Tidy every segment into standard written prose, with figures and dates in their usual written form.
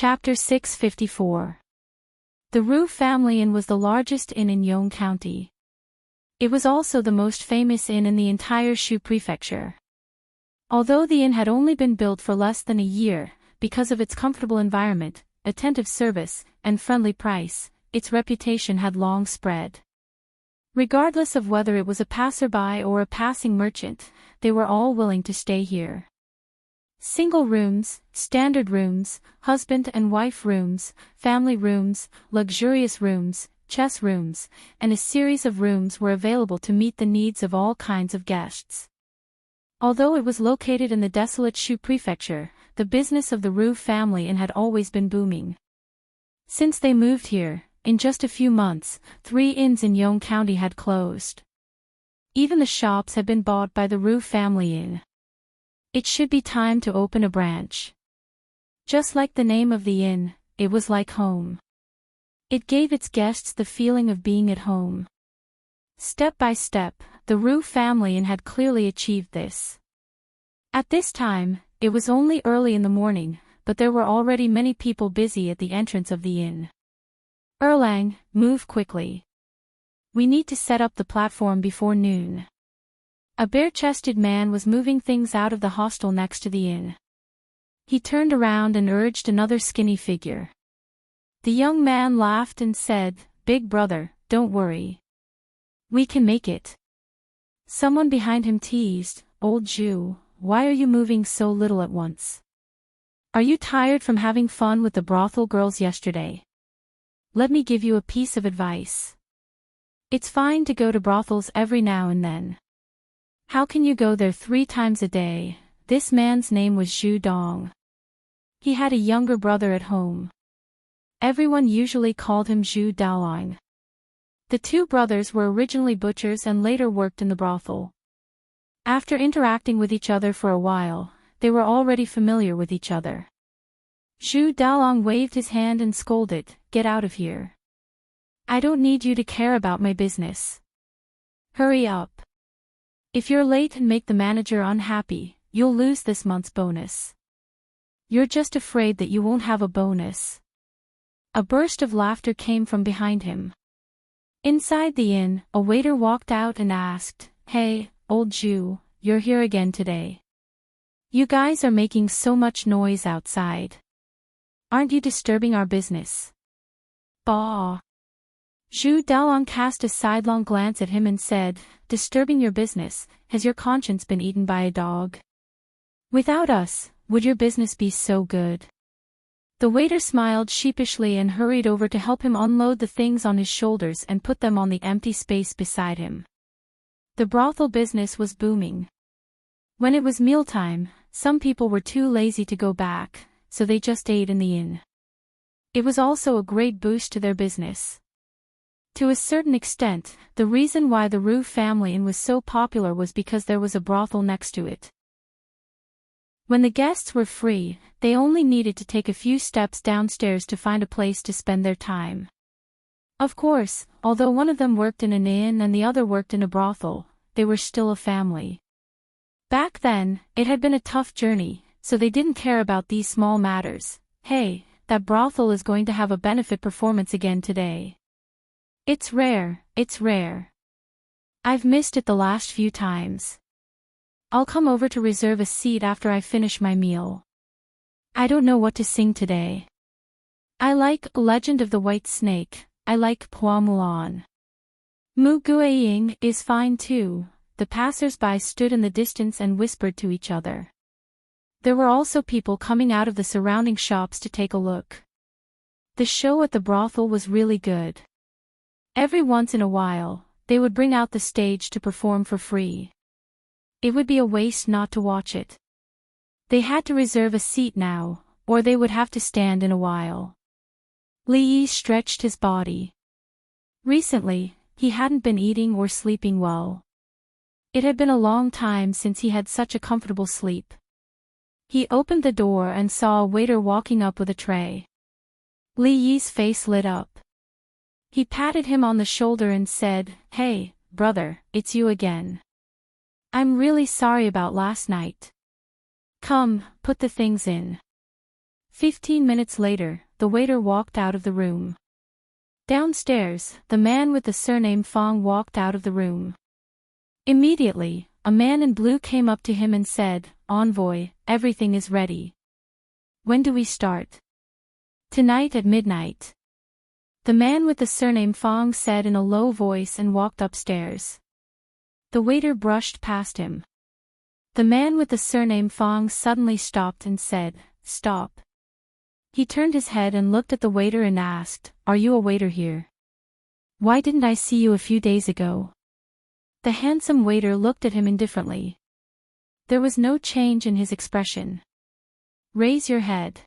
Chapter 654. The Rue Family Inn was the largest inn in Yonne County. It was also the most famous inn in the entire Shu Prefecture. Although the inn had only been built for less than a year, because of its comfortable environment, attentive service, and friendly price, its reputation had long spread. Regardless of whether it was a passerby or a passing merchant, they were all willing to stay here. Single rooms, standard rooms, husband and wife rooms, family rooms, luxurious rooms, chess rooms, and a series of rooms were available to meet the needs of all kinds of guests. Although it was located in the desolate Shu Prefecture, the business of the Rue family inn had always been booming. Since they moved here, in just a few months, 3 inns in Yonne County had closed. Even the shops had been bought by the Rue family inn. It should be time to open a branch. Just like the name of the inn, it was like home. It gave its guests the feeling of being at home. Step by step, the Rue family inn had clearly achieved this. At this time, it was only early in the morning, but there were already many people busy at the entrance of the inn. Erlang, move quickly. We need to set up the platform before noon. A bare-chested man was moving things out of the hostel next to the inn. He turned around and urged another skinny figure. The young man laughed and said, "Big brother, don't worry. We can make it." Someone behind him teased, "Old Jew, why are you moving so little at once? Are you tired from having fun with the brothel girls yesterday? Let me give you a piece of advice. It's fine to go to brothels every now and then. How can you go there 3 times a day?" This man's name was Zhu Dong. He had a younger brother at home. Everyone usually called him Zhu Daolang. The 2 brothers were originally butchers and later worked in the brothel. After interacting with each other for a while, they were already familiar with each other. Zhu Daolang waved his hand and scolded, "Get out of here. I don't need you to care about my business. Hurry up. If you're late and make the manager unhappy, you'll lose this month's bonus. You're just afraid that you won't have a bonus." A burst of laughter came from behind him. Inside the inn, a waiter walked out and asked, "Hey, old Jew, you're here again today. You guys are making so much noise outside. Aren't you disturbing our business?" "Bah." Zhu Daolang cast a sidelong glance at him and said, "Disturbing your business, has your conscience been eaten by a dog? Without us, would your business be so good?" The waiter smiled sheepishly and hurried over to help him unload the things on his shoulders and put them on the empty space beside him. The brothel business was booming. When it was mealtime, some people were too lazy to go back, so they just ate in the inn. It was also a great boost to their business. To a certain extent, the reason why the Rue family inn was so popular was because there was a brothel next to it. When the guests were free, they only needed to take a few steps downstairs to find a place to spend their time. Of course, although one of them worked in an inn and the other worked in a brothel, they were still a family. Back then, it had been a tough journey, so they didn't care about these small matters. "Hey, that brothel is going to have a benefit performance again today. It's rare. I've missed it the last few times. I'll come over to reserve a seat after I finish my meal. I don't know what to sing today. I like Legend of the White Snake, I like Pua Mulan. Mu Guiying is fine too." The passers-by stood in the distance and whispered to each other. There were also people coming out of the surrounding shops to take a look. The show at the brothel was really good. Every once in a while, they would bring out the stage to perform for free. It would be a waste not to watch it. They had to reserve a seat now, or they would have to stand in a while. Li Yi stretched his body. Recently, he hadn't been eating or sleeping well. It had been a long time since he had such a comfortable sleep. He opened the door and saw a waiter walking up with a tray. Li Yi's face lit up. He patted him on the shoulder and said, "Hey, brother, it's you again. I'm really sorry about last night. Come, put the things in." 15 minutes later, the waiter walked out of the room. Downstairs, the man with the surname Fong walked out of the room. Immediately, a man in blue came up to him and said, "Envoy, everything is ready. When do we start?" "Tonight at midnight." The man with the surname Fong said in a low voice and walked upstairs. The waiter brushed past him. The man with the surname Fong suddenly stopped and said, "Stop." He turned his head and looked at the waiter and asked, "Are you a waiter here? Why didn't I see you a few days ago?" The handsome waiter looked at him indifferently. There was no change in his expression. "Raise your head."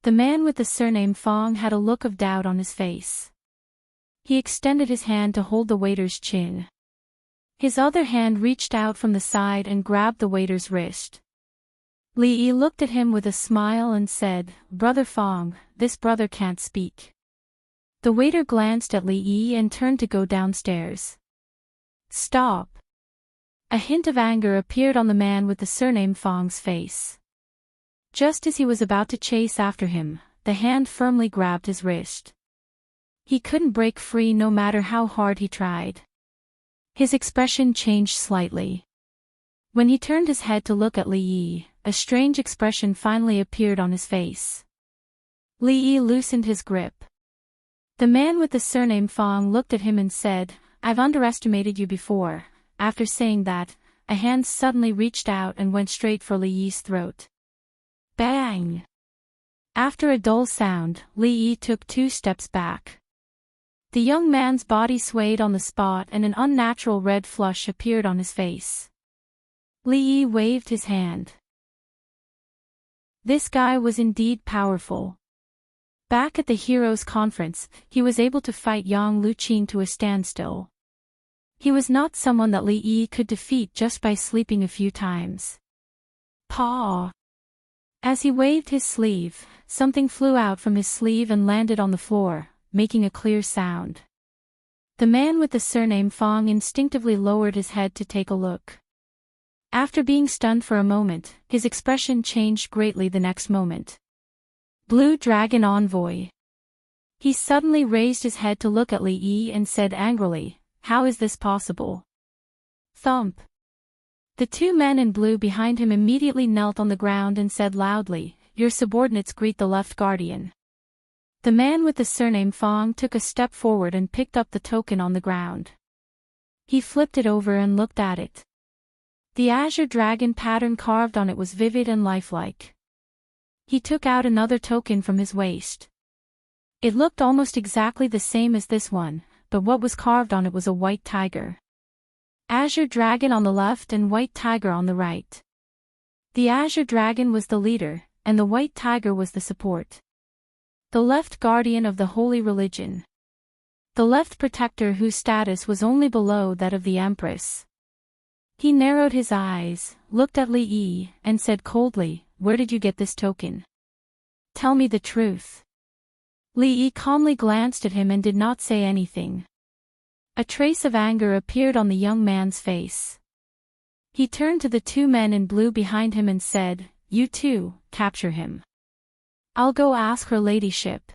The man with the surname Fong had a look of doubt on his face. He extended his hand to hold the waiter's chin. His other hand reached out from the side and grabbed the waiter's wrist. Li Yi looked at him with a smile and said, "Brother Fong, this brother can't speak." The waiter glanced at Li Yi and turned to go downstairs. "Stop." A hint of anger appeared on the man with the surname Fong's face. Just as he was about to chase after him, the hand firmly grabbed his wrist. He couldn't break free no matter how hard he tried. His expression changed slightly. When he turned his head to look at Li Yi, a strange expression finally appeared on his face. Li Yi loosened his grip. The man with the surname Fong looked at him and said, "I've underestimated you before." After saying that, a hand suddenly reached out and went straight for Li Yi's throat. Bang! After a dull sound, Li Yi took 2 steps back. The young man's body swayed on the spot and an unnatural red flush appeared on his face. Li Yi waved his hand. This guy was indeed powerful. Back at the Heroes Conference, he was able to fight Yang Luqin to a standstill. He was not someone that Li Yi could defeat just by sleeping a few times. Paw! As he waved his sleeve, something flew out from his sleeve and landed on the floor, making a clear sound. The man with the surname Fong instinctively lowered his head to take a look. After being stunned for a moment, his expression changed greatly the next moment. Blue Dragon Envoy. He suddenly raised his head to look at Li Yi and said angrily, "How is this possible?" Thump. The 2 men in blue behind him immediately knelt on the ground and said loudly, "Your subordinates greet the left guardian." The man with the surname Fong took a step forward and picked up the token on the ground. He flipped it over and looked at it. The azure dragon pattern carved on it was vivid and lifelike. He took out another token from his waist. It looked almost exactly the same as this one, but what was carved on it was a white tiger. Azure dragon on the left and white tiger on the right. The azure dragon was the leader, and the white tiger was the support. The left guardian of the holy religion. The left protector whose status was only below that of the empress. He narrowed his eyes, looked at Li Yi, and said coldly, "Where did you get this token? Tell me the truth." Li Yi calmly glanced at him and did not say anything. A trace of anger appeared on the young man's face. He turned to the 2 men in blue behind him and said, "You two, capture him. I'll go ask her ladyship."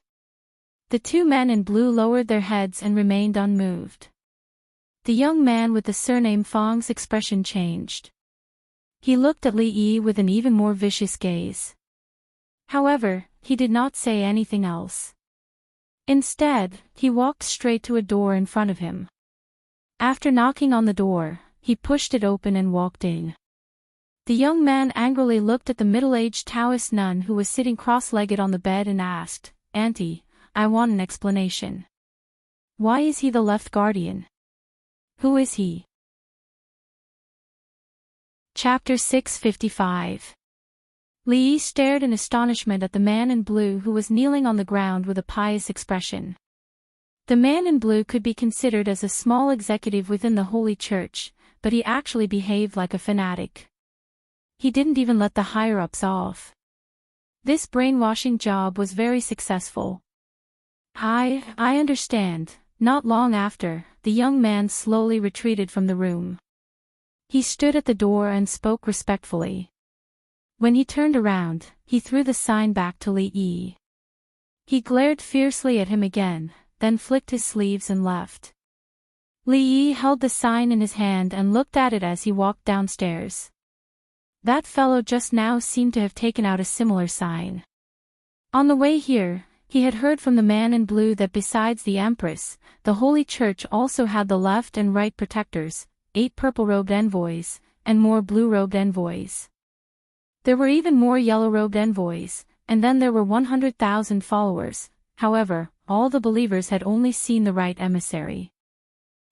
The 2 men in blue lowered their heads and remained unmoved. The young man with the surname Fong's expression changed. He looked at Li Yi with an even more vicious gaze. However, he did not say anything else. Instead, he walked straight to a door in front of him. After knocking on the door, he pushed it open and walked in. The young man angrily looked at the middle-aged Taoist nun who was sitting cross-legged on the bed and asked, "Auntie, I want an explanation. Why is he the left guardian? Who is he?" Chapter 655. Li Yi stared in astonishment at the man in blue who was kneeling on the ground with a pious expression. The man in blue could be considered as a small executive within the Holy Church, but he actually behaved like a fanatic. He didn't even let the higher-ups off. This brainwashing job was very successful. I understand." Not long after, the young man slowly retreated from the room. He stood at the door and spoke respectfully. When he turned around, he threw the sign back to Li Yi. He glared fiercely at him again, then flicked his sleeves and left. Li Yi held the sign in his hand and looked at it as he walked downstairs. That fellow just now seemed to have taken out a similar sign. On the way here, he had heard from the man in blue that besides the Empress, the Holy Church also had the left and right protectors, 8 purple-robed envoys, and more blue-robed envoys. There were even more yellow-robed envoys, and then there were 100,000 followers. However, all the believers had only seen the right emissary.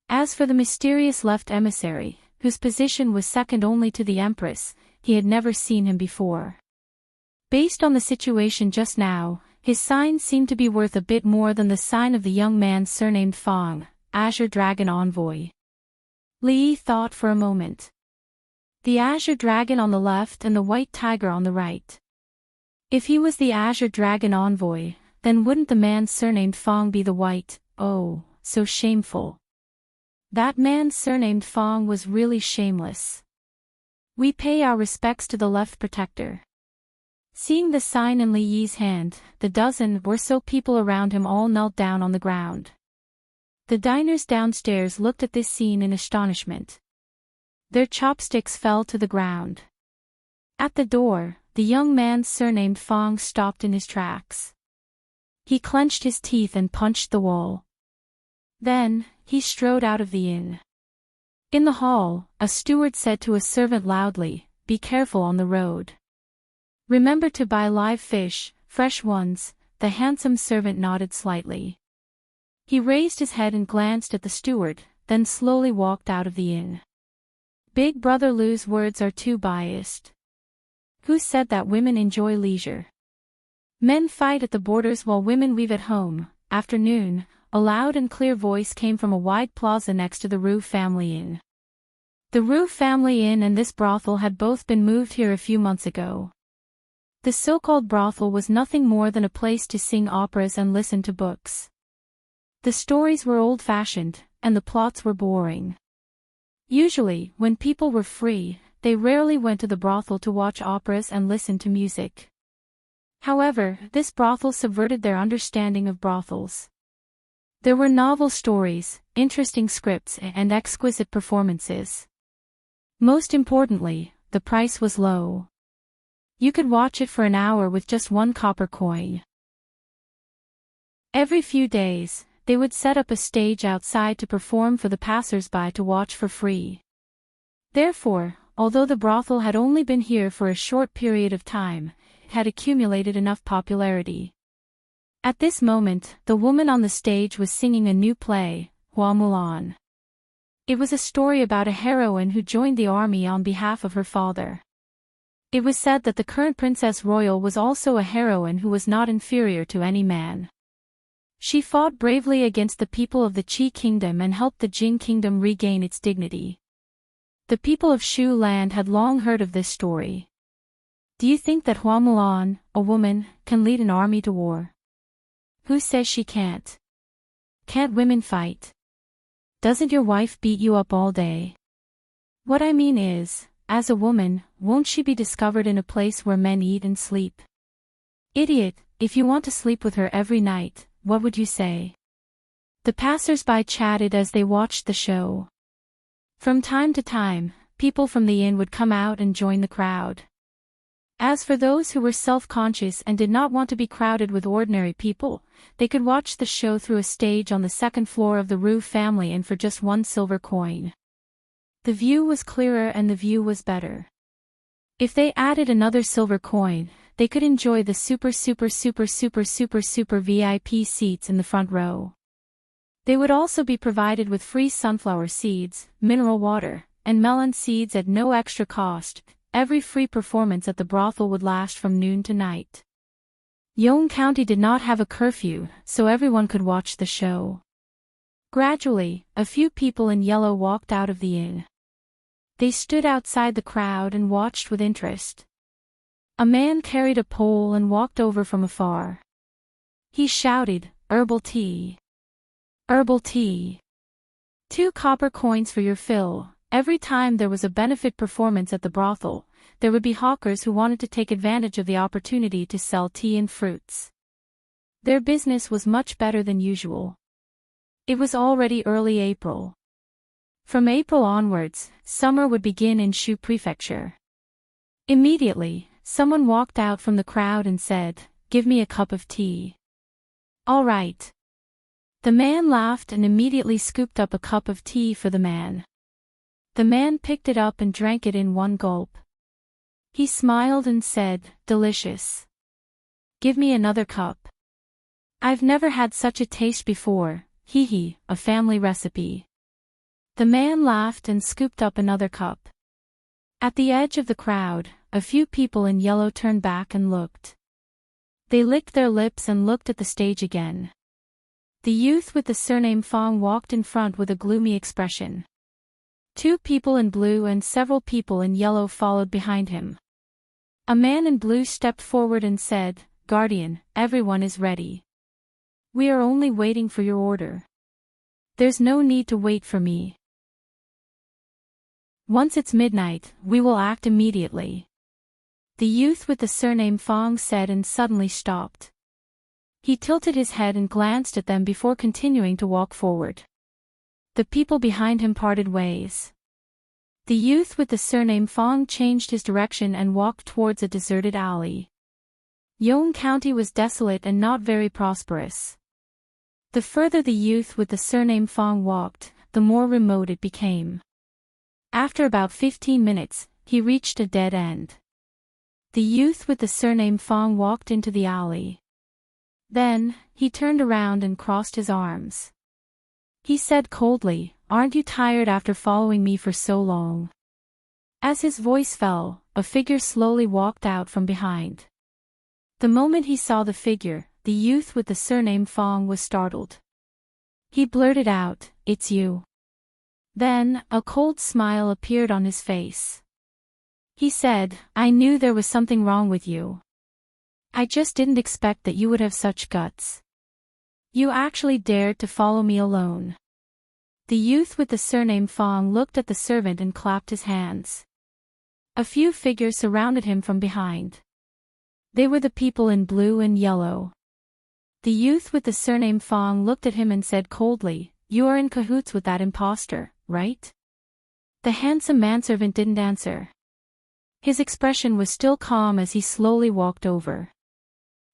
As for the mysterious left emissary, whose position was second only to the Empress, he had never seen him before. Based on the situation just now, his sign seemed to be worth a bit more than the sign of the young man surnamed Fang, Azure Dragon Envoy. Li Yi thought for a moment. The Azure Dragon on the left and the White Tiger on the right. If he was the Azure Dragon Envoy, then wouldn't the man surnamed Fang be the White? Oh, so shameful. That man surnamed Fang was really shameless. We pay our respects to the left protector. Seeing the sign in Li Yi's hand, the dozen or so people around him all knelt down on the ground. The diners downstairs looked at this scene in astonishment. Their chopsticks fell to the ground. At the door, the young man surnamed Fang stopped in his tracks. He clenched his teeth and punched the wall. Then, he strode out of the inn. In the hall, a steward said to a servant loudly, "Be careful on the road. Remember to buy live fish, fresh ones." The handsome servant nodded slightly. He raised his head and glanced at the steward, then slowly walked out of the inn. Big Brother Lu's words are too biased. Who said that women enjoy leisure? Men fight at the borders while women weave at home. Afternoon, a loud and clear voice came from a wide plaza next to the Rue Family Inn. The Rue Family Inn and this brothel had both been moved here a few months ago. The so-called brothel was nothing more than a place to sing operas and listen to books. The stories were old-fashioned, and the plots were boring. Usually, when people were free, they rarely went to the brothel to watch operas and listen to music. However, this brothel subverted their understanding of brothels. There were novel stories, interesting scripts and exquisite performances. Most importantly, the price was low. You could watch it for an hour with just 1 copper coin. Every few days, they would set up a stage outside to perform for the passers-by to watch for free. Therefore, although the brothel had only been here for a short period of time, it had accumulated enough popularity. At this moment, the woman on the stage was singing a new play, Hua Mulan. It was a story about a heroine who joined the army on behalf of her father. It was said that the current Princess Royal was also a heroine who was not inferior to any man. She fought bravely against the people of the Qi Kingdom and helped the Jing Kingdom regain its dignity. The people of Shu Land had long heard of this story. Do you think that Hua Mulan, a woman, can lead an army to war? Who says she can't? Can't women fight? Doesn't your wife beat you up all day? What I mean is, as a woman, won't she be discovered in a place where men eat and sleep? Idiot, if you want to sleep with her every night, what would you say? The passers-by chatted as they watched the show. From time to time, people from the inn would come out and join the crowd. As for those who were self-conscious and did not want to be crowded with ordinary people, they could watch the show through a stage on the second floor of the Rue Family Inn for just 1 silver coin. The view was clearer and the view was better. If they added another silver coin, they could enjoy the super VIP seats in the front row. They would also be provided with free sunflower seeds, mineral water, and melon seeds at no extra cost. Every free performance at the brothel would last from noon to night. Yong County did not have a curfew, so everyone could watch the show. Gradually, a few people in yellow walked out of the inn. They stood outside the crowd and watched with interest. A man carried a pole and walked over from afar. He shouted, "Herbal tea! Herbal tea! 2 copper coins for your fill." Every time there was a benefit performance at the brothel, there would be hawkers who wanted to take advantage of the opportunity to sell tea and fruits. Their business was much better than usual. It was already early April. From April onwards, summer would begin in Shu Prefecture. Immediately, someone walked out from the crowd and said, "Give me a cup of tea." "All right." The man laughed and immediately scooped up a cup of tea for the man. The man picked it up and drank it in one gulp. He smiled and said, "Delicious. Give me another cup. I've never had such a taste before, hee hee, a family recipe." The man laughed and scooped up another cup. At the edge of the crowd, a few people in yellow turned back and looked. They licked their lips and looked at the stage again. The youth with the surname Fong walked in front with a gloomy expression. 2 people in blue and several people in yellow followed behind him. A man in blue stepped forward and said, "Guardian, everyone is ready. We are only waiting for your order. There's no need to wait for me. Once it's midnight, we will act immediately." The youth with the surname Fong said and suddenly stopped. He tilted his head and glanced at them before continuing to walk forward. The people behind him parted ways. The youth with the surname Fong changed his direction and walked towards a deserted alley. Yong County was desolate and not very prosperous. The further the youth with the surname Fong walked, the more remote it became. After about 15 minutes, he reached a dead end. The youth with the surname Fong walked into the alley. Then, he turned around and crossed his arms. He said coldly, "Aren't you tired after following me for so long?" As his voice fell, a figure slowly walked out from behind. The moment he saw the figure, the youth with the surname Fong was startled. He blurted out, "It's you." Then, a cold smile appeared on his face. He said, "I knew there was something wrong with you. I just didn't expect that you would have such guts. You actually dared to follow me alone." The youth with the surname Fong looked at the servant and clapped his hands. A few figures surrounded him from behind. They were the people in blue and yellow. The youth with the surname Fong looked at him and said coldly, "You are in cahoots with that impostor, right?" The handsome manservant didn't answer. His expression was still calm as he slowly walked over.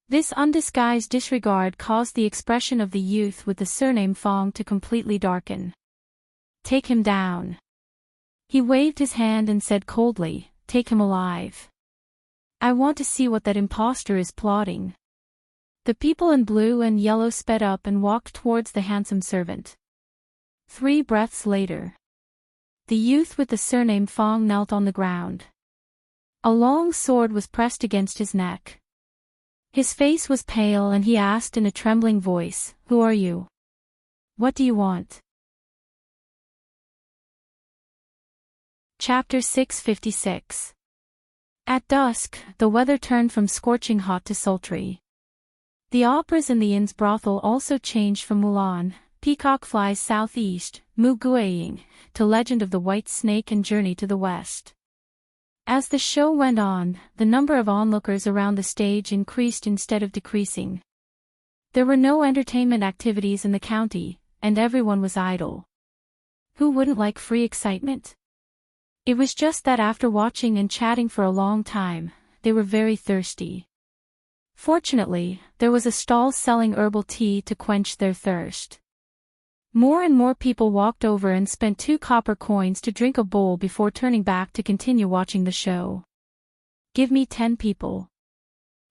This undisguised disregard caused the expression of the youth with the surname Fong to completely darken. "Take him down." He waved his hand and said coldly, "Take him alive. I want to see what that impostor is plotting." The people in blue and yellow sped up and walked towards the handsome servant. 3 breaths later, the youth with the surname Fong knelt on the ground. A long sword was pressed against his neck. His face was pale and he asked in a trembling voice, "Who are you? What do you want?" Chapter 656. At dusk, the weather turned from scorching hot to sultry. The operas in the inn's brothel also changed from Mulan, Peacock Flies Southeast, Mu Guiying, to Legend of the White Snake and Journey to the West. As the show went on, the number of onlookers around the stage increased instead of decreasing. There were no entertainment activities in the county, and everyone was idle. Who wouldn't like free excitement? It was just that after watching and chatting for a long time, they were very thirsty. Fortunately, there was a stall selling herbal tea to quench their thirst. More and more people walked over and spent 2 copper coins to drink a bowl before turning back to continue watching the show. "Give me 10 people."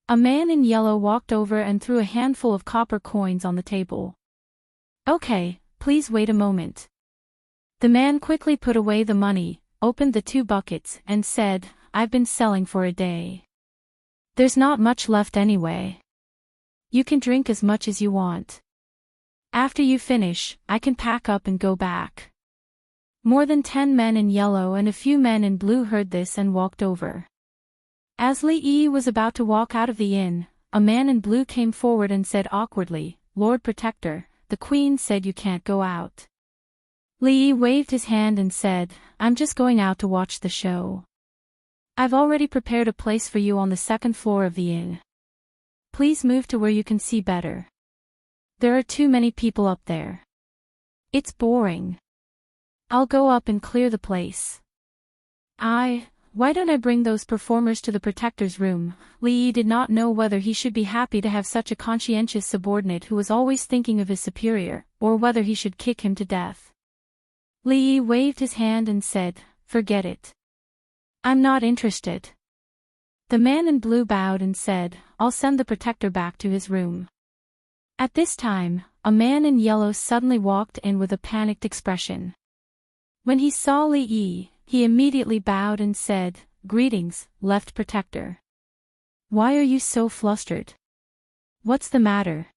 A man in yellow walked over and threw a handful of copper coins on the table. "Okay, please wait a moment." The man quickly put away the money, opened the 2 buckets, and said, "I've been selling for a day. There's not much left anyway. You can drink as much as you want. After you finish, I can pack up and go back." More than 10 men in yellow and a few men in blue heard this and walked over. As Li Yi was about to walk out of the inn, a man in blue came forward and said awkwardly, "Lord Protector, the Queen said you can't go out." Li Yi waved his hand and said, I'm just going out to watch the show. I've already prepared a place for you on the second floor of the inn. Please move to where you can see better. There are too many people up there. It's boring. I'll go up and clear the place. Why don't I bring those performers to the protector's room? Li Yi did not know whether he should be happy to have such a conscientious subordinate who was always thinking of his superior, or whether he should kick him to death. Li Yi waved his hand and said, Forget it. I'm not interested. The man in blue bowed and said, I'll send the protector back to his room. At this time, a man in yellow suddenly walked in with a panicked expression. When he saw Li Yi, he immediately bowed and said, Greetings, left protector. Why are you so flustered? What's the matter?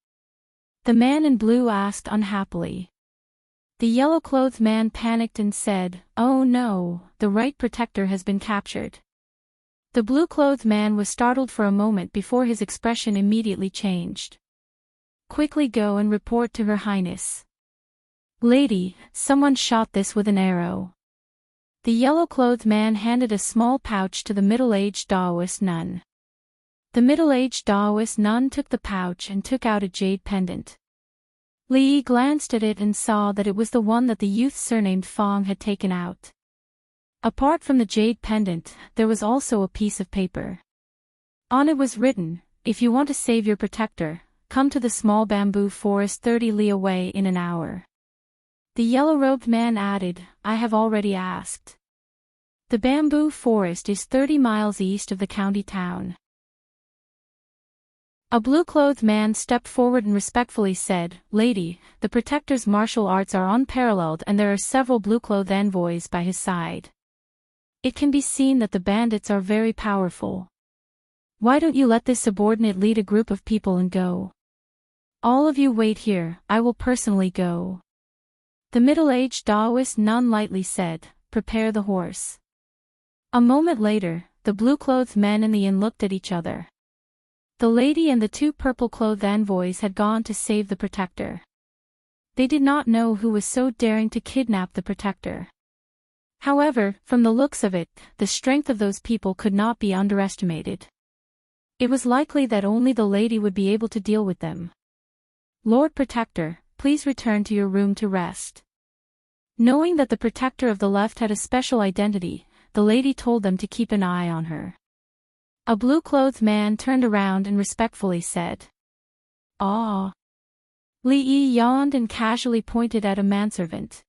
The man in blue asked unhappily. The yellow-clothed man panicked and said, Oh no, the right protector has been captured. The blue-clothed man was startled for a moment before his expression immediately changed. Quickly go and report to Her Highness. Lady, someone shot this with an arrow. The yellow-clothed man handed a small pouch to the middle-aged Taoist nun. The middle-aged Taoist nun took the pouch and took out a jade pendant. Li Yi glanced at it and saw that it was the one that the youth surnamed Fong had taken out. Apart from the jade pendant, there was also a piece of paper. On it was written, If you want to save your protector, come to the small bamboo forest 30 li away in an hour. The yellow-robed man added, I have already asked. The bamboo forest is 30 miles east of the county town. A blue-clothed man stepped forward and respectfully said, Lady, the protector's martial arts are unparalleled and there are several blue-clothed envoys by his side. It can be seen that the bandits are very powerful. Why don't you let this subordinate lead a group of people and go? All of you wait here, I will personally go. The middle-aged Taoist nun lightly said, Prepare the horse. A moment later, the blue-clothed men in the inn looked at each other. The lady and the two purple-clothed envoys had gone to save the protector. They did not know who was so daring to kidnap the protector. However, from the looks of it, the strength of those people could not be underestimated. It was likely that only the lady would be able to deal with them. Lord Protector, please return to your room to rest. Knowing that the protector of the left had a special identity, the lady told them to keep an eye on her. A blue-clothed man turned around and respectfully said, Ah. Li Yi yawned and casually pointed at a manservant.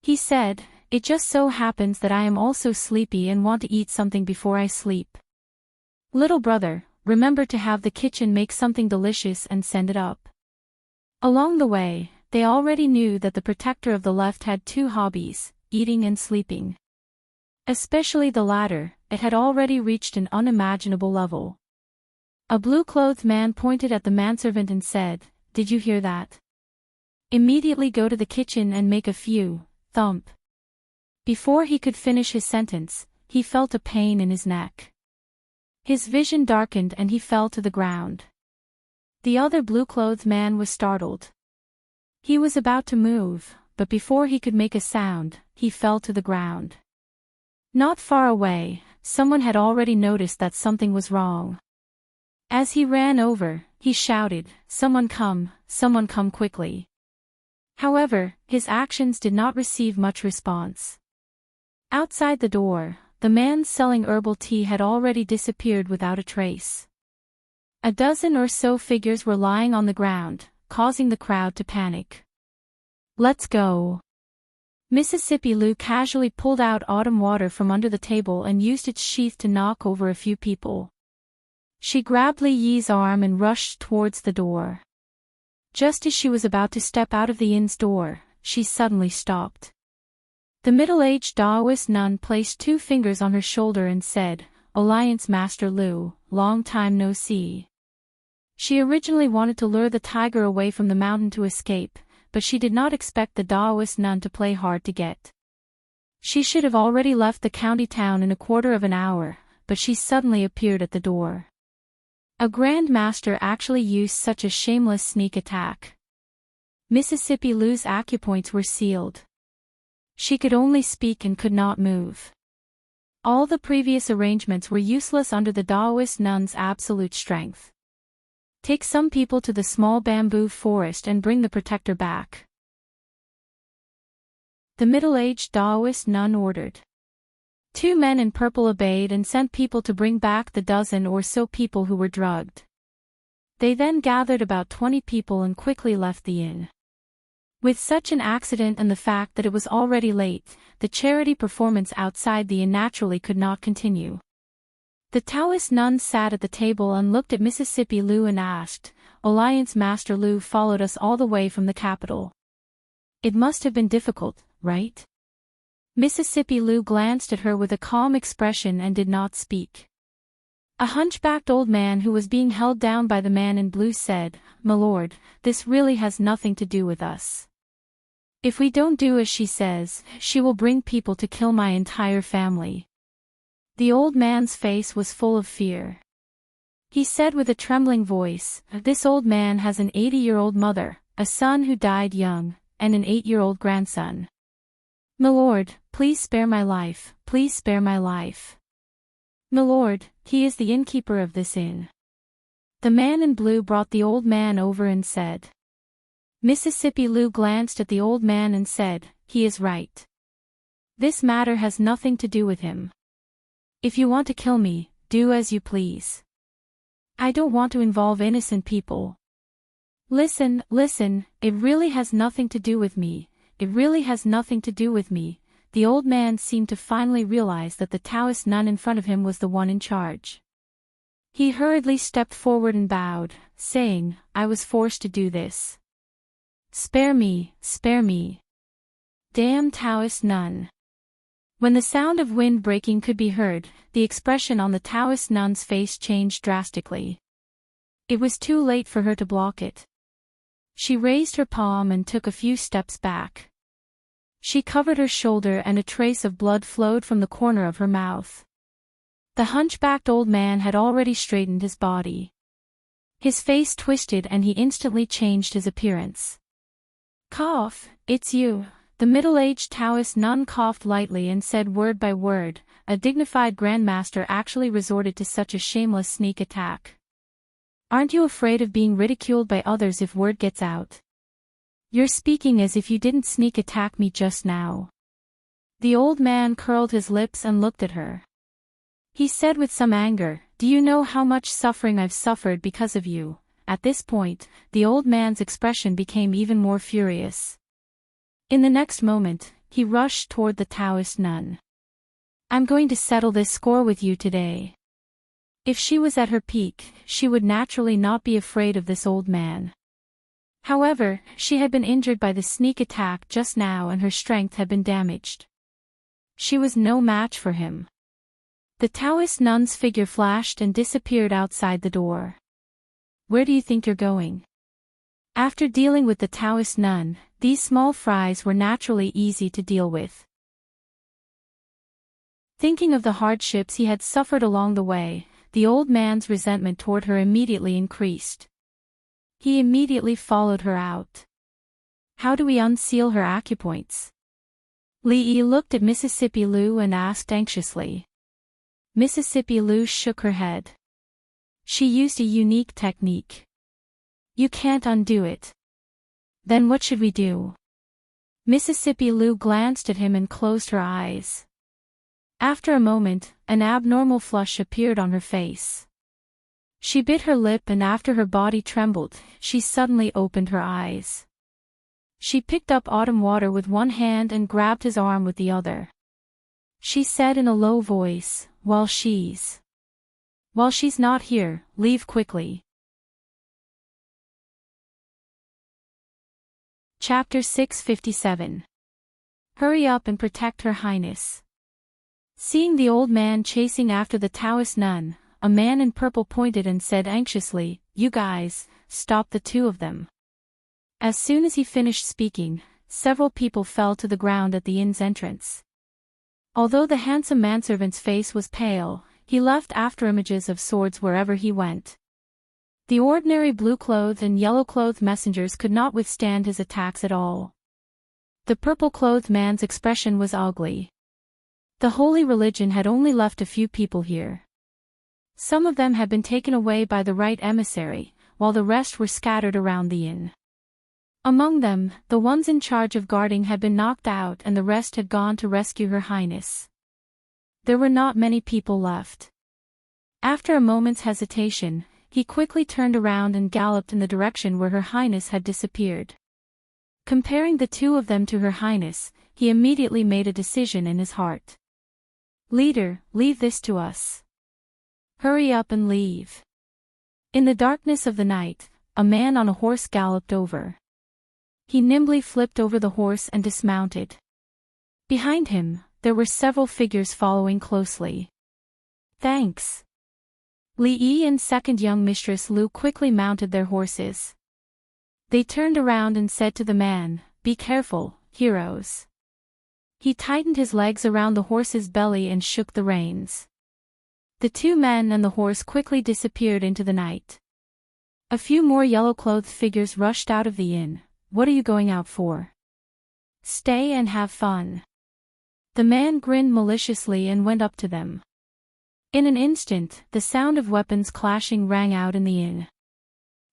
He said, It just so happens that I am also sleepy and want to eat something before I sleep. Little brother, remember to have the kitchen make something delicious and send it up. Along the way, they already knew that the protector of the left had two hobbies, eating and sleeping. Especially the latter, it had already reached an unimaginable level. A blue-clothed man pointed at the manservant and said, Did you hear that? Immediately go to the kitchen and make a few, thump. Before he could finish his sentence, he felt a pain in his neck. His vision darkened and he fell to the ground. The other blue-clothed man was startled. He was about to move, but before he could make a sound, he fell to the ground. Not far away, someone had already noticed that something was wrong. As he ran over, he shouted, Someone come quickly. However, his actions did not receive much response. Outside the door, the man selling herbal tea had already disappeared without a trace. A dozen or so figures were lying on the ground, causing the crowd to panic. Let's go. Mississippi Lou casually pulled out autumn water from under the table and used its sheath to knock over a few people. She grabbed Li Yi's arm and rushed towards the door. Just as she was about to step out of the inn's door, she suddenly stopped. The middle-aged Taoist nun placed 2 fingers on her shoulder and said, Alliance Master Lu, long time no see. She originally wanted to lure the tiger away from the mountain to escape, but she did not expect the Taoist nun to play hard to get. She should have already left the county town in a quarter of an hour, but she suddenly appeared at the door. A Grand Master actually used such a shameless sneak attack. Mississippi Lou's acupoints were sealed. She could only speak and could not move. All the previous arrangements were useless under the Taoist nun's absolute strength. Take some people to the small bamboo forest and bring the protector back. The middle-aged Taoist nun ordered. 2 men in purple obeyed and sent people to bring back the dozen or so people who were drugged. They then gathered about 20 people and quickly left the inn. With such an accident and the fact that it was already late, the charity performance outside the inn naturally could not continue. The Taoist nun sat at the table and looked at Mississippi Lu and asked, "Alliance Master Lu followed us all the way from the capital. It must have been difficult, right?" Mississippi Lu glanced at her with a calm expression and did not speak. A hunchbacked old man who was being held down by the man in blue said, "My lord, this really has nothing to do with us. If we don't do as she says, she will bring people to kill my entire family." The old man's face was full of fear. He said with a trembling voice, "This old man has an 80-year-old mother, a son who died young, and an 8-year-old grandson. My lord, please spare my life, please spare my life. My lord, he is the innkeeper of this inn." The man in blue brought the old man over and said. Mississippi Lu glanced at the old man and said, "He is right. This matter has nothing to do with him. If you want to kill me, do as you please. I don't want to involve innocent people. Listen, listen, it really has nothing to do with me, it really has nothing to do with me." The old man seemed to finally realize that the Taoist nun in front of him was the one in charge. He hurriedly stepped forward and bowed, saying, "I was forced to do this. Spare me, spare me. Damn Taoist nun." When the sound of wind breaking could be heard, the expression on the Taoist nun's face changed drastically. It was too late for her to block it. She raised her palm and took a few steps back. She covered her shoulder and a trace of blood flowed from the corner of her mouth. The hunchbacked old man had already straightened his body. His face twisted and he instantly changed his appearance. "Cough, it's you." The middle-aged Taoist nun coughed lightly and said word by word, "A dignified grandmaster actually resorted to such a shameless sneak attack. Aren't you afraid of being ridiculed by others if word gets out? You're speaking as if you didn't sneak attack me just now." The old man curled his lips and looked at her. He said with some anger, "Do you know how much suffering I've suffered because of you?" At this point, the old man's expression became even more furious. In the next moment, he rushed toward the Taoist nun. "I'm going to settle this score with you today." If she was at her peak, she would naturally not be afraid of this old man. However, she had been injured by the sneak attack just now and her strength had been damaged. She was no match for him. The Taoist nun's figure flashed and disappeared outside the door. "Where do you think you're going?" After dealing with the Taoist nun, these small fries were naturally easy to deal with. Thinking of the hardships he had suffered along the way, the old man's resentment toward her immediately increased. He immediately followed her out. "How do we unseal her acupoints?" Li Yi looked at Mississippi Lu and asked anxiously. Mississippi Lu shook her head. "She used a unique technique. You can't undo it." "Then what should we do?" Mississippi Lu glanced at him and closed her eyes. After a moment, an abnormal flush appeared on her face. She bit her lip and after her body trembled, she suddenly opened her eyes. She picked up Autumn Water with one hand and grabbed his arm with the other. She said in a low voice, While she's not here, leave quickly." Chapter 657. Hurry up and protect Her Highness. Seeing the old man chasing after the Taoist nun, a man in purple pointed and said anxiously, "You guys, stop the two of them." As soon as he finished speaking, several people fell to the ground at the inn's entrance. Although the handsome manservant's face was pale, he left afterimages of swords wherever he went. The ordinary blue-clothed and yellow-clothed messengers could not withstand his attacks at all. The purple-clothed man's expression was ugly. The holy religion had only left a few people here. Some of them had been taken away by the right emissary, while the rest were scattered around the inn. Among them, the ones in charge of guarding had been knocked out and the rest had gone to rescue Her Highness. There were not many people left. After a moment's hesitation, he quickly turned around and galloped in the direction where Her Highness had disappeared. Comparing the two of them to Her Highness, he immediately made a decision in his heart. "Leader, leave this to us. Hurry up and leave." In the darkness of the night, a man on a horse galloped over. He nimbly flipped over the horse and dismounted. Behind him, there were several figures following closely. "Thanks." Li Yi and second young mistress Lu quickly mounted their horses. They turned around and said to the man, "Be careful, heroes." He tightened his legs around the horse's belly and shook the reins. The two men and the horse quickly disappeared into the night. A few more yellow-clothed figures rushed out of the inn. "What are you going out for?" "Stay and have fun." The man grinned maliciously and went up to them. In an instant, the sound of weapons clashing rang out in the inn.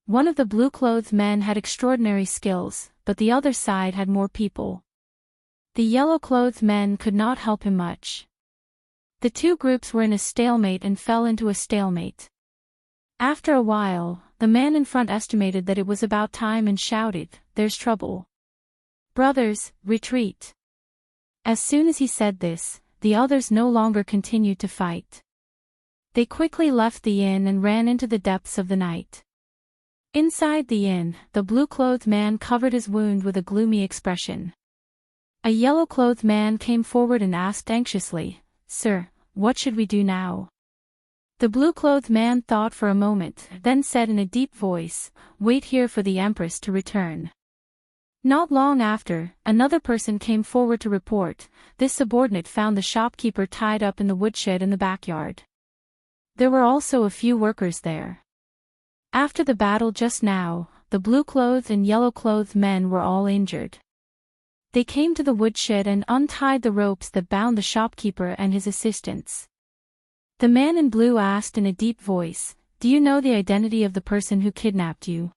One of the blue-clothed men had extraordinary skills, but the other side had more people. The yellow-clothed men could not help him much. The two groups were in a stalemate and fell into a stalemate. After a while, the man in front estimated that it was about time and shouted, "There's trouble. Brothers, retreat." As soon as he said this, the others no longer continued to fight. They quickly left the inn and ran into the depths of the night. Inside the inn, the blue-clothed man covered his wound with a gloomy expression. A yellow-clothed man came forward and asked anxiously, "Sir, what should we do now?" The blue-clothed man thought for a moment, then said in a deep voice, "Wait here for the Empress to return." Not long after, another person came forward to report. This subordinate found the shopkeeper tied up in the woodshed in the backyard. There were also a few workers there. After the battle just now, the blue-clothed and yellow-clothed men were all injured. They came to the woodshed and untied the ropes that bound the shopkeeper and his assistants. The man in blue asked in a deep voice, "Do you know the identity of the person who kidnapped you?"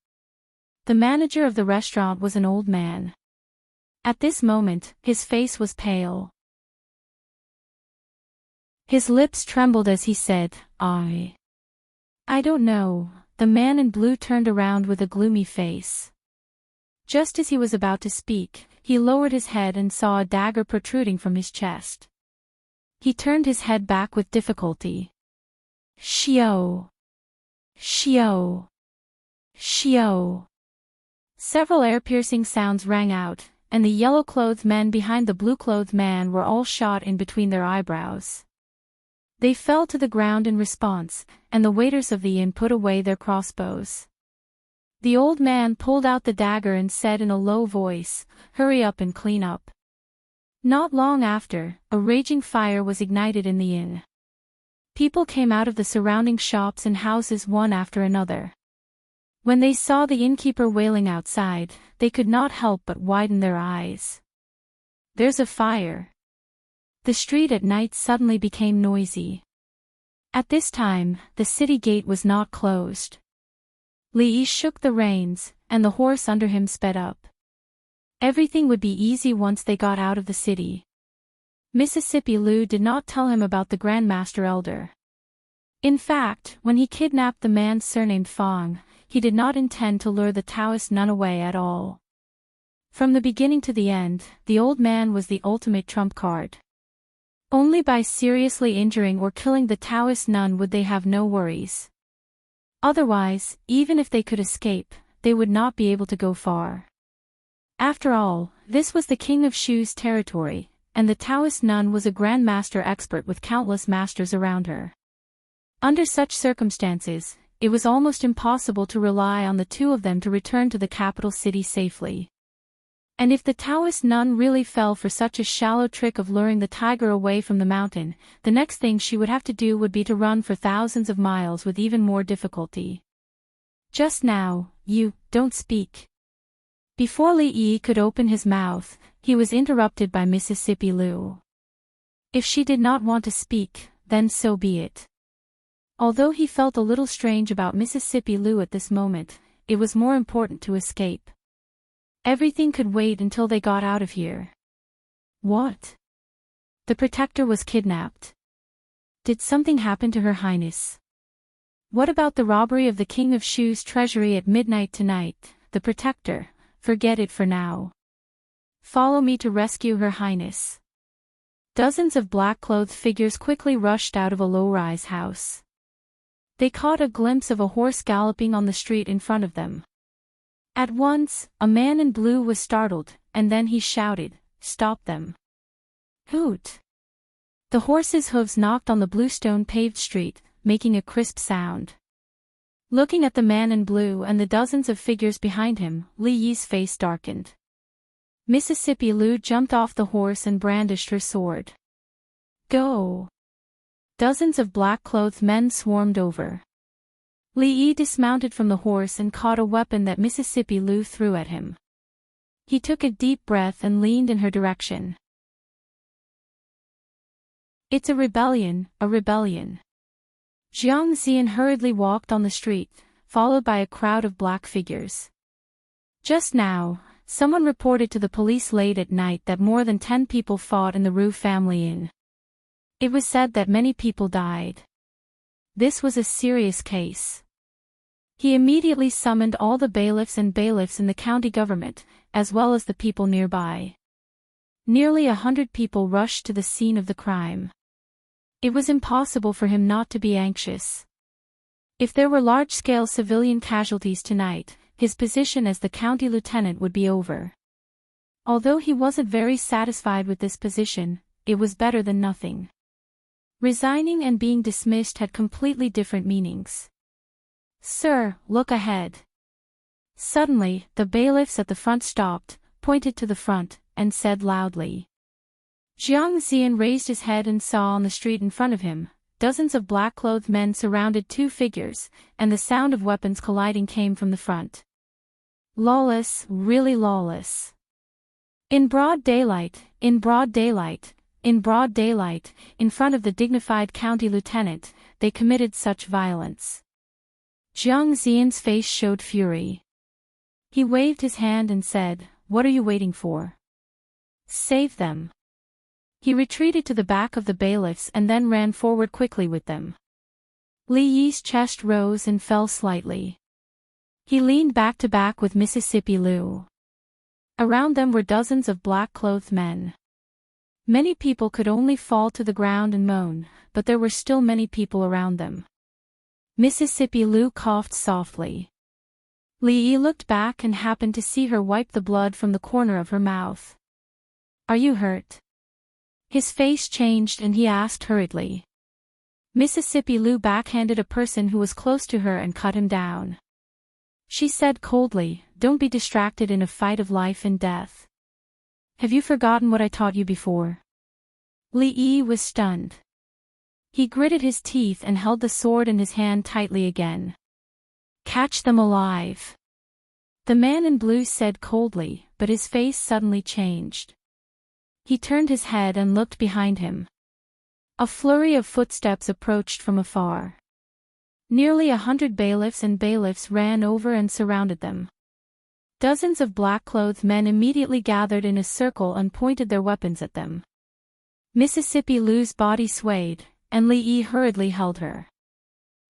The manager of the restaurant was an old man. At this moment, his face was pale. His lips trembled as he said, I don't know." The man in blue turned around with a gloomy face. Just as he was about to speak, he lowered his head and saw a dagger protruding from his chest. He turned his head back with difficulty. "Xiao! Xiao! Xiao!" Several ear-piercing sounds rang out, and the yellow-clothed men behind the blue-clothed man were all shot in between their eyebrows. They fell to the ground in response, and the waiters of the inn put away their crossbows. The old man pulled out the dagger and said in a low voice, "Hurry up and clean up." Not long after, a raging fire was ignited in the inn. People came out of the surrounding shops and houses one after another. When they saw the innkeeper wailing outside, they could not help but widen their eyes. "There's a fire." The street at night suddenly became noisy. At this time, the city gate was not closed. Li Yi shook the reins, and the horse under him sped up. Everything would be easy once they got out of the city. Mississippi Lu did not tell him about the Grand Master Elder. In fact, when he kidnapped the man surnamed Fong, he did not intend to lure the Taoist nun away at all. From the beginning to the end, the old man was the ultimate trump card. Only by seriously injuring or killing the Taoist nun would they have no worries. Otherwise, even if they could escape, they would not be able to go far. After all, this was the King of Shu's territory, and the Taoist nun was a Grand Master expert with countless masters around her. Under such circumstances, it was almost impossible to rely on the two of them to return to the capital city safely. And if the Taoist nun really fell for such a shallow trick of luring the tiger away from the mountain, the next thing she would have to do would be to run for thousands of miles with even more difficulty. "Just now, you, don't speak." Before Li Yi could open his mouth, he was interrupted by Mississippi Liu. If she did not want to speak, then so be it. Although he felt a little strange about Mississippi Liu at this moment, it was more important to escape. Everything could wait until they got out of here. What? The protector was kidnapped. Did something happen to Her Highness? What about the robbery of the King of Shu's treasury at midnight tonight? The protector, forget it for now. Follow me to rescue Her Highness. Dozens of black-clothed figures quickly rushed out of a low-rise house. They caught a glimpse of a horse galloping on the street in front of them. At once, a man in blue was startled, and then he shouted, "Stop them!" Hoot! The horse's hooves knocked on the bluestone-paved street, making a crisp sound. Looking at the man in blue and the dozens of figures behind him, Li Yi's face darkened. Mississippi Liu jumped off the horse and brandished her sword. Go! Dozens of black-clothed men swarmed over. Li Yi dismounted from the horse and caught a weapon that Mississippi Liu threw at him. He took a deep breath and leaned in her direction. It's a rebellion, a rebellion. Jiang Zian hurriedly walked on the street, followed by a crowd of black figures. Just now, someone reported to the police late at night that more than 10 people fought in the Ru family inn. It was said that many people died. This was a serious case. He immediately summoned all the bailiffs and bailiffs in the county government, as well as the people nearby. Nearly 100 people rushed to the scene of the crime. It was impossible for him not to be anxious. If there were large-scale civilian casualties tonight, his position as the county lieutenant would be over. Although he wasn't very satisfied with this position, it was better than nothing. Resigning and being dismissed had completely different meanings. Sir, look ahead. Suddenly, the bailiffs at the front stopped, pointed to the front, and said loudly. Jiang Zian raised his head and saw on the street in front of him, dozens of black-clothed men surrounded two figures, and the sound of weapons colliding came from the front. Lawless, really lawless. In broad daylight, in broad daylight, in broad daylight, in front of the dignified county lieutenant, they committed such violence. Jiang Zian's face showed fury. He waved his hand and said, "What are you waiting for? Save them." He retreated to the back of the bailiffs and then ran forward quickly with them. Li Yi's chest rose and fell slightly. He leaned back to back with Mississippi Liu. Around them were dozens of black-clothed men. Many people could only fall to the ground and moan, but there were still many people around them. Mississippi Liu coughed softly. Li Yi looked back and happened to see her wipe the blood from the corner of her mouth. "Are you hurt?" His face changed and he asked hurriedly. Mississippi Liu backhanded a person who was close to her and cut him down. She said coldly, "Don't be distracted in a fight of life and death. Have you forgotten what I taught you before?" Li Yi was stunned. He gritted his teeth and held the sword in his hand tightly again. "Catch them alive," the man in blue said coldly, but his face suddenly changed. He turned his head and looked behind him. A flurry of footsteps approached from afar. Nearly 100 bailiffs and bailiffs ran over and surrounded them. Dozens of black-clothed men immediately gathered in a circle and pointed their weapons at them. Mississippi Liu's body swayed, and Li Yi hurriedly held her.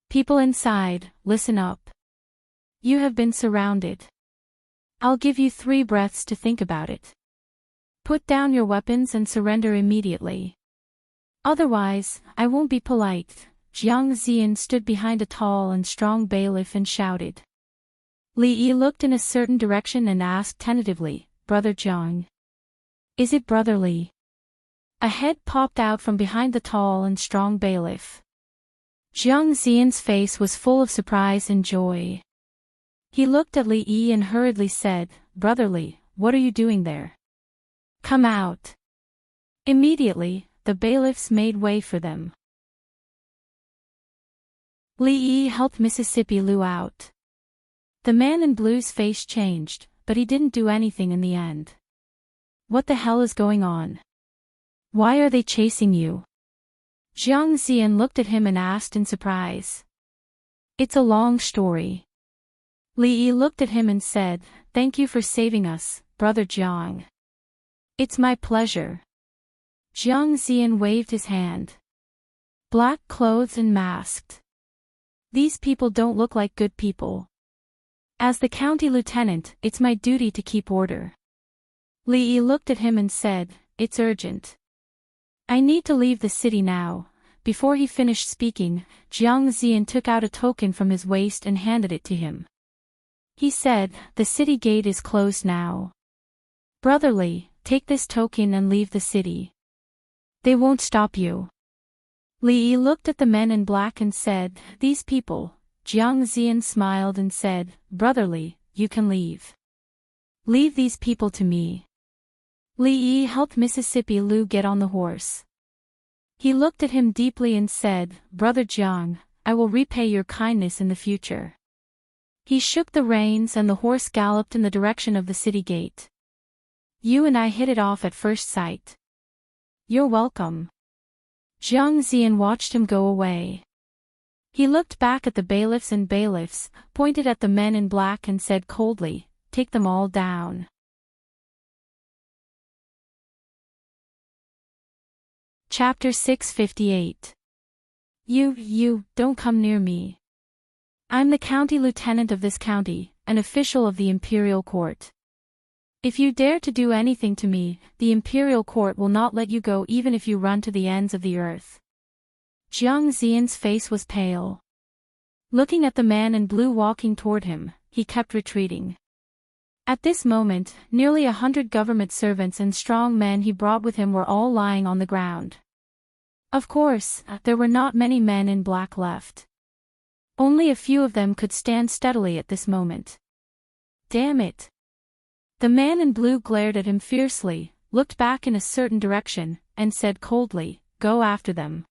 "People inside, listen up. You have been surrounded. I'll give you 3 breaths to think about it. Put down your weapons and surrender immediately. Otherwise, I won't be polite." Jiang Zian stood behind a tall and strong bailiff and shouted. Li Yi looked in a certain direction and asked tentatively, "Brother Jiang? Is it Brother Li?" A head popped out from behind the tall and strong bailiff. Jiang Zian's face was full of surprise and joy. He looked at Li Yi and hurriedly said, "Brother Li, what are you doing there? Come out." Immediately, the bailiffs made way for them. Li Yi helped Mississippi Liu out. The man in blue's face changed, but he didn't do anything in the end. What the hell is going on? Why are they chasing you? Jiang Zian looked at him and asked in surprise. It's a long story. Li Yi looked at him and said, "Thank you for saving us, Brother Jiang." "It's my pleasure." Jiang Zian waved his hand. "Black clothes and masked. These people don't look like good people. As the county lieutenant, it's my duty to keep order." Li Yi looked at him and said, "It's urgent. I need to leave the city now." Before he finished speaking, Jiang Zian took out a token from his waist and handed it to him. He said, "The city gate is closed now. Brother Li, take this token and leave the city. They won't stop you." Li Yi looked at the men in black and said, "These people." Jiang Zian smiled and said, "Brother Li, you can leave. Leave these people to me." Li Yi helped Mississippi Lu get on the horse. He looked at him deeply and said, "Brother Jiang, I will repay your kindness in the future." He shook the reins and the horse galloped in the direction of the city gate. "You and I hit it off at first sight." "You're welcome." Jiang Zian watched him go away. He looked back at the bailiffs and bailiffs, pointed at the men in black and said coldly, "Take them all down." Chapter 658. You, don't come near me. I'm the county lieutenant of this county, an official of the imperial court. If you dare to do anything to me, the imperial court will not let you go even if you run to the ends of the earth. Jiang Zian's face was pale. Looking at the man in blue walking toward him, he kept retreating. At this moment, nearly 100 government servants and strong men he brought with him were all lying on the ground. Of course, there were not many men in black left. Only a few of them could stand steadily at this moment. Damn it! The man in blue glared at him fiercely, looked back in a certain direction, and said coldly, "Go after them."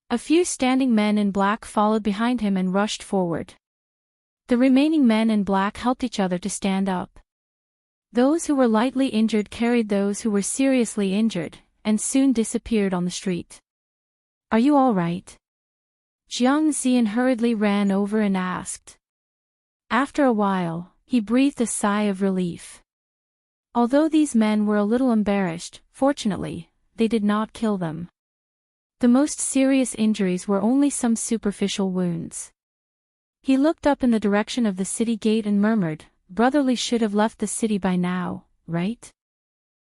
A few standing men in black followed behind him and rushed forward. The remaining men in black helped each other to stand up. Those who were lightly injured carried those who were seriously injured, and soon disappeared on the street. "Are you all right?" Jiang Zian hurriedly ran over and asked. After a while, he breathed a sigh of relief. Although these men were a little embarrassed, fortunately, they did not kill them. The most serious injuries were only some superficial wounds. He looked up in the direction of the city gate and murmured, "Brother Li should have left the city by now, right?"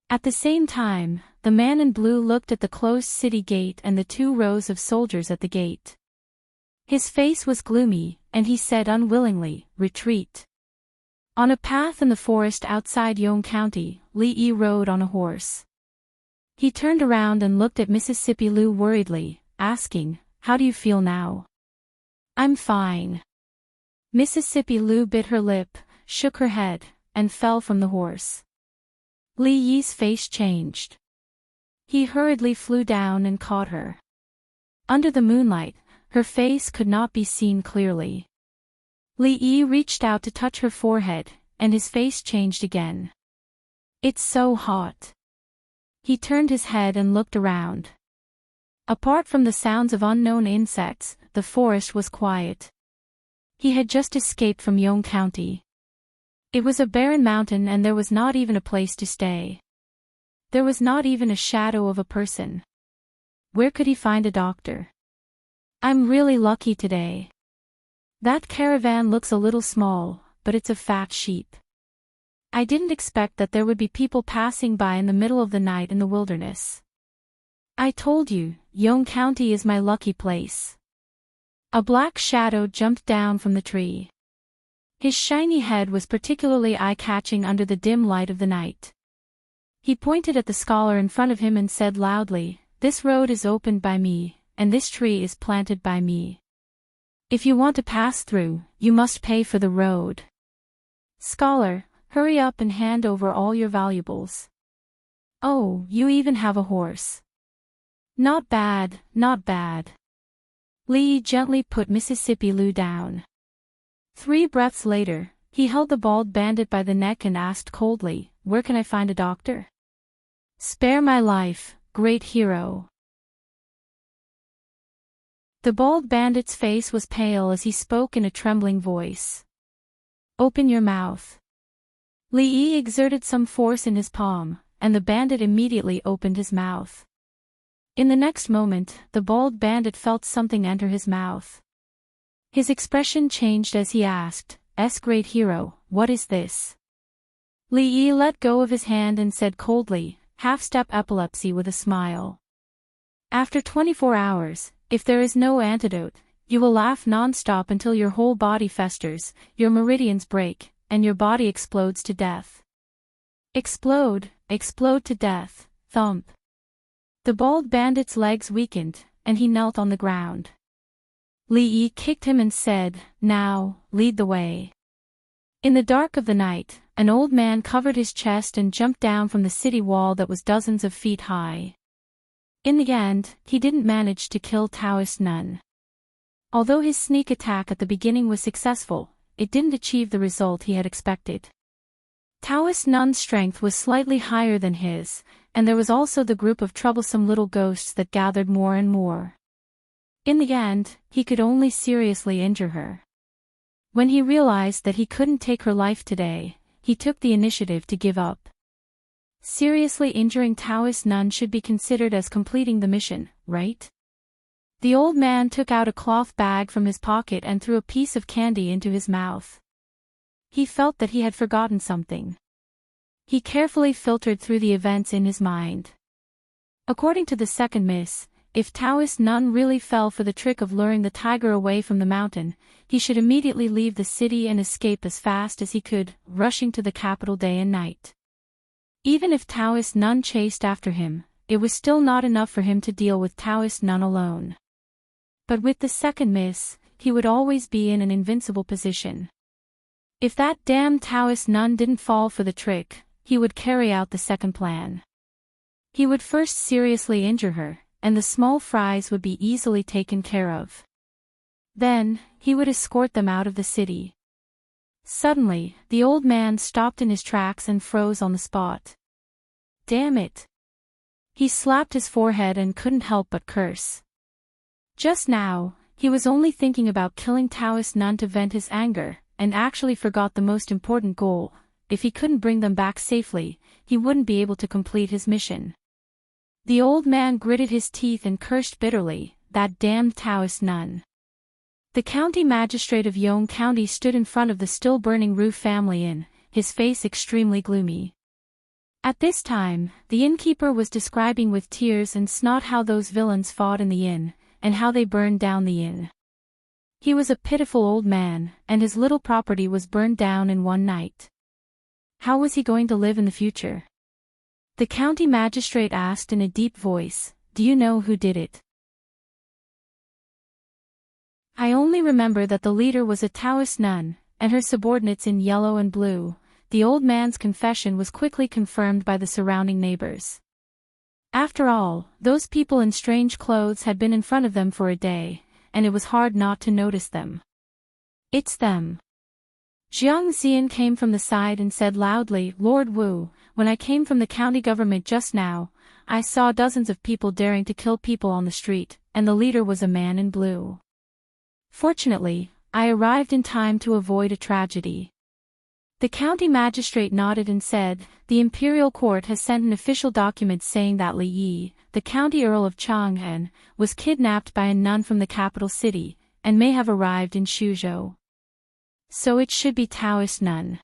At the same time, the man in blue looked at the closed city gate and the 2 rows of soldiers at the gate. His face was gloomy, and he said unwillingly, "Retreat." On a path in the forest outside Yong County, Li Yi rode on a horse. He turned around and looked at Mississippi Lu worriedly, asking, "How do you feel now?" "I'm fine." Mississippi Lu bit her lip, shook her head, and fell from the horse. Li Yi's face changed. He hurriedly flew down and caught her. Under the moonlight, her face could not be seen clearly. Li Yi reached out to touch her forehead, and his face changed again. "It's so hot." He turned his head and looked around. Apart from the sounds of unknown insects, the forest was quiet. He had just escaped from Yong County. It was a barren mountain and there was not even a place to stay. There was not even a shadow of a person. Where could he find a doctor? "I'm really lucky today. That caravan looks a little small, but it's a fat sheep. I didn't expect that there would be people passing by in the middle of the night in the wilderness. I told you, Yong County is my lucky place." A black shadow jumped down from the tree. His shiny head was particularly eye-catching under the dim light of the night. He pointed at the scholar in front of him and said loudly, "This road is opened by me, and this tree is planted by me. If you want to pass through, you must pay for the road. Scholar, hurry up and hand over all your valuables. Oh, you even have a horse. Not bad, not bad." Li gently put Mississippi Lu down. 3 breaths later, He held the bald bandit by the neck and asked coldly, "Where can I find a doctor?" "Spare my life, great hero." The bald bandit's face was pale as he spoke in a trembling voice. "Open your mouth." Li Yi exerted some force in his palm, and the bandit immediately opened his mouth. In the next moment, the bald bandit felt something enter his mouth. His expression changed as he asked, "Great hero, what is this?" Li Yi let go of his hand and said coldly, "Half-step epilepsy," with a smile. "After 24 hours, if there is no antidote, you will laugh non-stop until your whole body festers, your meridians break, and your body explodes to death." Explode to death, thump. The bald bandit's legs weakened, and he knelt on the ground. Li Yi kicked him and said, "Now, lead the way." In the dark of the night, an old man covered his chest and jumped down from the city wall that was dozens of feet high. In the end, he didn't manage to kill Taoist Nun. Although his sneak attack at the beginning was successful, it didn't achieve the result he had expected. Taoist Nun's strength was slightly higher than his, and there was also the group of troublesome little ghosts that gathered more and more. In the end, he could only seriously injure her. When he realized that he couldn't take her life today, he took the initiative to give up. Seriously injuring Taoist Nun should be considered as completing the mission, right? The old man took out a cloth bag from his pocket and threw a piece of candy into his mouth. He felt that he had forgotten something. He carefully filtered through the events in his mind. According to the second miss, if Taoist Nun really fell for the trick of luring the tiger away from the mountain, he should immediately leave the city and escape as fast as he could, rushing to the capital day and night. Even if Taoist Nun chased after him, it was still not enough for him to deal with Taoist Nun alone. But with the second miss, he would always be in an invincible position. If that damn Taoist Nun didn't fall for the trick, he would carry out the second plan. He would first seriously injure her, and the small fries would be easily taken care of. Then, he would escort them out of the city. Suddenly, the old man stopped in his tracks and froze on the spot. Damn it! He slapped his forehead and couldn't help but curse. Just now, he was only thinking about killing Taoist Nun to vent his anger, and actually forgot the most important goal. If he couldn't bring them back safely, he wouldn't be able to complete his mission. The old man gritted his teeth and cursed bitterly, "That damned Taoist Nun." The county magistrate of Yong County stood in front of the still-burning Ru family inn, his face extremely gloomy. At this time, the innkeeper was describing with tears and snot how those villains fought in the inn, and how they burned down the inn. He was a pitiful old man, and his little property was burned down in one night. How was he going to live in the future? The county magistrate asked in a deep voice, "Do you know who did it?" "I only remember that the leader was a Taoist nun, and her subordinates in yellow and blue." The old man's confession was quickly confirmed by the surrounding neighbors. After all, those people in strange clothes had been in front of them for a day, and it was hard not to notice them. "It's them." Jiang Xian came from the side and said loudly, "Lord Wu, when I came from the county government just now, I saw dozens of people daring to kill people on the street, and the leader was a man in blue. Fortunately, I arrived in time to avoid a tragedy." The county magistrate nodded and said, "The imperial court has sent an official document saying that Li Yi, the county earl of Chang'an, was kidnapped by a nun from the capital city, and may have arrived in Shuzhou. So it should be Taoist Nun."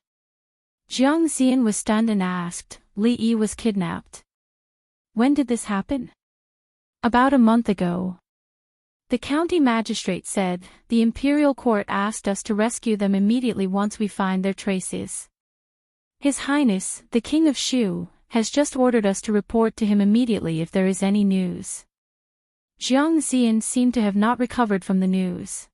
Jiang Xian was stunned and asked, "Li Yi was kidnapped? When did this happen?" "About a month ago." The county magistrate said, "The imperial court asked us to rescue them immediately once we find their traces. His Highness, the King of Shu, has just ordered us to report to him immediately if there is any news." Jiang Xian seemed to have not recovered from the news.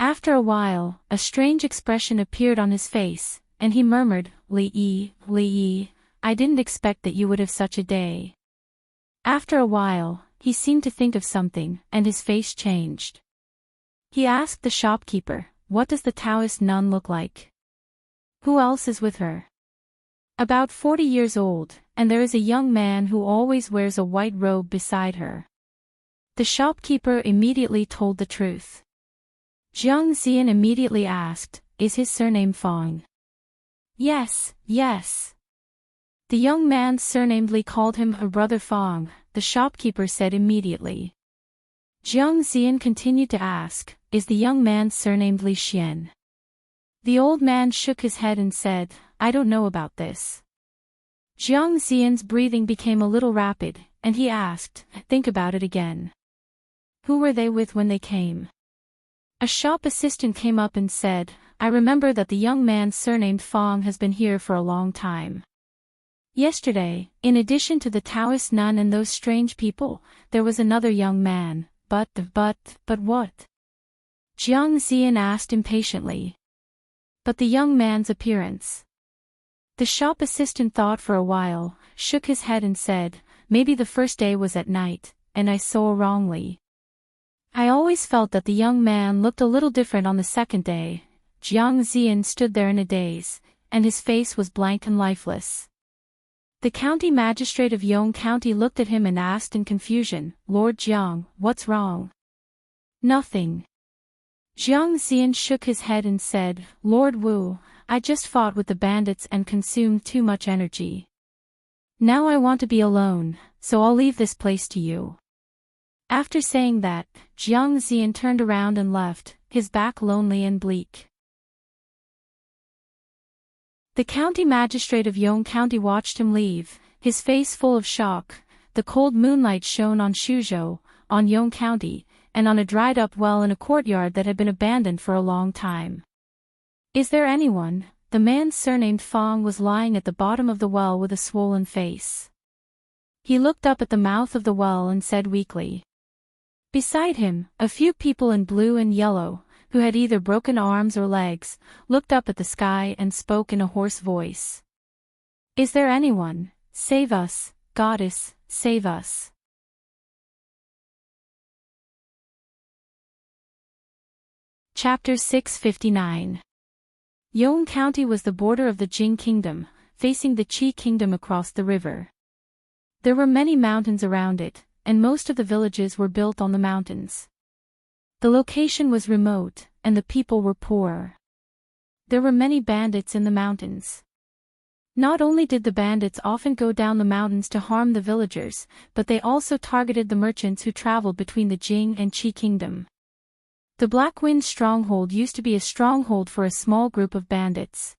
After a while, a strange expression appeared on his face, and he murmured, Li Yi, I didn't expect that you would have such a day." After a while, he seemed to think of something, and his face changed. He asked the shopkeeper, "What does the Taoist nun look like?" Who else is with her? About 40 years old, and there is a young man who always wears a white robe beside her. The shopkeeper immediately told the truth. Jiang Xian immediately asked, "Is his surname Fang?" "Yes, yes." The young man surnamedly called him her brother Fang, the shopkeeper said immediately. Jiang Xian continued to ask, "Is the young man surnamed Li Xian?" The old man shook his head and said, "I don't know about this." Jiang Xian's breathing became a little rapid, and he asked, "Think about it again. Who were they with when they came?" A shop assistant came up and said, "I remember that the young man surnamed Fang has been here for a long time. Yesterday, in addition to the Taoist nun and those strange people, there was another young man, but what?" Jiang Xian asked impatiently. "But the young man's appearance." The shop assistant thought for a while, shook his head and said, "Maybe the first day was at night, and I saw wrongly. I always felt that the young man looked a little different on the second day." Jiang Xian stood there in a daze, and his face was blank and lifeless. The county magistrate of Yong County looked at him and asked in confusion, "Lord Jiang, what's wrong?" "Nothing." Jiang Xian shook his head and said, "Lord Wu, I just fought with the bandits and consumed too much energy. Now I want to be alone, so I'll leave this place to you." After saying that, Jiang Xian turned around and left, his back lonely and bleak. The county magistrate of Yong County watched him leave, his face full of shock. The cold moonlight shone on Shuzhou, on Yong County, and on a dried-up well in a courtyard that had been abandoned for a long time. "Is there anyone?" The man surnamed Fang was lying at the bottom of the well with a swollen face. He looked up at the mouth of the well and said weakly. Beside him, a few people in blue and yellow, who had either broken arms or legs, looked up at the sky and spoke in a hoarse voice. "Is there anyone? Save us, goddess, save us." Chapter 659. Yong County was the border of the Jing Kingdom, facing the Qi Kingdom across the river. There were many mountains around it, and most of the villages were built on the mountains. The location was remote, and the people were poor. There were many bandits in the mountains. Not only did the bandits often go down the mountains to harm the villagers, but they also targeted the merchants who traveled between the Jing and Qi Kingdom. The Black Wind Stronghold used to be a stronghold for a small group of bandits.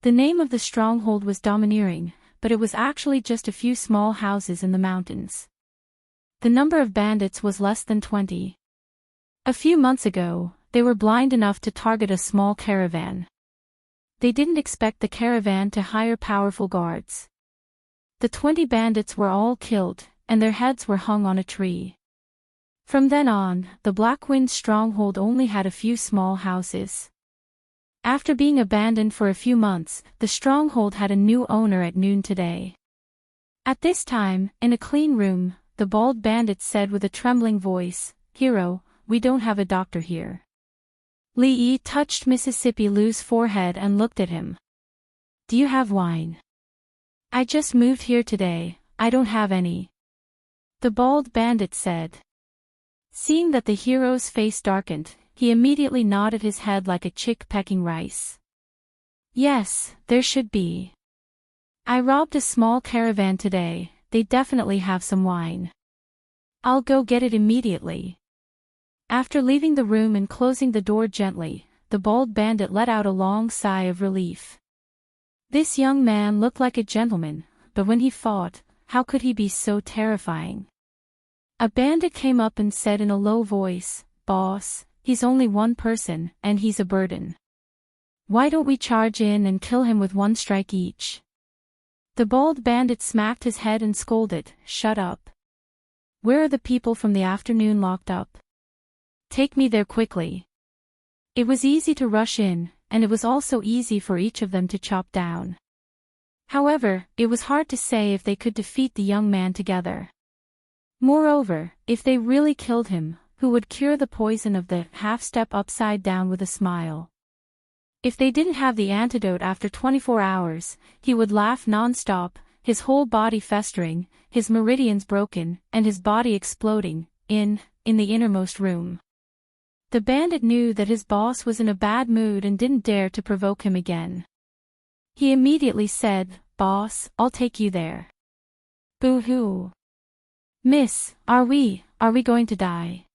The name of the stronghold was Domineering, but it was actually just a few small houses in the mountains. The number of bandits was less than 20. A few months ago, they were blind enough to target a small caravan. They didn't expect the caravan to hire powerful guards. The 20 bandits were all killed, and their heads were hung on a tree. From then on, the Black Wind Stronghold only had a few small houses. After being abandoned for a few months, the stronghold had a new owner at noon today. At this time, in a clean room, the bald bandit said with a trembling voice, "Hero, we don't have a doctor here." Li Yi touched Mississippi Lu's forehead and looked at him. "Do you have wine?" "I just moved here today, I don't have any," the bald bandit said. Seeing that the hero's face darkened, he immediately nodded his head like a chick pecking rice. "Yes, there should be. I robbed a small caravan today, they definitely have some wine. I'll go get it immediately." After leaving the room and closing the door gently, the bald bandit let out a long sigh of relief. This young man looked like a gentleman, but when he fought, how could he be so terrifying? A bandit came up and said in a low voice, "Boss, he's only one person, and he's a burden. Why don't we charge in and kill him with one strike each?" The bald bandit smacked his head and scolded, "Shut up. Where are the people from the afternoon locked up? Take me there quickly." It was easy to rush in, and it was also easy for each of them to chop down. However, it was hard to say if they could defeat the young man together. Moreover, if they really killed him, who would cure the poison of the half-step upside down with a smile? If they didn't have the antidote after 24 hours, he would laugh non-stop, his whole body festering, his meridians broken, and his body exploding, in the innermost room. The bandit knew that his boss was in a bad mood and didn't dare to provoke him again. He immediately said, "Boss, I'll take you there." "Boo-hoo. Miss, are we going to die?"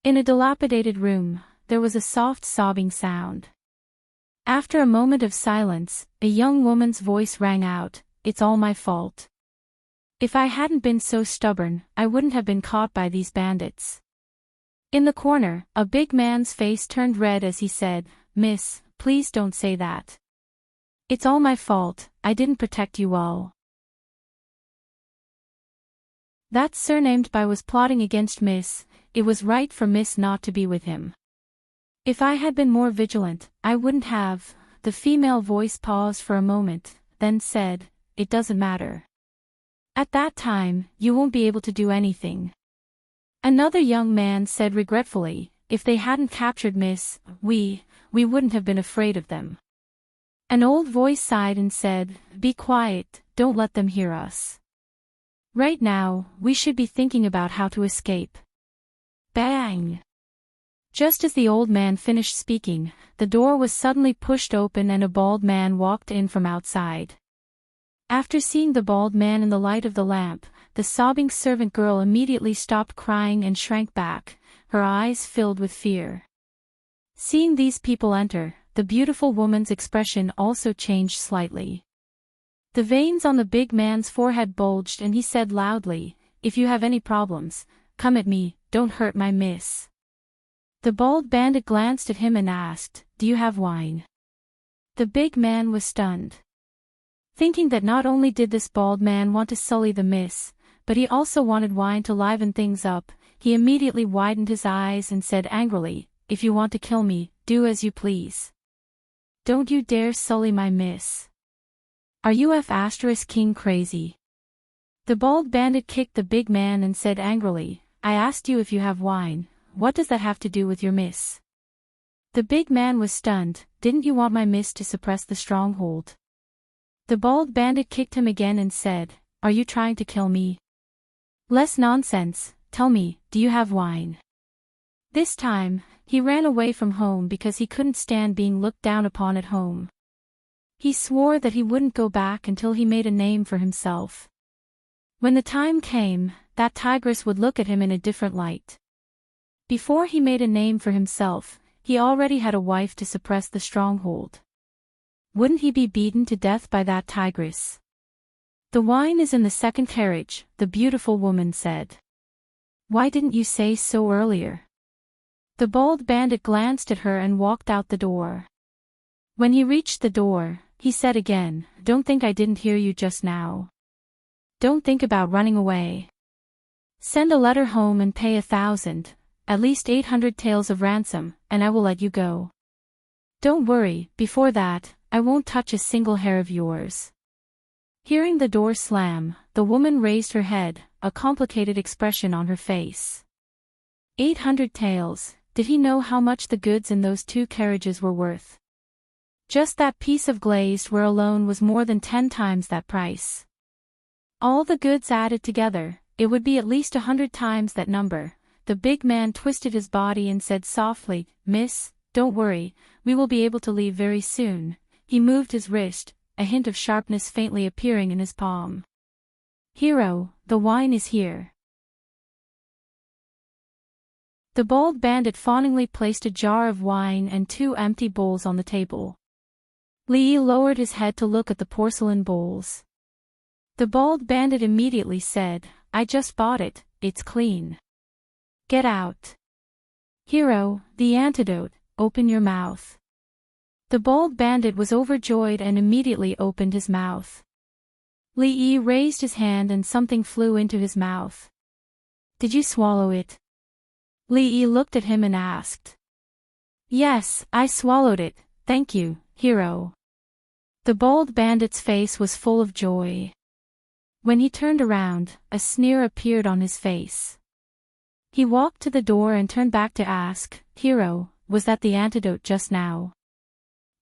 In a dilapidated room, there was a soft sobbing sound. After a moment of silence, a young woman's voice rang out, "It's all my fault. If I hadn't been so stubborn, I wouldn't have been caught by these bandits." In the corner, a big man's face turned red as he said, "Miss, please don't say that. It's all my fault, I didn't protect you all." That surnamed by was plotting against Miss, it was right for Miss not to be with him. "If I had been more vigilant, I wouldn't have." The female voice paused for a moment, then said, "It doesn't matter. At that time, you won't be able to do anything." Another young man said regretfully, "If they hadn't captured Miss, we wouldn't have been afraid of them." An old voice sighed and said, "Be quiet, don't let them hear us. Right now, we should be thinking about how to escape." Bang! Just as the old man finished speaking, the door was suddenly pushed open and a bald man walked in from outside. After seeing the bald man in the light of the lamp, the sobbing servant girl immediately stopped crying and shrank back, her eyes filled with fear. Seeing these people enter, the beautiful woman's expression also changed slightly. The veins on the big man's forehead bulged and he said loudly, "If you have any problems, come at me, don't hurt my miss." The bald bandit glanced at him and asked, "Do you have wine?" The big man was stunned. Thinking that not only did this bald man want to sully the miss, but he also wanted wine to liven things up, he immediately widened his eyes and said angrily, "If you want to kill me, do as you please. Don't you dare sully my miss. Are you F***ing crazy?" The bald bandit kicked the big man and said angrily, "I asked you if you have wine, what does that have to do with your miss?" The big man was stunned. "Didn't you want my miss to suppress the stronghold?" The bald bandit kicked him again and said, "Are you trying to kill me? Less nonsense, tell me, do you have wine?" This time, he ran away from home because he couldn't stand being looked down upon at home. He swore that he wouldn't go back until he made a name for himself. When the time came, that tigress would look at him in a different light. Before he made a name for himself, he already had a wife to suppress the stronghold. Wouldn't he be beaten to death by that tigress? "The wine is in the second carriage," the beautiful woman said. "Why didn't you say so earlier?" The bald bandit glanced at her and walked out the door. When he reached the door, he said again, "Don't think I didn't hear you just now. Don't think about running away. Send a letter home and pay 1,000, at least 800 taels of ransom, and I will let you go. Don't worry, before that, I won't touch a single hair of yours." Hearing the door slam, the woman raised her head, a complicated expression on her face. 800 taels, did he know how much the goods in those 2 carriages were worth? Just that piece of glazed ware alone was more than 10 times that price. All the goods added together, it would be at least 100 times that number. The big man twisted his body and said softly, "Miss, don't worry, we will be able to leave very soon." He moved his wrist, a hint of sharpness faintly appearing in his palm. "Hero, the wine is here." The bald bandit fawningly placed a jar of wine and 2 empty bowls on the table. Lee lowered his head to look at the porcelain bowls. The bald bandit immediately said, "I just bought it, it's clean. Get out. Hero, the antidote, open your mouth." The bald bandit was overjoyed and immediately opened his mouth. Lee raised his hand and something flew into his mouth. "Did you swallow it?" Lee looked at him and asked. "Yes, I swallowed it, thank you, hero." The bald bandit's face was full of joy. When he turned around, a sneer appeared on his face. He walked to the door and turned back to ask, "Hero, was that the antidote just now?"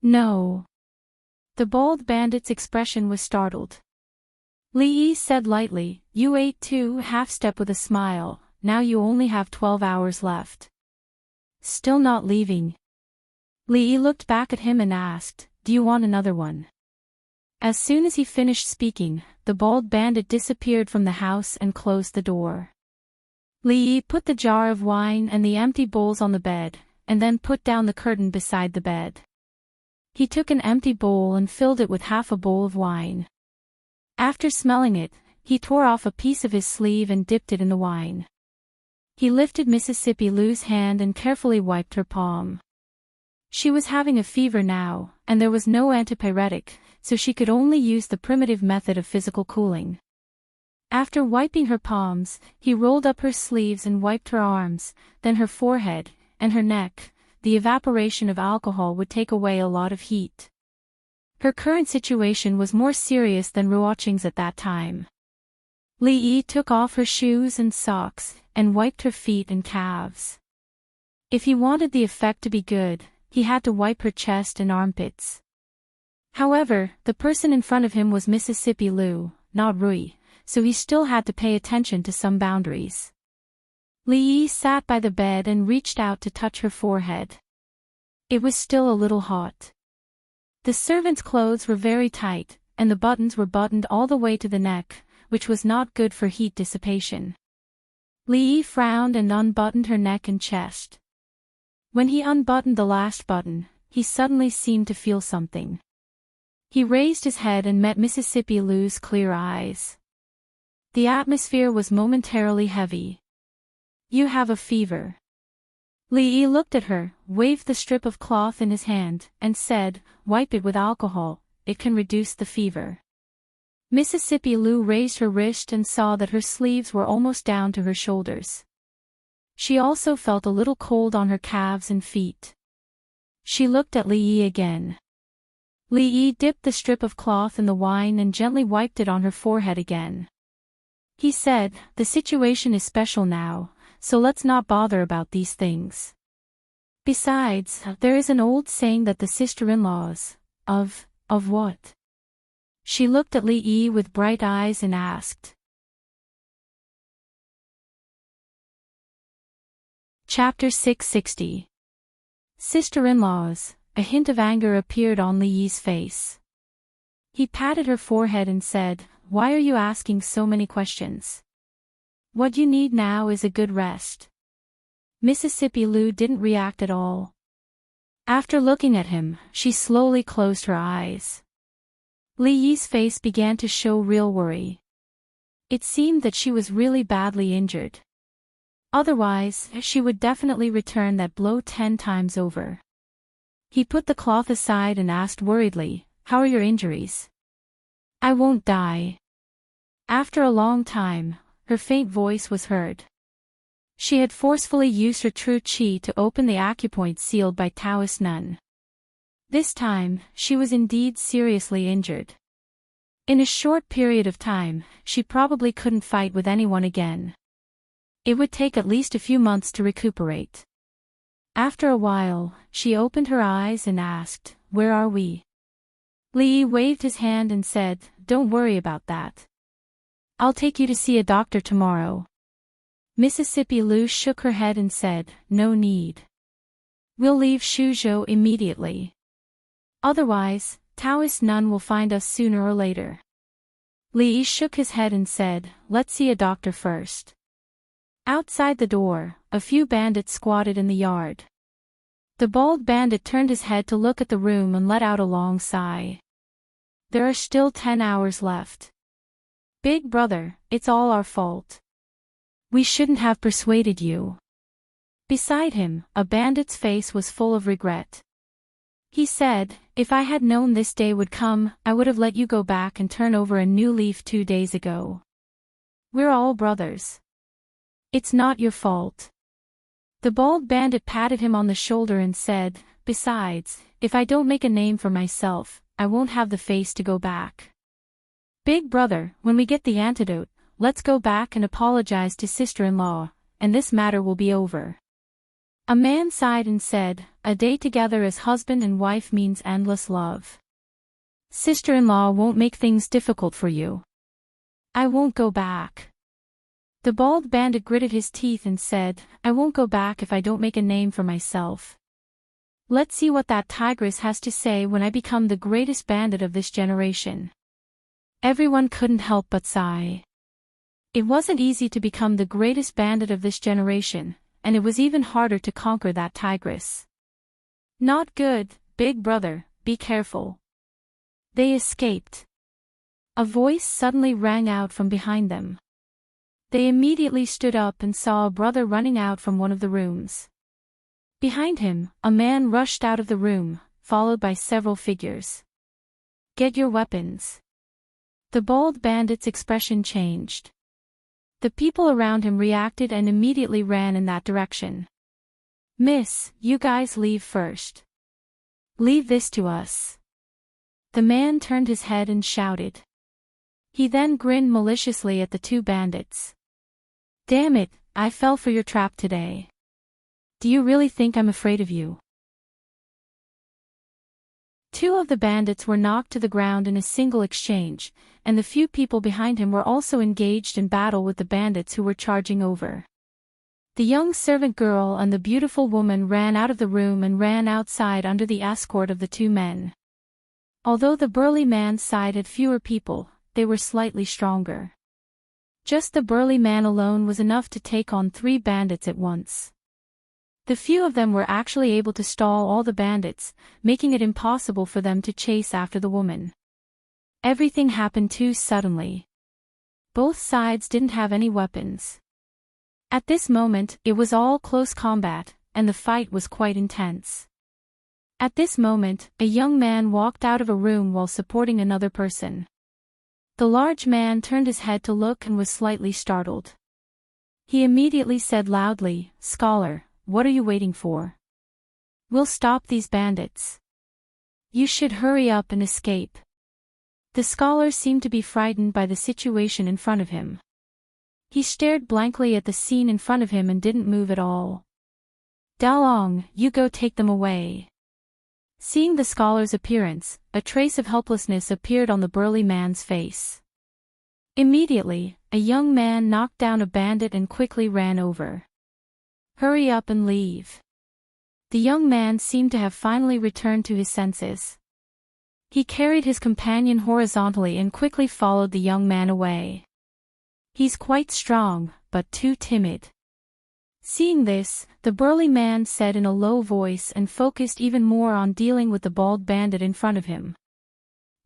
No. The bald bandit's expression was startled. Li Yi said lightly, you ate too, half-step with a smile, now you only have 12 hours left. Still not leaving? Li Yi looked back at him and asked, do you want another one? As soon as he finished speaking, the bald bandit disappeared from the house and closed the door. Li Yi put the jar of wine and the empty bowls on the bed, and then put down the curtain beside the bed. He took an empty bowl and filled it with half a bowl of wine. After smelling it, he tore off a piece of his sleeve and dipped it in the wine. He lifted Mississippi Lu's hand and carefully wiped her palm. She was having a fever now, and there was no antipyretic, so she could only use the primitive method of physical cooling. After wiping her palms, he rolled up her sleeves and wiped her arms, then her forehead, and her neck. The evaporation of alcohol would take away a lot of heat. Her current situation was more serious than Ruoqing's at that time. Li Yi took off her shoes and socks, and wiped her feet and calves. If he wanted the effect to be good, he had to wipe her chest and armpits. However, the person in front of him was Mississippi Lu, not Rui, so he still had to pay attention to some boundaries. Li Yi sat by the bed and reached out to touch her forehead. It was still a little hot. The servant's clothes were very tight, and the buttons were buttoned all the way to the neck, which was not good for heat dissipation. Li Yi frowned and unbuttoned her neck and chest. When he unbuttoned the last button, he suddenly seemed to feel something. He raised his head and met Mississippi Lu's clear eyes. The atmosphere was momentarily heavy. You have a fever. Li Yi looked at her, waved the strip of cloth in his hand, and said, wipe it with alcohol, it can reduce the fever. Mississippi Lu raised her wrist and saw that her sleeves were almost down to her shoulders. She also felt a little cold on her calves and feet. She looked at Li Yi again. Li Yi dipped the strip of cloth in the wine and gently wiped it on her forehead again. He said, the situation is special now, so let's not bother about these things. Besides, there is an old saying that the sister-in-laws, of what? She looked at Li Yi with bright eyes and asked. Chapter 660. Sister-in-laws. A hint of anger appeared on Li Yi's face. He patted her forehead and said, why are you asking so many questions? What you need now is a good rest. Mississippi Lu didn't react at all. After looking at him, she slowly closed her eyes. Li Yi's face began to show real worry. It seemed that she was really badly injured. Otherwise, she would definitely return that blow 10 times over. He put the cloth aside and asked worriedly, how are your injuries? I won't die. After a long time, her faint voice was heard. She had forcefully used her true qi to open the acupoint sealed by Taoist nun. This time, she was indeed seriously injured. In a short period of time, she probably couldn't fight with anyone again. It would take at least a few months to recuperate. After a while, she opened her eyes and asked, where are we? Li Yi waved his hand and said, don't worry about that. I'll take you to see a doctor tomorrow. Mississippi Lu shook her head and said, no need. We'll leave Shuzhou immediately. Otherwise, Taoist nun will find us sooner or later. Li Yi shook his head and said, let's see a doctor first. Outside the door, a few bandits squatted in the yard. The bald bandit turned his head to look at the room and let out a long sigh. There are still 10 hours left. Big brother, it's all our fault. We shouldn't have persuaded you. Beside him, a bandit's face was full of regret. He said, if I had known this day would come, I would have let you go back and turn over a new leaf 2 days ago. We're all brothers. It's not your fault. The bald bandit patted him on the shoulder and said, besides, if I don't make a name for myself, I won't have the face to go back. Big brother, when we get the antidote, let's go back and apologize to sister-in-law, and this matter will be over. A man sighed and said, "A day together as husband and wife means endless love. Sister-in-law won't make things difficult for you. I won't go back." The bald bandit gritted his teeth and said, "I won't go back if I don't make a name for myself. Let's see what that tigress has to say when I become the greatest bandit of this generation." Everyone couldn't help but sigh. It wasn't easy to become the greatest bandit of this generation, and it was even harder to conquer that tigress. "Not good, big brother, be careful." They escaped. A voice suddenly rang out from behind them. They immediately stood up and saw a brother running out from one of the rooms. Behind him, a man rushed out of the room, followed by several figures. "Get your weapons." The bald bandit's expression changed. The people around him reacted and immediately ran in that direction. "Miss, you guys leave first. Leave this to us." The man turned his head and shouted. He then grinned maliciously at the two bandits. "Damn it, I fell for your trap today. Do you really think I'm afraid of you?" Two of the bandits were knocked to the ground in a single exchange, and the few people behind him were also engaged in battle with the bandits who were charging over. The young servant girl and the beautiful woman ran out of the room and ran outside under the escort of the two men. Although the burly man's side had fewer people, they were slightly stronger. Just the burly man alone was enough to take on 3 bandits at once. The few of them were actually able to stall all the bandits, making it impossible for them to chase after the woman. Everything happened too suddenly. Both sides didn't have any weapons. At this moment, it was all close combat, and the fight was quite intense. At this moment, a young man walked out of a room while supporting another person. The large man turned his head to look and was slightly startled. He immediately said loudly, "Scholar, what are you waiting for? We'll stop these bandits. You should hurry up and escape." The scholar seemed to be frightened by the situation in front of him. He stared blankly at the scene in front of him and didn't move at all. "Dalong, you go take them away." Seeing the scholar's appearance, a trace of helplessness appeared on the burly man's face. Immediately, a young man knocked down a bandit and quickly ran over. "Hurry up and leave." The young man seemed to have finally returned to his senses. He carried his companion horizontally and quickly followed the young man away. "He's quite strong, but too timid." Seeing this, the burly man said in a low voice and focused even more on dealing with the bald bandit in front of him.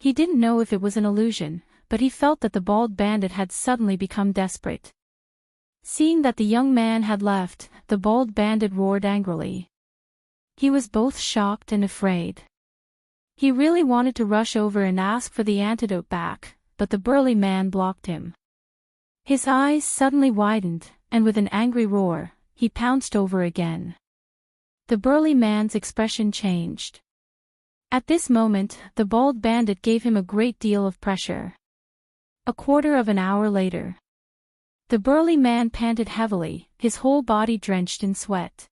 He didn't know if it was an illusion, but he felt that the bald bandit had suddenly become desperate. Seeing that the young man had left, the bald bandit roared angrily. He was both shocked and afraid. He really wanted to rush over and ask for the antidote back, but the burly man blocked him. His eyes suddenly widened, and with an angry roar, he pounced over again. The burly man's expression changed. At this moment, the bald bandit gave him a great deal of pressure. A quarter of an hour later, the burly man panted heavily, his whole body drenched in sweat.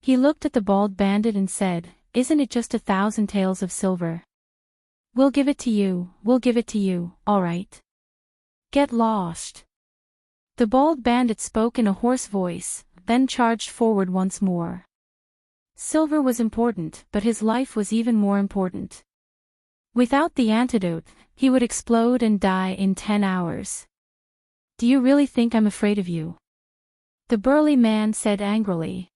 He looked at the bald bandit and said, "Isn't it just 1,000 taels of silver? We'll give it to you, all right. Get lost." The bald bandit spoke in a hoarse voice, then charged forward once more. Silver was important, but his life was even more important. Without the antidote, he would explode and die in 10 hours. "Do you really think I'm afraid of you?" the burly man said angrily.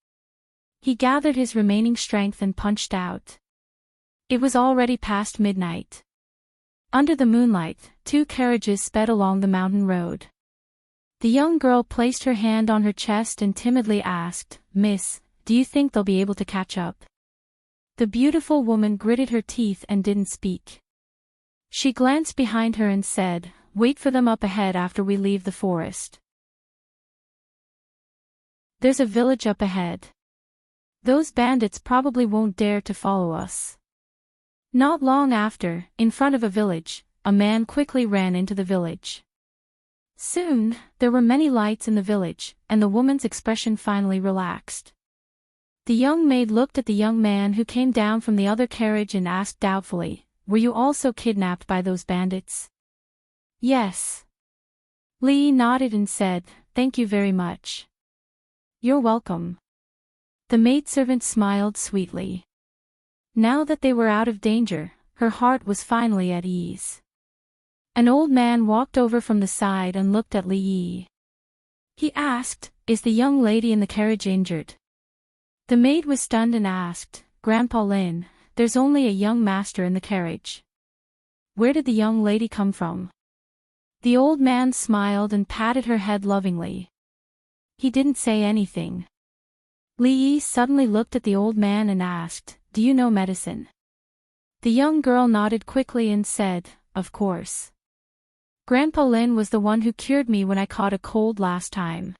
He gathered his remaining strength and punched out. It was already past midnight. Under the moonlight, 2 carriages sped along the mountain road. The young girl placed her hand on her chest and timidly asked, "Miss, do you think they'll be able to catch up?" The beautiful woman gritted her teeth and didn't speak. She glanced behind her and said, "Wait for them up ahead after we leave the forest. There's a village up ahead. Those bandits probably won't dare to follow us." Not long after, in front of a village, a man quickly ran into the village. Soon, there were many lights in the village, and the woman's expression finally relaxed. The young maid looked at the young man who came down from the other carriage and asked doubtfully, "Were you also kidnapped by those bandits?" "Yes." Li nodded and said, "Thank you very much." "You're welcome." The maidservant smiled sweetly. Now that they were out of danger, her heart was finally at ease. An old man walked over from the side and looked at Li Yi. He asked, "Is the young lady in the carriage injured?" The maid was stunned and asked, "Grandpa Lin, there's only a young master in the carriage. Where did the young lady come from?" The old man smiled and patted her head lovingly. He didn't say anything. Li Yi suddenly looked at the old man and asked, "Do you know medicine?" The young girl nodded quickly and said, "Of course. Grandpa Lin was the one who cured me when I caught a cold last time.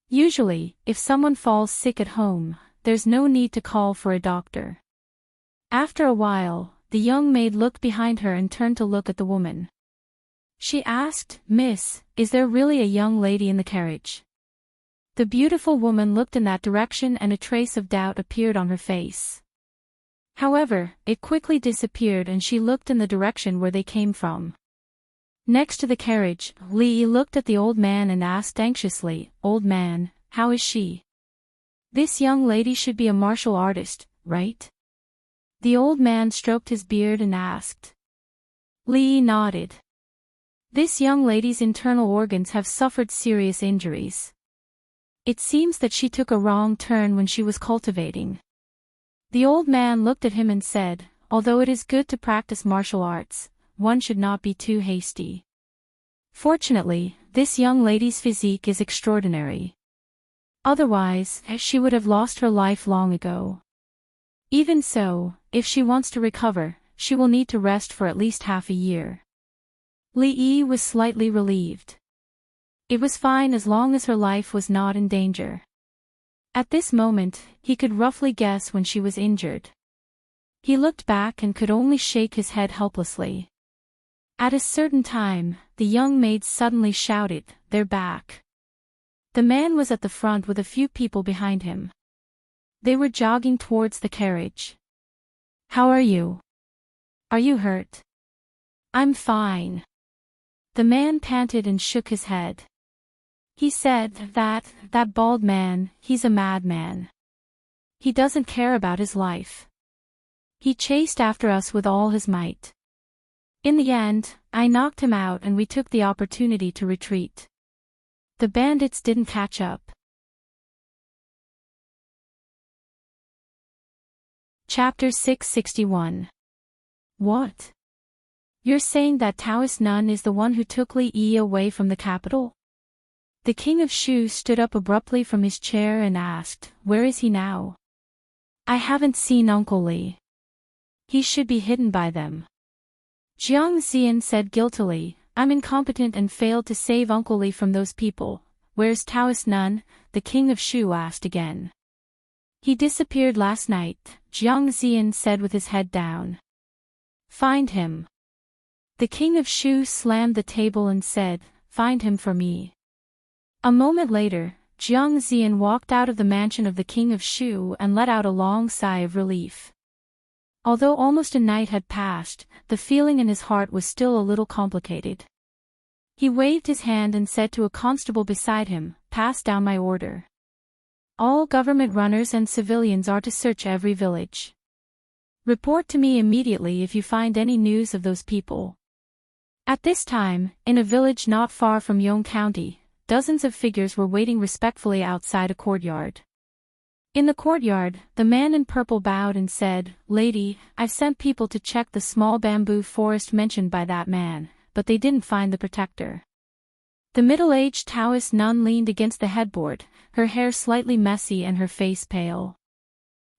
Usually, if someone falls sick at home, there's no need to call for a doctor." After a while, the young maid looked behind her and turned to look at the woman. She asked, "Miss, is there really a young lady in the carriage?" The beautiful woman looked in that direction and a trace of doubt appeared on her face. However, it quickly disappeared and she looked in the direction where they came from. Next to the carriage, Li looked at the old man and asked anxiously, "Old man, how is she? This young lady should be a martial artist, right?" The old man stroked his beard and asked. Li nodded. "This young lady's internal organs have suffered serious injuries. It seems that she took a wrong turn when she was cultivating." The old man looked at him and said, "Although it is good to practice martial arts, one should not be too hasty. Fortunately, this young lady's physique is extraordinary. Otherwise, she would have lost her life long ago. Even so, if she wants to recover, she will need to rest for at least half a year." Li Yi was slightly relieved. It was fine as long as her life was not in danger. At this moment, he could roughly guess when she was injured. He looked back and could only shake his head helplessly. At a certain time, the young maid suddenly shouted, "They're back." The man was at the front with a few people behind him. They were jogging towards the carriage. "How are you? Are you hurt?" "I'm fine." The man panted and shook his head. He said, that bald man, he's a madman. He doesn't care about his life. He chased after us with all his might. In the end, I knocked him out and we took the opportunity to retreat. The bandits didn't catch up." Chapter 661. What? You're saying that Taoist nun is the one who took Li Yi away from the capital? The king of Shu stood up abruptly from his chair and asked, "Where is he now?" "I haven't seen Uncle Li. He should be hidden by them." Jiang Zian said guiltily, "I'm incompetent and failed to save Uncle Li from those people." "Where's Taoist nun?" the king of Shu asked again. "He disappeared last night," Jiang Zian said with his head down. "Find him." The king of Shu slammed the table and said, "Find him for me." A moment later, Jiang Zian walked out of the mansion of the king of Shu and let out a long sigh of relief. Although almost a night had passed, the feeling in his heart was still a little complicated. He waved his hand and said to a constable beside him, "Pass down my order. All government runners and civilians are to search every village. Report to me immediately if you find any news of those people." At this time, in a village not far from Yong County, dozens of figures were waiting respectfully outside a courtyard. In the courtyard, the man in purple bowed and said, "Lady, I've sent people to check the small bamboo forest mentioned by that man, but they didn't find the protector." The middle-aged Taoist nun leaned against the headboard, her hair slightly messy and her face pale.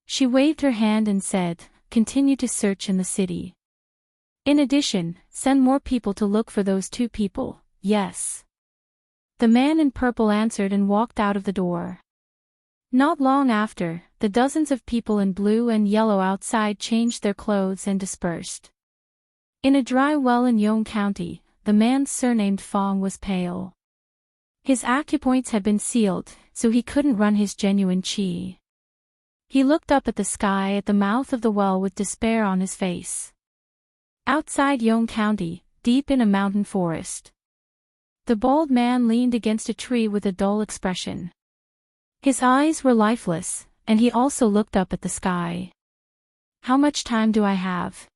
She waved her hand and said, "Continue to search in the city. In addition, send more people to look for those two people." "Yes." The man in purple answered and walked out of the door. Not long after, the dozens of people in blue and yellow outside changed their clothes and dispersed. In a dry well in Yong County, the man surnamed Fong was pale. His acupoints had been sealed, so he couldn't run his genuine qi. He looked up at the sky at the mouth of the well with despair on his face. Outside Yonge County, deep in a mountain forest, the bald man leaned against a tree with a dull expression. His eyes were lifeless, and he also looked up at the sky. How much time do I have?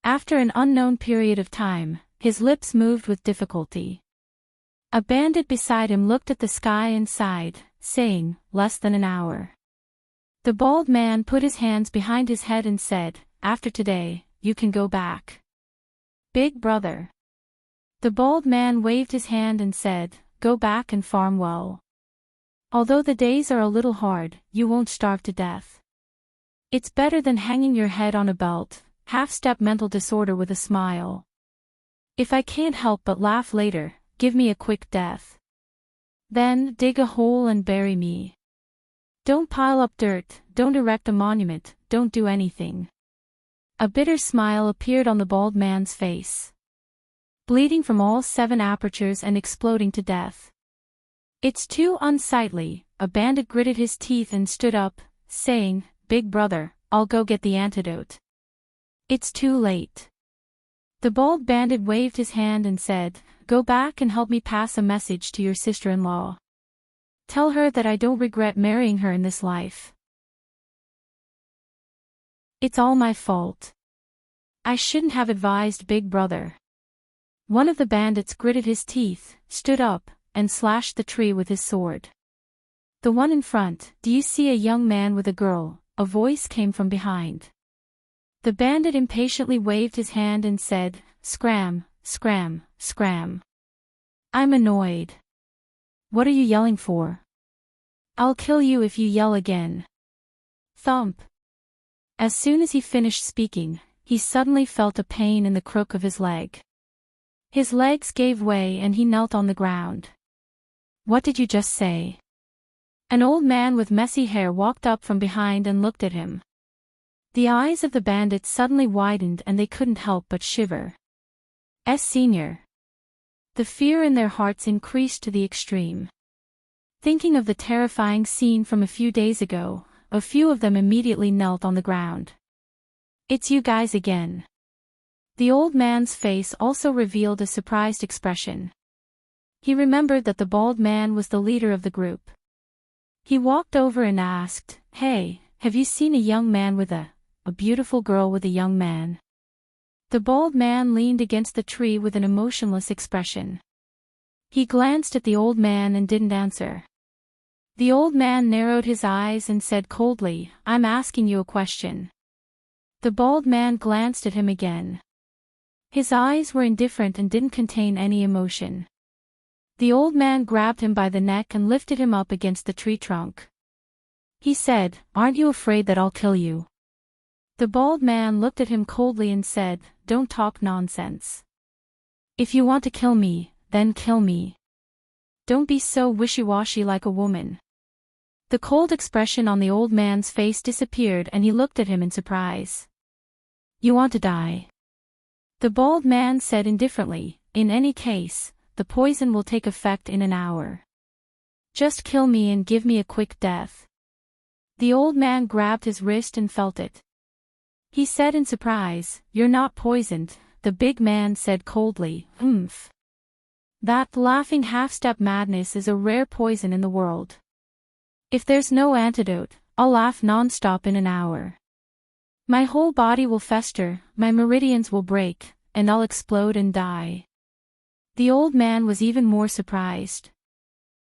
After an unknown period of time, his lips moved with difficulty. A bandit beside him looked at the sky and sighed, saying, less than an hour. The bald man put his hands behind his head and said, after today, you can go back. Big brother. The bald man waved his hand and said, go back and farm well. Although the days are a little hard, you won't starve to death. It's better than hanging your head on a belt. Half-step mental disorder with a smile. If I can't help but laugh later, give me a quick death. Then, dig a hole and bury me. Don't pile up dirt, don't erect a monument, don't do anything. A bitter smile appeared on the bald man's face. Bleeding from all 7 apertures and exploding to death. It's too unsightly, a bandit gritted his teeth and stood up, saying, Big brother, I'll go get the antidote. It's too late. The bald bandit waved his hand and said, go back and help me pass a message to your sister-in-law. Tell her that I don't regret marrying her in this life. It's all my fault. I shouldn't have advised Big brother. One of the bandits gritted his teeth, stood up, and slashed the tree with his sword. The one in front, do you see a young man with a girl? A voice came from behind. The bandit impatiently waved his hand and said, scram, scram, scram. I'm annoyed. What are you yelling for? I'll kill you if you yell again. Thump. As soon as he finished speaking, he suddenly felt a pain in the crook of his leg. His legs gave way and he knelt on the ground. What did you just say? An old man with messy hair walked up from behind and looked at him. The eyes of the bandits suddenly widened and they couldn't help but shiver. Senior. The fear in their hearts increased to the extreme. Thinking of the terrifying scene from a few days ago, a few of them immediately knelt on the ground. It's you guys again. The old man's face also revealed a surprised expression. He remembered that the bald man was the leader of the group. He walked over and asked, Hey, have you seen a young man with a beautiful girl with a young man? The bald man leaned against the tree with an emotionless expression. He glanced at the old man and didn't answer. The old man narrowed his eyes and said coldly, I'm asking you a question. The bald man glanced at him again. His eyes were indifferent and didn't contain any emotion. The old man grabbed him by the neck and lifted him up against the tree trunk. He said, Aren't you afraid that I'll kill you? The bald man looked at him coldly and said, Don't talk nonsense. If you want to kill me, then kill me. Don't be so wishy-washy like a woman. The cold expression on the old man's face disappeared and he looked at him in surprise. You want to die? The bald man said indifferently, In any case, the poison will take effect in an hour. Just kill me and give me a quick death. The old man grabbed his wrist and felt it. He said in surprise, You're not poisoned, the big man said coldly, That laughing half-step madness is a rare poison in the world. If there's no antidote, I'll laugh non-stop in an hour. My whole body will fester, my meridians will break, and I'll explode and die. The old man was even more surprised.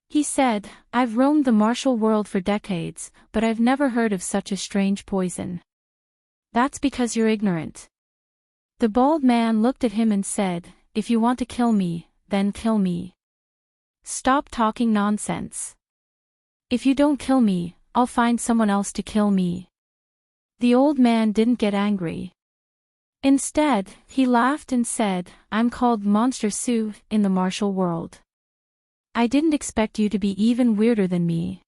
He said, I've roamed the martial world for decades, but I've never heard of such a strange poison. That's because you're ignorant. The bald man looked at him and said, If you want to kill me, then kill me. Stop talking nonsense. If you don't kill me, I'll find someone else to kill me. The old man didn't get angry. Instead, he laughed and said, I'm called Monster Sue in the martial world. I didn't expect you to be even weirder than me.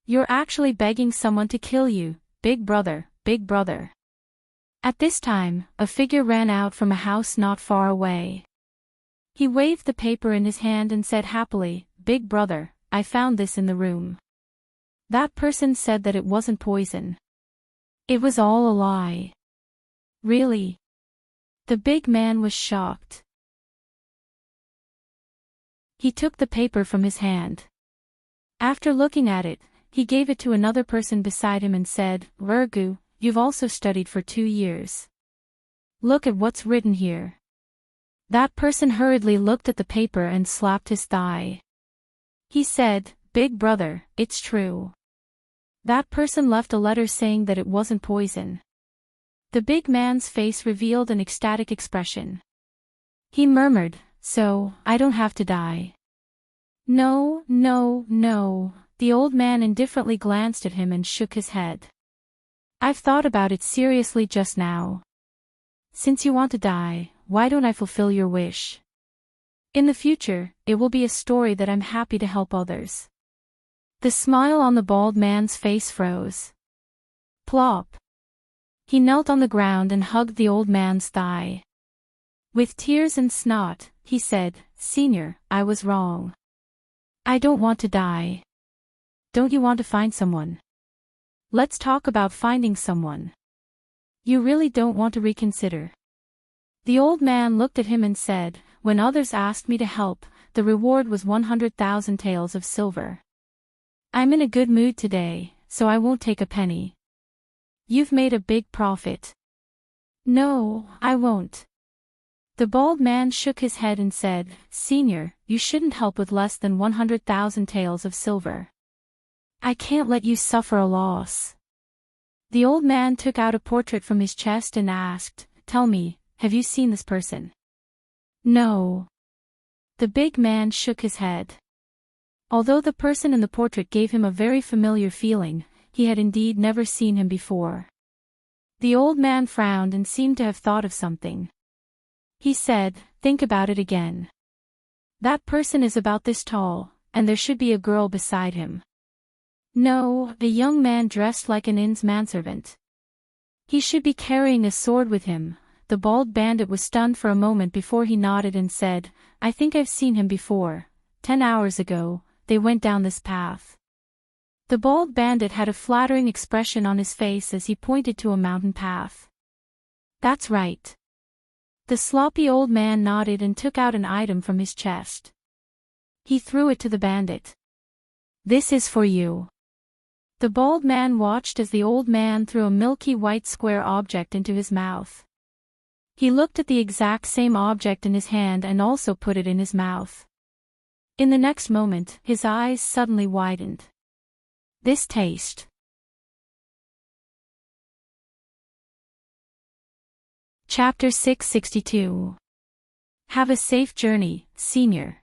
You're actually begging someone to kill you, big brother, big brother. At this time, a figure ran out from a house not far away. He waved the paper in his hand and said happily, Big brother, I found this in the room. That person said that it wasn't poison. It was all a lie. Really? The big man was shocked. He took the paper from his hand. After looking at it, he gave it to another person beside him and said, "Virgu, you've also studied for 2 years. Look at what's written here." That person hurriedly looked at the paper and slapped his thigh. He said, "Big brother, it's true." That person left a letter saying that it wasn't poison. The big man's face revealed an ecstatic expression. He murmured, "So, I don't have to die." "No, no, no." The old man indifferently glanced at him and shook his head. "I've thought about it seriously just now. Since you want to die, why don't I fulfill your wish? In the future, it will be a story that I'm happy to help others." The smile on the bald man's face froze. Plop. He knelt on the ground and hugged the old man's thigh. With tears and snot, he said, "Senior, I was wrong. I don't want to die. Don't you want to find someone? Let's talk about finding someone. You really don't want to reconsider?" The old man looked at him and said, "When others asked me to help, the reward was 100,000 taels of silver. I'm in a good mood today, so I won't take a penny. You've made a big profit." "No, I won't." The bald man shook his head and said, "Senior, you shouldn't help with less than 100,000 taels of silver. I can't let you suffer a loss." The old man took out a portrait from his chest and asked, "Tell me, have you seen this person?" "No." The big man shook his head. Although the person in the portrait gave him a very familiar feeling, he had indeed never seen him before. The old man frowned and seemed to have thought of something. He said, "Think about it again. That person is about this tall, and there should be a girl beside him." "No, a young man dressed like an inn's manservant. He should be carrying a sword with him." The bald bandit was stunned for a moment before he nodded and said, "I think I've seen him before. 10 hours ago, they went down this path." The bald bandit had a flattering expression on his face as he pointed to a mountain path. "That's right." The sloppy old man nodded and took out an item from his chest. He threw it to the bandit. "This is for you." The bald man watched as the old man threw a milky white square object into his mouth. He looked at the exact same object in his hand and also put it in his mouth. In the next moment, his eyes suddenly widened. This taste. Chapter 662. Have a safe journey, Senior.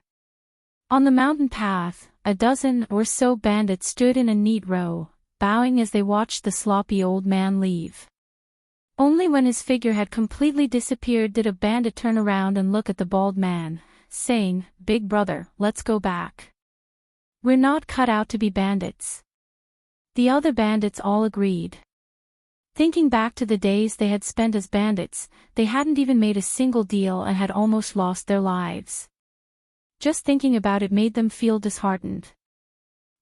On the mountain path, a dozen or so bandits stood in a neat row, bowing as they watched the sloppy old man leave. Only when his figure had completely disappeared did a bandit turn around and look at the bald man, saying, "Big brother, let's go back. We're not cut out to be bandits." The other bandits all agreed. Thinking back to the days they had spent as bandits, they hadn't even made a single deal and had almost lost their lives. Just thinking about it made them feel disheartened.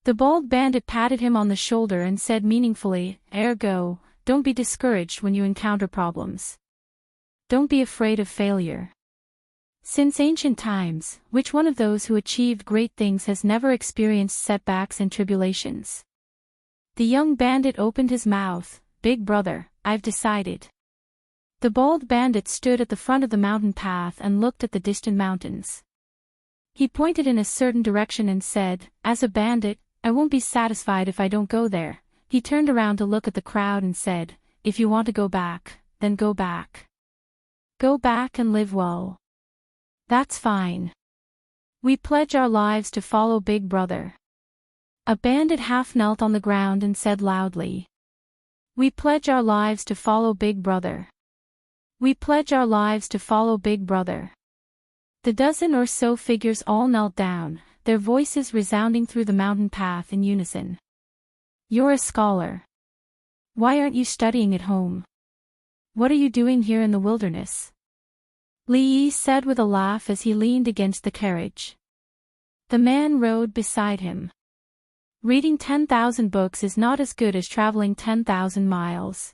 The bald bandit patted him on the shoulder and said meaningfully, "Ergo, don't be discouraged when you encounter problems. Don't be afraid of failure. Since ancient times, which one of those who achieved great things has never experienced setbacks and tribulations?" The young bandit opened his mouth. "Big brother, I've decided." The bald bandit stood at the front of the mountain path and looked at the distant mountains. He pointed in a certain direction and said, "As a bandit, I won't be satisfied if I don't go there." He turned around to look at the crowd and said, "If you want to go back, then go back. Go back and live well. That's fine. We pledge our lives to follow Big Brother." A bandit half knelt on the ground and said loudly, "We pledge our lives to follow Big Brother. We pledge our lives to follow Big Brother." The dozen or so figures all knelt down, their voices resounding through the mountain path in unison. "You're a scholar. Why aren't you studying at home? What are you doing here in the wilderness?" Li Yi said with a laugh as he leaned against the carriage. The man rode beside him. Reading 10,000 books is not as good as traveling 10,000 miles.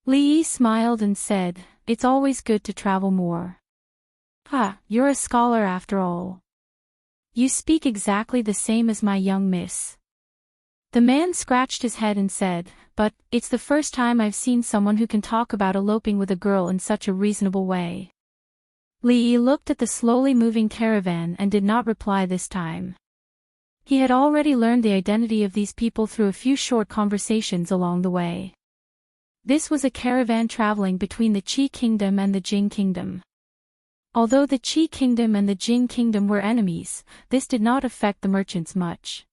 Li Yi smiled and said, "It's always good to travel more." You're a scholar after all. You speak exactly the same as my young miss. The man scratched his head and said, "But, it's the first time I've seen someone who can talk about eloping with a girl in such a reasonable way." Li Yi looked at the slowly moving caravan and did not reply this time. He had already learned the identity of these people through a few short conversations along the way. This was a caravan traveling between the Qi kingdom and the Jing kingdom. Although the Qi kingdom and the Jing kingdom were enemies, this did not affect the merchants much.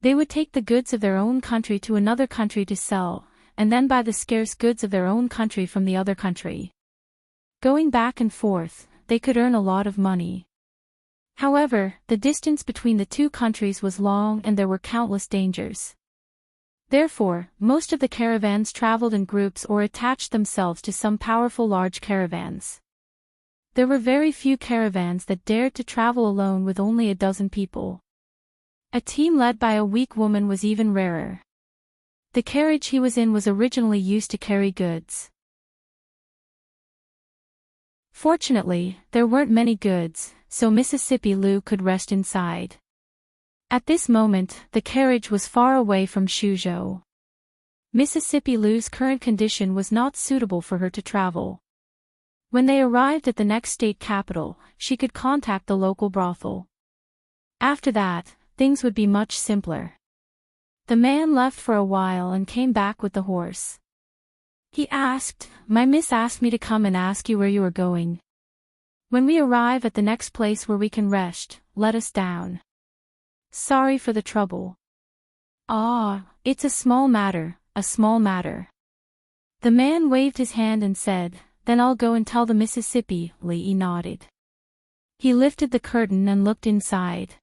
They would take the goods of their own country to another country to sell, and then buy the scarce goods of their own country from the other country. Going back and forth, they could earn a lot of money. However, the distance between the two countries was long and there were countless dangers. Therefore, most of the caravans traveled in groups or attached themselves to some powerful large caravans. There were very few caravans that dared to travel alone with only a dozen people. A team led by a weak woman was even rarer. The carriage he was in was originally used to carry goods. Fortunately, there weren't many goods, so Mississippi Lu could rest inside. At this moment, the carriage was far away from Shuzhou. Mississippi Lu's current condition was not suitable for her to travel. When they arrived at the next state capital, she could contact the local brothel. After that, things would be much simpler. The man left for a while and came back with the horse. He asked, "My miss asked me to come and ask you where you are going. When we arrive at the next place where we can rest, let us down. Sorry for the trouble." It's a small matter, a small matter. The man waved his hand and said, "Then I'll go and tell the Mississippi." Li Yi nodded. He lifted the curtain and looked inside.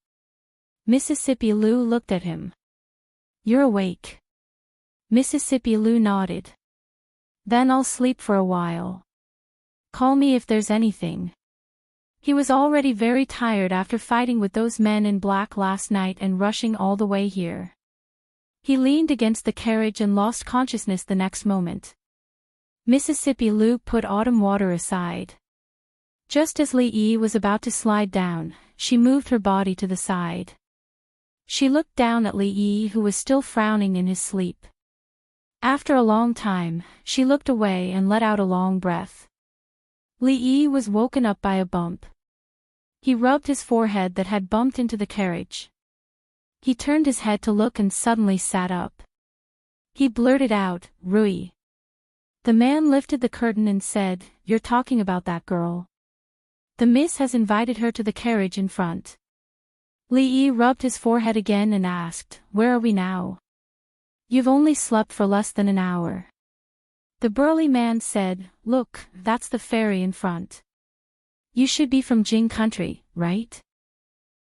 Mississippi Lu looked at him. "You're awake." Mississippi Lu nodded. "Then I'll sleep for a while. Call me if there's anything." He was already very tired after fighting with those men in black last night and rushing all the way here. He leaned against the carriage and lost consciousness the next moment. Mississippi Lu put autumn water aside. Just as Li Yi was about to slide down, she moved her body to the side. She looked down at Li Yi, who was still frowning in his sleep. After a long time, she looked away and let out a long breath. Li Yi was woken up by a bump. He rubbed his forehead that had bumped into the carriage. He turned his head to look and suddenly sat up. He blurted out, "Rui." The man lifted the curtain and said, "You're talking about that girl. The miss has invited her to the carriage in front." Li Yi rubbed his forehead again and asked, "Where are we now?" "You've only slept for less than an hour." The burly man said, "Look, that's the ferry in front. You should be from Jing country, right?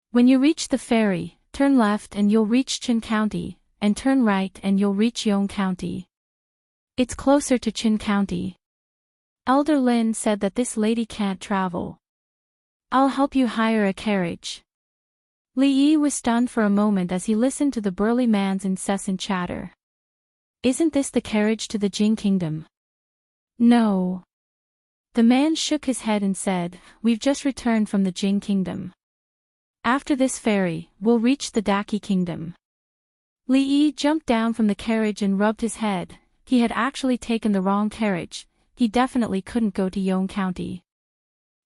When you reach the ferry, turn left and you'll reach Qin County, and turn right and you'll reach Yong County. It's closer to Qin County." Elder Lin said that this lady can't travel. "I'll help you hire a carriage." Li Yi was stunned for a moment as he listened to the burly man's incessant chatter. "Isn't this the carriage to the Jing kingdom?" "No." The man shook his head and said, "We've just returned from the Jing kingdom. After this ferry, we'll reach the Daqi kingdom." Li Yi jumped down from the carriage and rubbed his head. He had actually taken the wrong carriage. He definitely couldn't go to Yong County.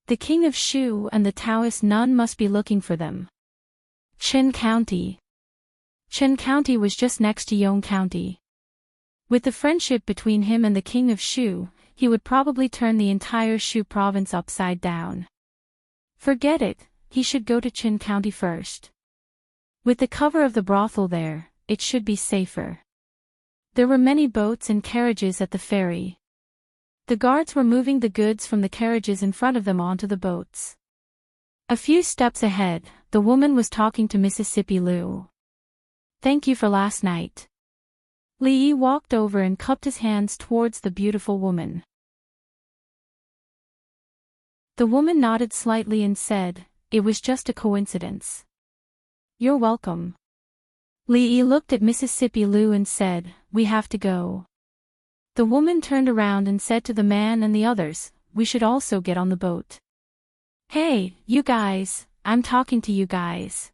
The king of Shu and the Taoist nun must be looking for them. Qin County. Qin County was just next to Yong County. With the friendship between him and the king of Shu, he would probably turn the entire Shu province upside down. Forget it, he should go to Qin County first. With the cover of the brothel there, it should be safer. There were many boats and carriages at the ferry. The guards were moving the goods from the carriages in front of them onto the boats. A few steps ahead, the woman was talking to Mississippi Lu. "Thank you for last night." Li Yi walked over and cupped his hands towards the beautiful woman. The woman nodded slightly and said, "It was just a coincidence." "You're welcome." Lee looked at Mississippi Lou and said, "We have to go." The woman turned around and said to the man and the others, "We should also get on the boat." "Hey, you guys, I'm talking to you guys."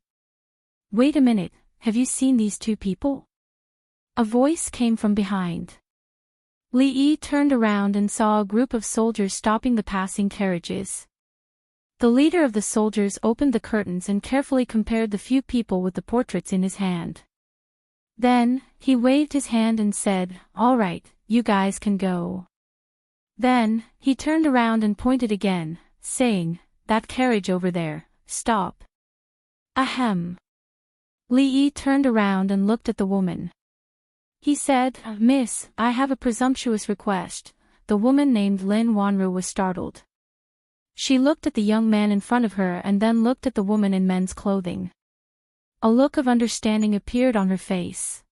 "Wait a minute, have you seen these two people?" A voice came from behind. Lee turned around and saw a group of soldiers stopping the passing carriages. The leader of the soldiers opened the curtains and carefully compared the few people with the portraits in his hand. Then, he waved his hand and said, "All right, you guys can go." Then, he turned around and pointed again, saying, "That carriage over there, stop." Ahem. Lee turned around and looked at the woman. He said, "Miss, I have a presumptuous request." The woman named Lin Wanru was startled. She looked at the young man in front of her and then looked at the woman in men's clothing. A look of understanding appeared on her face.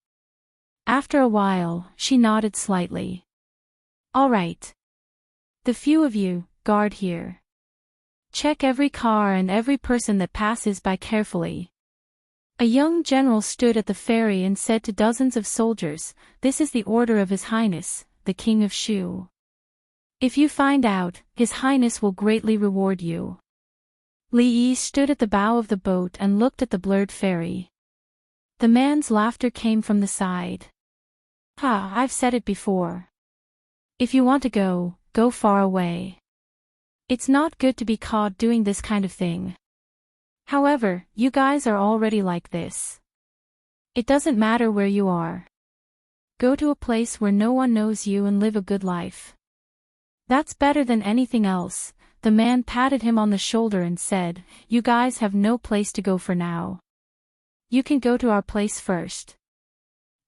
After a while, she nodded slightly. "All right. The few of you, guard here. Check every car and every person that passes by carefully." A young general stood at the ferry and said to dozens of soldiers, "This is the order of His Highness, the King of Shu. If you find out, His Highness will greatly reward you." Li stood at the bow of the boat and looked at the blurred ferry. The man's laughter came from the side. "Ha, I've said it before. If you want to go, go far away. It's not good to be caught doing this kind of thing. However, you guys are already like this. It doesn't matter where you are. Go to a place where no one knows you and live a good life. That's better than anything else." The man patted him on the shoulder and said, "You guys have no place to go for now. You can go to our place first.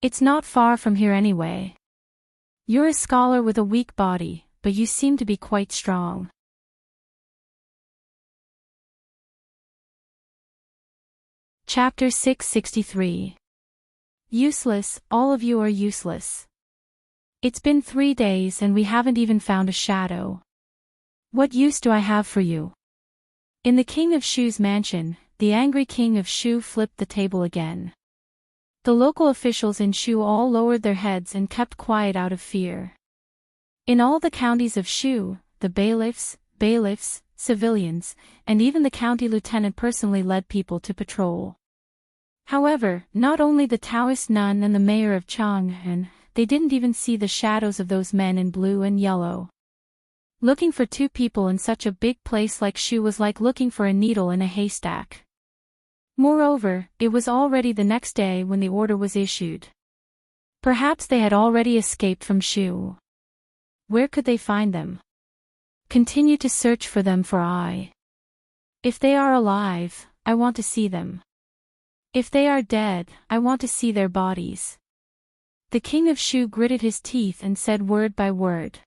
It's not far from here anyway. You're a scholar with a weak body, but you seem to be quite strong." Chapter 663. Useless, all of you are useless. It's been 3 days and we haven't even found a shadow. What use do I have for you? In the King of Shu's mansion, the angry King of Shu flipped the table again. The local officials in Shu all lowered their heads and kept quiet out of fear. In all the counties of Shu, the bailiffs, civilians, and even the county lieutenant personally led people to patrol. However, not only the Taoist nun and the mayor of Chang'an, they didn't even see the shadows of those men in blue and yellow. Looking for two people in such a big place like Shu was like looking for a needle in a haystack. Moreover, it was already the next day when the order was issued. Perhaps they had already escaped from Shu. Where could they find them? Continue to search for them for I. If they are alive, I want to see them. If they are dead, I want to see their bodies. The King of Shu gritted his teeth and said word by word.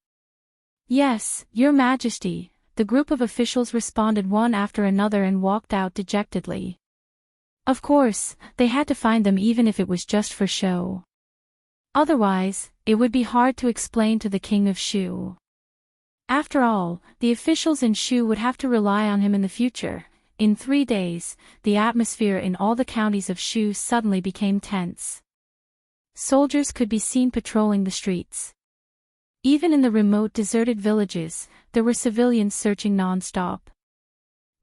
"Yes, Your Majesty," the group of officials responded one after another and walked out dejectedly. Of course, they had to find them even if it was just for show. Otherwise, it would be hard to explain to the King of Shu. After all, the officials in Shu would have to rely on him in the future. In 3 days, the atmosphere in all the counties of Shu suddenly became tense. Soldiers could be seen patrolling the streets. Even in the remote deserted villages, there were civilians searching non-stop.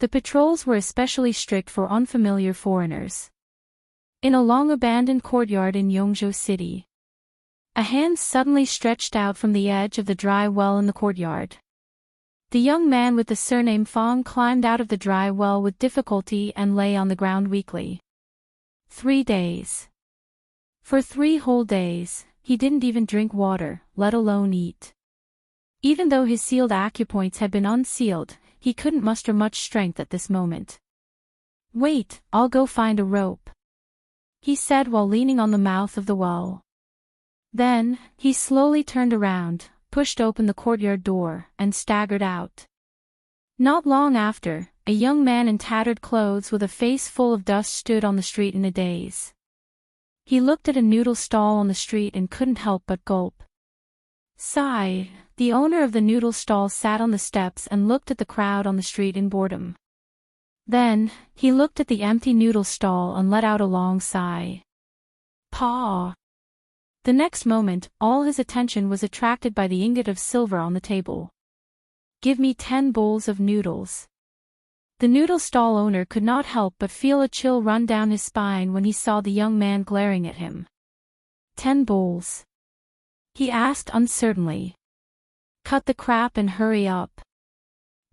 The patrols were especially strict for unfamiliar foreigners. In a long abandoned courtyard in Yongzhou City, a hand suddenly stretched out from the edge of the dry well in the courtyard. The young man with the surname Fong climbed out of the dry well with difficulty and lay on the ground weakly. 3 days. For 3 whole days, he didn't even drink water, let alone eat. Even though his sealed acupoints had been unsealed, he couldn't muster much strength at this moment. "Wait, I'll go find a rope," he said while leaning on the mouth of the well. Then, he slowly turned around, pushed open the courtyard door, and staggered out. Not long after, a young man in tattered clothes with a face full of dust stood on the street in a daze. He looked at a noodle stall on the street and couldn't help but gulp. Sigh. The owner of the noodle stall sat on the steps and looked at the crowd on the street in boredom. Then, he looked at the empty noodle stall and let out a long sigh. Pa! The next moment, all his attention was attracted by the ingot of silver on the table. Give me 10 bowls of noodles. The noodle stall owner could not help but feel a chill run down his spine when he saw the young man glaring at him. 10 bowls? He asked uncertainly. Cut the crap and hurry up.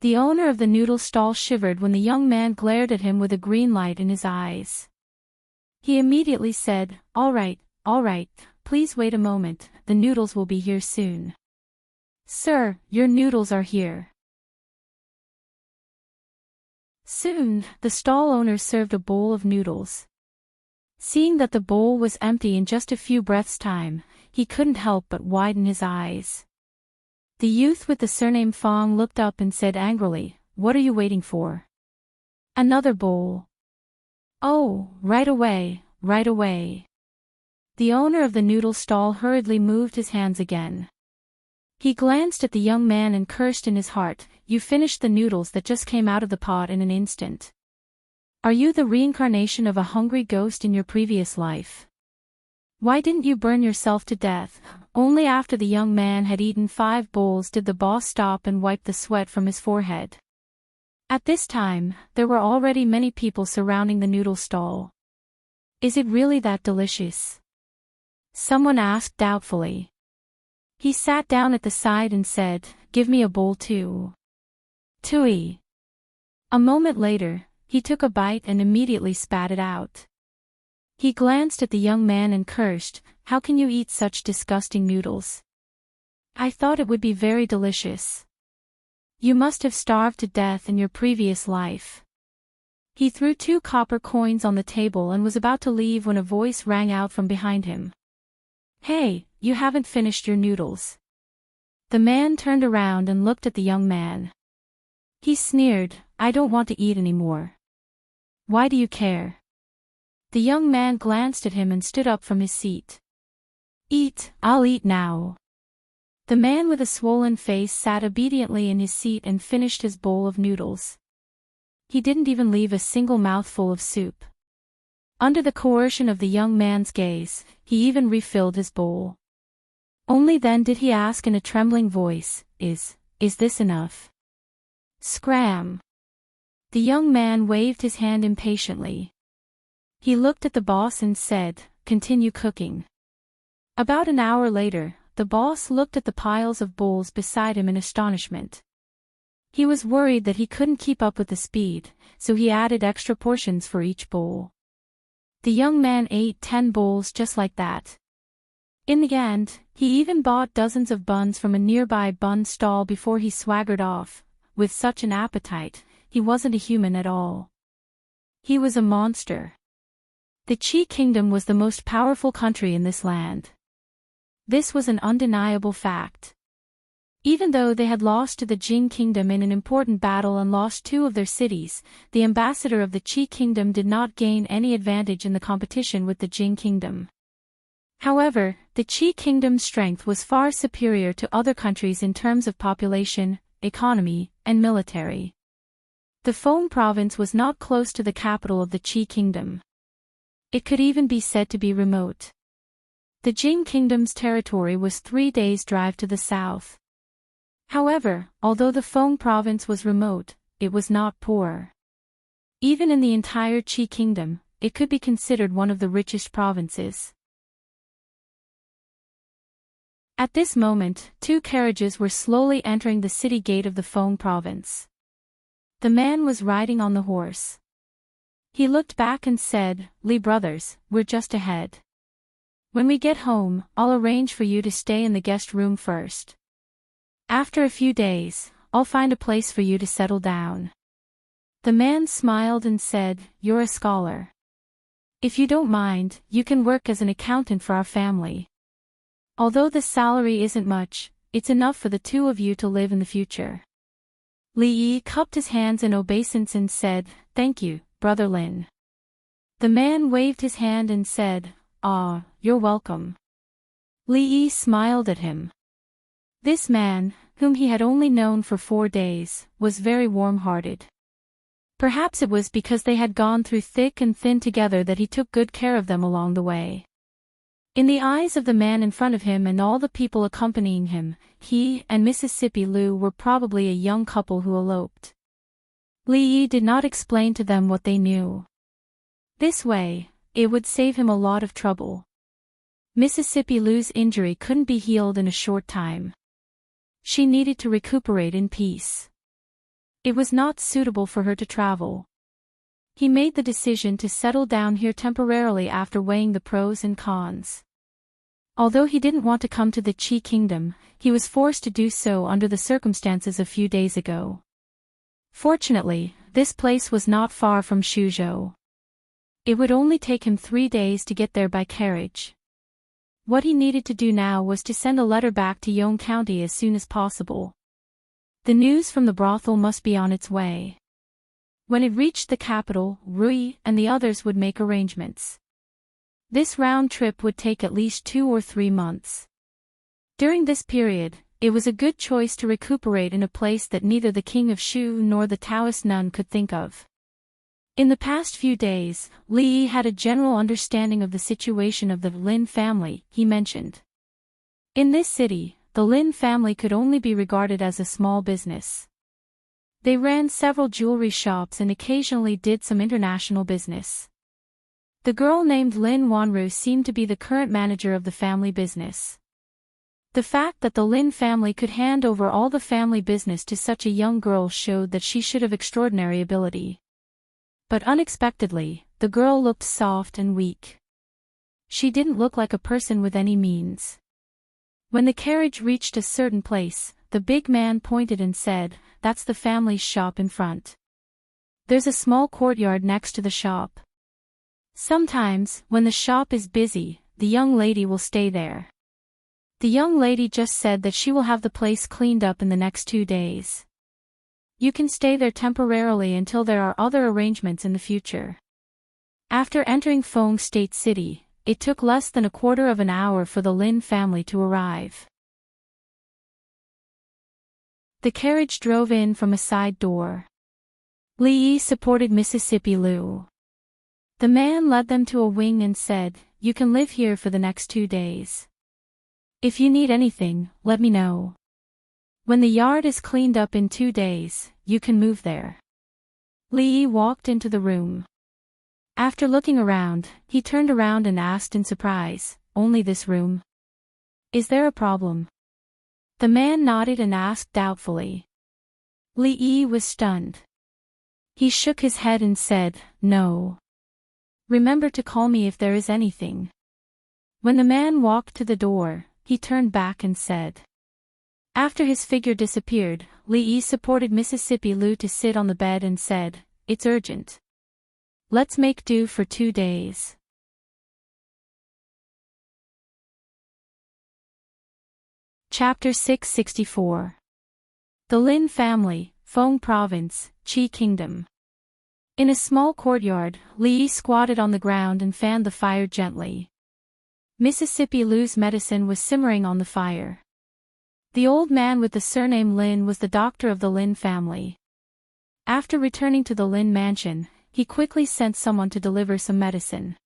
The owner of the noodle stall shivered when the young man glared at him with a green light in his eyes. He immediately said, all right, please wait a moment, the noodles will be here soon. Sir, your noodles are here. Soon, the stall owner served a bowl of noodles. Seeing that the bowl was empty in just a few breaths' time, he couldn't help but widen his eyes. The youth with the surname Fong looked up and said angrily, what are you waiting for? Another bowl. Oh, right away. The owner of the noodle stall hurriedly moved his hands again. He glanced at the young man and cursed in his heart, you finished the noodles that just came out of the pot in an instant. Are you the reincarnation of a hungry ghost in your previous life? Why didn't you burn yourself to death? Only after the young man had eaten 5 bowls did the boss stop and wipe the sweat from his forehead. At this time, there were already many people surrounding the noodle stall. Is it really that delicious? Someone asked doubtfully. He sat down at the side and said, give me a bowl too. Tui. A moment later, he took a bite and immediately spat it out. He glanced at the young man and cursed, how can you eat such disgusting noodles? I thought it would be very delicious. You must have starved to death in your previous life. He threw 2 copper coins on the table and was about to leave when a voice rang out from behind him. Hey, you haven't finished your noodles. The man turned around and looked at the young man. He sneered, I don't want to eat anymore. Why do you care? The young man glanced at him and stood up from his seat. Eat, I'll eat now. The man with a swollen face sat obediently in his seat and finished his bowl of noodles. He didn't even leave a single mouthful of soup. Under the coercion of the young man's gaze, he even refilled his bowl. Only then did he ask in a trembling voice, Is this enough? Scram! The young man waved his hand impatiently. He looked at the boss and said, continue cooking. About an hour later, the boss looked at the piles of bowls beside him in astonishment. He was worried that he couldn't keep up with the speed, so he added extra portions for each bowl. The young man ate 10 bowls just like that. In the end, he even bought dozens of buns from a nearby bun stall before he swaggered off. With such an appetite, he wasn't a human at all. He was a monster. The Qi Kingdom was the most powerful country in this land. This was an undeniable fact. Even though they had lost to the Jing Kingdom in an important battle and lost 2 of their cities, the ambassador of the Qi Kingdom did not gain any advantage in the competition with the Jing Kingdom. However, the Qi Kingdom's strength was far superior to other countries in terms of population, economy, and military. The Feng province was not close to the capital of the Qi Kingdom. It could even be said to be remote. The Jing Kingdom's territory was 3 days' drive to the south. However, although the Feng province was remote, it was not poor. Even in the entire Qi Kingdom, it could be considered one of the richest provinces. At this moment, 2 carriages were slowly entering the city gate of the Feng province. The man was riding on the horse. He looked back and said, Li brothers, we're just ahead. When we get home, I'll arrange for you to stay in the guest room first. After a few days, I'll find a place for you to settle down. The man smiled and said, you're a scholar. If you don't mind, you can work as an accountant for our family. Although the salary isn't much, it's enough for the 2 of you to live in the future. Li Yi cupped his hands in obeisance and said, thank you, Brother Lin. The man waved his hand and said, ah, you're welcome. Li Yi smiled at him. This man, whom he had only known for 4 days, was very warm-hearted. Perhaps it was because they had gone through thick and thin together that he took good care of them along the way. In the eyes of the man in front of him and all the people accompanying him, he and Mississippi Lou were probably a young couple who eloped. Li Yi did not explain to them what they knew. This way, it would save him a lot of trouble. Mississippi Lou's injury couldn't be healed in a short time. She needed to recuperate in peace. It was not suitable for her to travel. He made the decision to settle down here temporarily after weighing the pros and cons. Although he didn't want to come to the Qi Kingdom, he was forced to do so under the circumstances a few days ago. Fortunately, this place was not far from Shuzhou. It would only take him 3 days to get there by carriage. What he needed to do now was to send a letter back to Yong County as soon as possible. The news from the brothel must be on its way. When it reached the capital, Rui and the others would make arrangements. This round trip would take at least 2 or 3 months. During this period, it was a good choice to recuperate in a place that neither the king of Shu nor the Taoist nun could think of. In the past few days, Li Yi had a general understanding of the situation of the Lin family, he mentioned. In this city, the Lin family could only be regarded as a small business. They ran several jewelry shops and occasionally did some international business. The girl named Lin Wanru seemed to be the current manager of the family business. The fact that the Lin family could hand over all the family business to such a young girl showed that she should have extraordinary ability. But unexpectedly, the girl looked soft and weak. She didn't look like a person with any means. When the carriage reached a certain place, the big man pointed and said, "That's the family's shop in front. There's a small courtyard next to the shop. Sometimes, when the shop is busy, the young lady will stay there. The young lady just said that she will have the place cleaned up in the next 2 days. You can stay there temporarily until there are other arrangements in the future." After entering Feng State City, it took less than a quarter of an hour for the Lin family to arrive. The carriage drove in from a side door. Li Yi supported Mississippi Lou. The man led them to a wing and said, "You can live here for the next 2 days. If you need anything, let me know. When the yard is cleaned up in 2 days, you can move there." Li Yi walked into the room. After looking around, he turned around and asked in surprise, "Only this room? Is there a problem?" The man nodded and asked doubtfully. Li Yi was stunned. He shook his head and said, "No. Remember to call me if there is anything." When the man walked to the door, he turned back and said. After his figure disappeared, Li Yi supported Mississippi Lou to sit on the bed and said, "It's urgent. Let's make do for 2 days." Chapter 664. The Lin family, Feng Province, Qi Kingdom. In a small courtyard, Li Yi squatted on the ground and fanned the fire gently. Mississippi Lou's medicine was simmering on the fire. The old man with the surname Lin was the doctor of the Lin family. After returning to the Lin mansion, he quickly sent someone to deliver some medicine.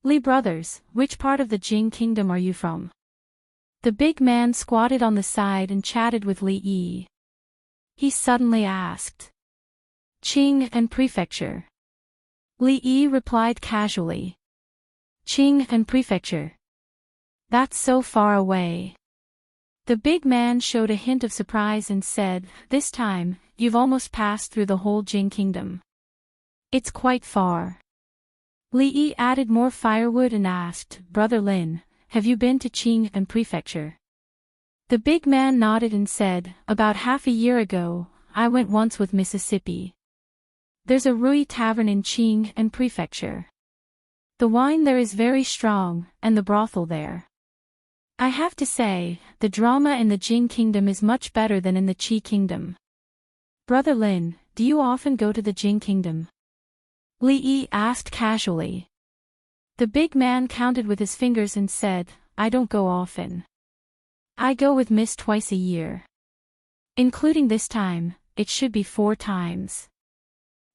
"Li brothers, which part of the Jing Kingdom are you from?" The big man squatted on the side and chatted with Li Yi. He suddenly asked. "Qing and Prefecture." Li Yi replied casually. "Qing and Prefecture? That's so far away." The big man showed a hint of surprise and said, "This time, you've almost passed through the whole Jing Kingdom. It's quite far." Li Yi added more firewood and asked, "Brother Lin, have you been to Qing and Prefecture?" The big man nodded and said, "About half a year ago, I went once with Mississippi. There's a Rui tavern in Qing and Prefecture. The wine there is very strong, and the brothel there. I have to say, the drama in the Jing Kingdom is much better than in the Qi Kingdom." "Brother Lin, do you often go to the Jing Kingdom?" Li Yi asked casually. The big man counted with his fingers and said, "I don't go often. I go with Miss twice a year. Including this time, it should be 4 times."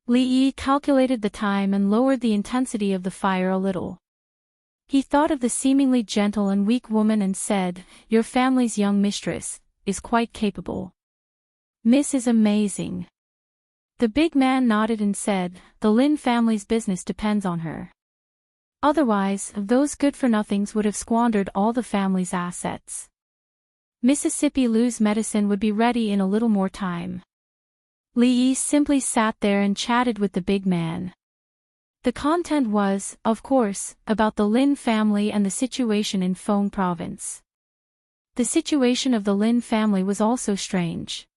Li Yi calculated the time and lowered the intensity of the fire a little. He thought of the seemingly gentle and weak woman and said, "Your family's young mistress is quite capable. Miss is amazing." The big man nodded and said, "The Lin family's business depends on her. Otherwise, those good-for-nothings would have squandered all the family's assets. Mississippi Lu's medicine would be ready in a little more time." Li Yi simply sat there and chatted with the big man. The content was, of course, about the Lin family and the situation in Feng province. The situation of the Lin family was also strange.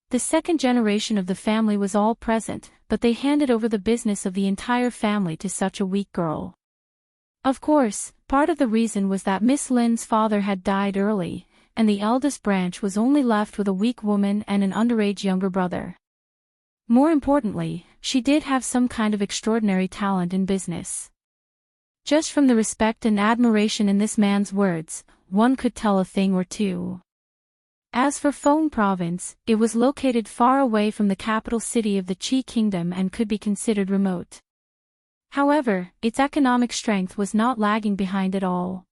The second generation of the family was all present, but they handed over the business of the entire family to such a weak girl. Of course, part of the reason was that Miss Lin's father had died early, and the eldest branch was only left with a weak woman and an underage younger brother. More importantly, she did have some kind of extraordinary talent in business. Just from the respect and admiration in this man's words, one could tell a thing or two. As for Feng province, it was located far away from the capital city of the Qi kingdom and could be considered remote. However, its economic strength was not lagging behind at all.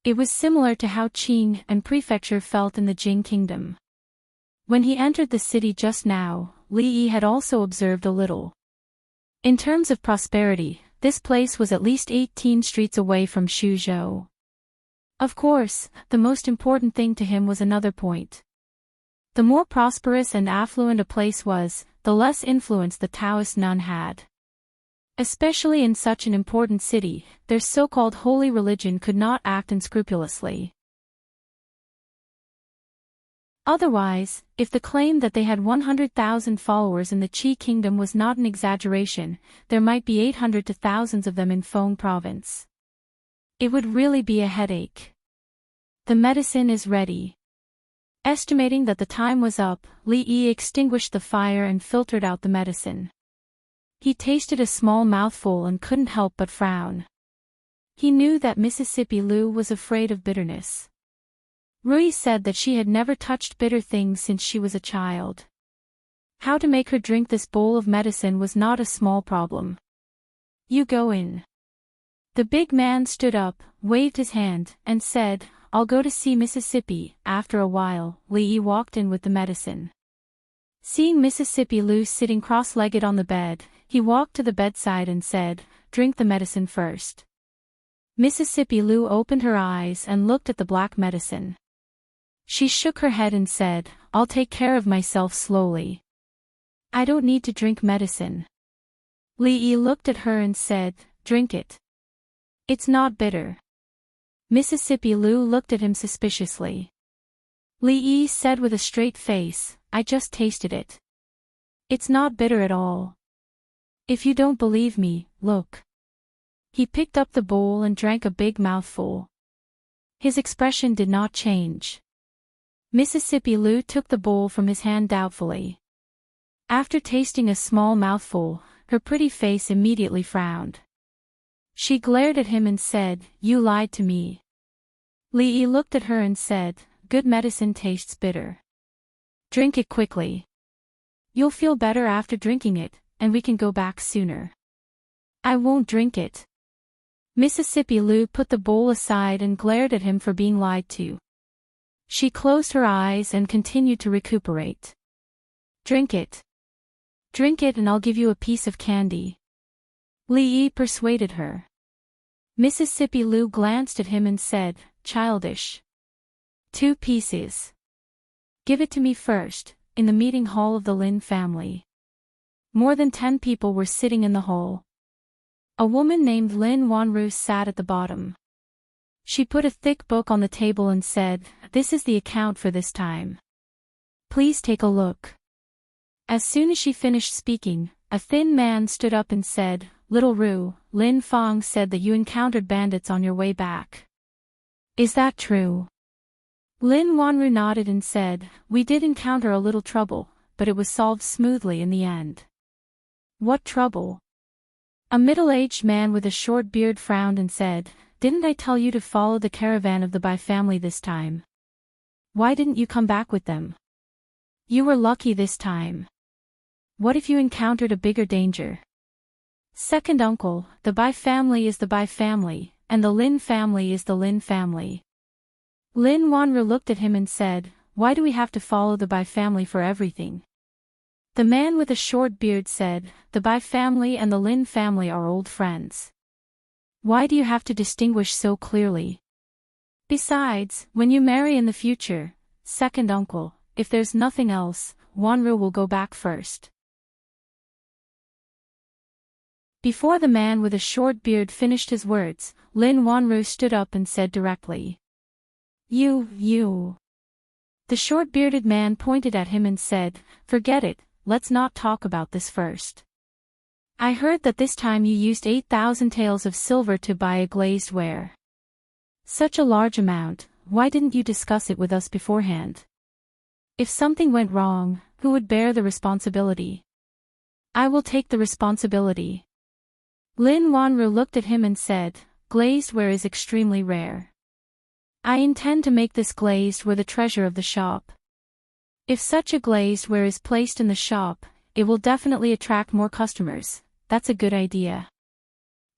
It was similar to how Qing and prefecture felt in the Jing kingdom. When he entered the city just now, Li Yi had also observed a little. In terms of prosperity, this place was at least 18 streets away from Shuzhou. Of course, the most important thing to him was another point. The more prosperous and affluent a place was, the less influence the Taoist nun had. Especially in such an important city, their so-called holy religion could not act unscrupulously. Otherwise, if the claim that they had 100,000 followers in the Qi kingdom was not an exaggeration, there might be 800 to thousands of them in Feng province. It would really be a headache. The medicine is ready. Estimating that the time was up, Li Yi extinguished the fire and filtered out the medicine. He tasted a small mouthful and couldn't help but frown. He knew that Mississippi Lu was afraid of bitterness. Rui said that she had never touched bitter things since she was a child. How to make her drink this bowl of medicine was not a small problem. "You go in." The big man stood up, waved his hand, and said, "I'll go to see Mississippi." After a while, Li Yi walked in with the medicine. Seeing Mississippi Lu sitting cross-legged on the bed, he walked to the bedside and said, "Drink the medicine first." Mississippi Lu opened her eyes and looked at the black medicine. She shook her head and said, "I'll take care of myself slowly. I don't need to drink medicine." Li Yi looked at her and said, "Drink it. It's not bitter." Mississippi Lu looked at him suspiciously. Li Yi said with a straight face, "I just tasted it. It's not bitter at all. If you don't believe me, look." He picked up the bowl and drank a big mouthful. His expression did not change. Mississippi Lu took the bowl from his hand doubtfully. After tasting a small mouthful, her pretty face immediately frowned. She glared at him and said, "You lied to me." Li Yi looked at her and said, "Good medicine tastes bitter. Drink it quickly. You'll feel better after drinking it, and we can go back sooner." "I won't drink it." Mississippi Lu put the bowl aside and glared at him for being lied to. She closed her eyes and continued to recuperate. "Drink it. Drink it and I'll give you a piece of candy." Li Yi persuaded her. Mississippi Lu glanced at him and said, "Childish. 2 pieces. Give it to me first." In the meeting hall of the Lin family, more than 10 people were sitting in the hall. A woman named Lin Wanru sat at the bottom. She put a thick book on the table and said, "This is the account for this time. Please take a look." As soon as she finished speaking, a thin man stood up and said, "Little Ru, Lin Fang said that you encountered bandits on your way back. Is that true?" Lin Wanru nodded and said, "We did encounter a little trouble, but it was solved smoothly in the end." "What trouble?" A middle-aged man with a short beard frowned and said, "Didn't I tell you to follow the caravan of the Bai family this time? Why didn't you come back with them? You were lucky this time. What if you encountered a bigger danger?" "Second uncle, the Bai family is the Bai family, and the Lin family is the Lin family. Lin Wanru looked at him and said, "Why do we have to follow the Bai family for everything?" The man with a short beard said, "The Bai family and the Lin family are old friends. Why do you have to distinguish so clearly? Besides, when you marry in the future, second uncle, if there's nothing else, Wanru will go back first." Before the man with a short beard finished his words, Lin Wanru stood up and said directly, You. The short-bearded man pointed at him and said, "Forget it, let's not talk about this first. I heard that this time you used 8,000 taels of silver to buy a glazed ware. Such a large amount, why didn't you discuss it with us beforehand? If something went wrong, who would bear the responsibility?" "I will take the responsibility." Lin Wanru looked at him and said, "Glazed ware is extremely rare. I intend to make this glazed ware the treasure of the shop. If such a glazed ware is placed in the shop, it will definitely attract more customers. That's a good idea.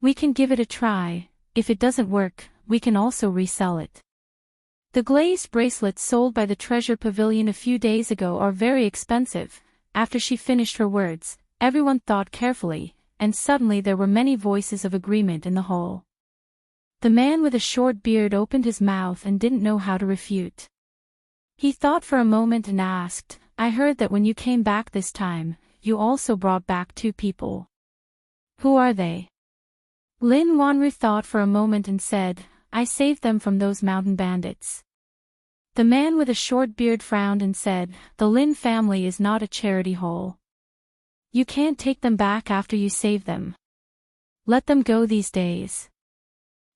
We can give it a try. If it doesn't work, we can also resell it. The glazed bracelets sold by the Treasure Pavilion a few days ago are very expensive." After she finished her words, everyone thought carefully, and suddenly there were many voices of agreement in the hall. The man with a short beard opened his mouth and didn't know how to refute. He thought for a moment and asked, "I heard that when you came back this time, you also brought back 2 people. Who are they?" Lin Wanru thought for a moment and said, "I saved them from those mountain bandits." The man with a short beard frowned and said, "The Lin family is not a charity hall. You can't take them back after you save them. Let them go these days.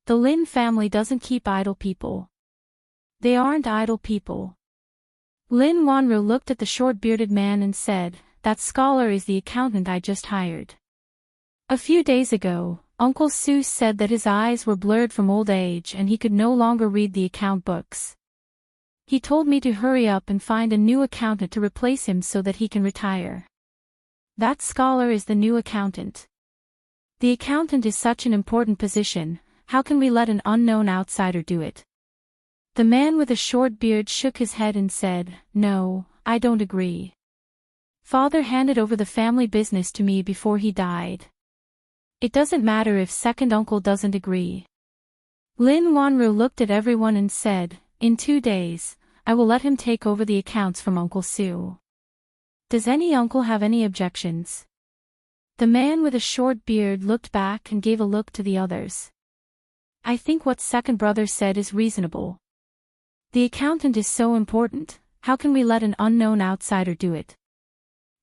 The Lin family doesn't keep idle people. They aren't idle people." Lin Wanru looked at the short-bearded man and said, "That scholar is the accountant I just hired. A few days ago, Uncle Su said that his eyes were blurred from old age and he could no longer read the account books. He told me to hurry up and find a new accountant to replace him so that he can retire. That scholar is the new accountant. The accountant is such an important position. How can we let an unknown outsider do it?" The man with a short beard shook his head and said, "No, I don't agree. Father handed over the family business to me before he died. It doesn't matter if second uncle doesn't agree." Lin Wanru looked at everyone and said, "In 2 days, I will let him take over the accounts from Uncle Su. Does any uncle have any objections?" The man with a short beard looked back and gave a look to the others. "I think what second brother said is reasonable. The accountant is so important, how can we let an unknown outsider do it?"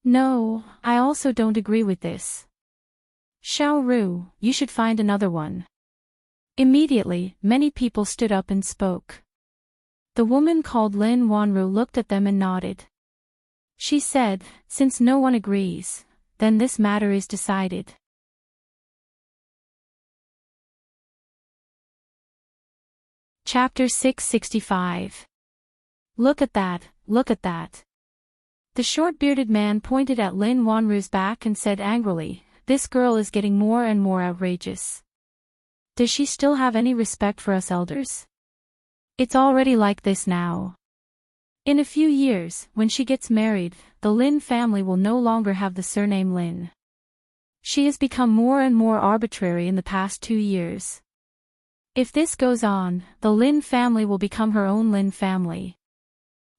"No, I also don't agree with this. Xiao Ru, you should find another one." Immediately, many people stood up and spoke. The woman called Lin Wanru looked at them and nodded. She said, "Since no one agrees, then this matter is decided." Chapter 665. Look at that, look at that. The short-bearded man pointed at Lin Wanru's back and said angrily, "This girl is getting more and more outrageous. Does she still have any respect for us elders? It's already like this now. In a few years, when she gets married, the Lin family will no longer have the surname Lin. She has become more and more arbitrary in the past 2 years. If this goes on, the Lin family will become her own Lin family."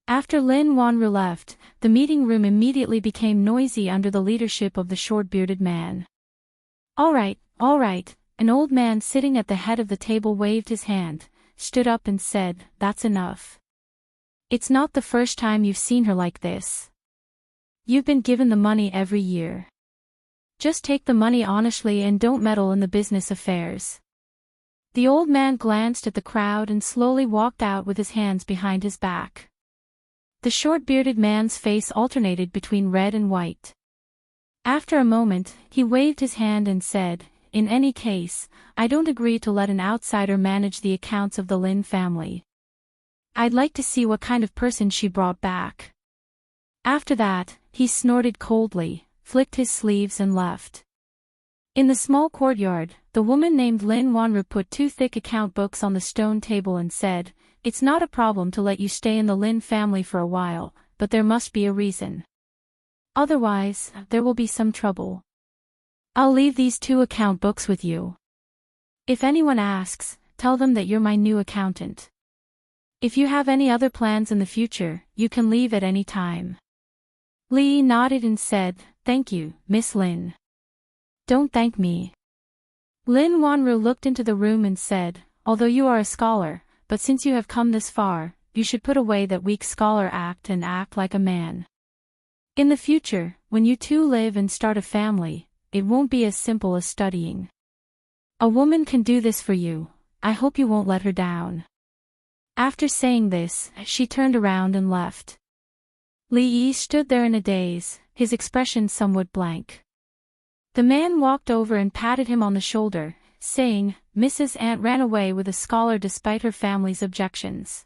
After Lin Wanru left, the meeting room immediately became noisy under the leadership of the short-bearded man. All right, an old man sitting at the head of the table waved his hand, stood up and said, "That's enough. It's not the first time you've seen her like this. You've been given the money every year. Just take the money honestly and don't meddle in the business affairs." The old man glanced at the crowd and slowly walked out with his hands behind his back. The short-bearded man's face alternated between red and white. After a moment, he waved his hand and said, "In any case, I don't agree to let an outsider manage the accounts of the Lin family. I'd like to see what kind of person she brought back." After that, he snorted coldly, flicked his sleeves and left. In the small courtyard, the woman named Lin Wanru put two thick account books on the stone table and said, "It's not a problem to let you stay in the Lin family for a while, but there must be a reason. Otherwise, there will be some trouble. I'll leave these two account books with you. If anyone asks, tell them that you're my new accountant. If you have any other plans in the future, you can leave at any time." Li nodded and said, "Thank you, Miss Lin." "Don't thank me." Lin Wanru looked into the room and said, "Although you are a scholar, but since you have come this far, you should put away that weak scholar act and act like a man. In the future, when you two live and start a family, it won't be as simple as studying. A woman can do this for you. I hope you won't let her down." After saying this, she turned around and left. Li Yi stood there in a daze, his expression somewhat blank. The man walked over and patted him on the shoulder, saying, "Mrs. Ant ran away with a scholar despite her family's objections.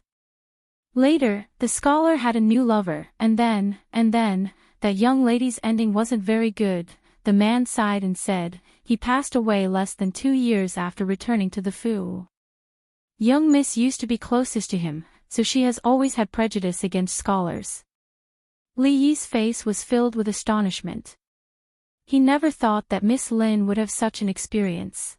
Later, the scholar had a new lover, and then, that young lady's ending wasn't very good." The man sighed and said, "He passed away less than 2 years after returning to the Fu. Young Miss used to be closest to him, so she has always had prejudice against scholars." Li Yi's face was filled with astonishment. He never thought that Miss Lin would have such an experience.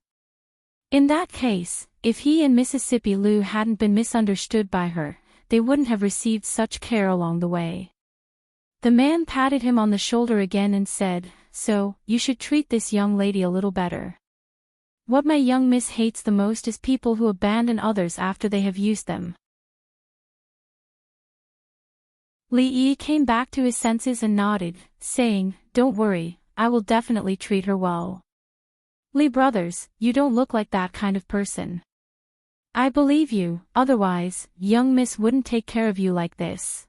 In that case, if he and Mississippi Lu hadn't been misunderstood by her, they wouldn't have received such care along the way. The man patted him on the shoulder again and said, "So, you should treat this young lady a little better. What my young miss hates the most is people who abandon others after they have used them." Li Yi came back to his senses and nodded, saying, "Don't worry, I will definitely treat her well. Li brothers, you don't look like that kind of person. I believe you, otherwise, young miss wouldn't take care of you like this."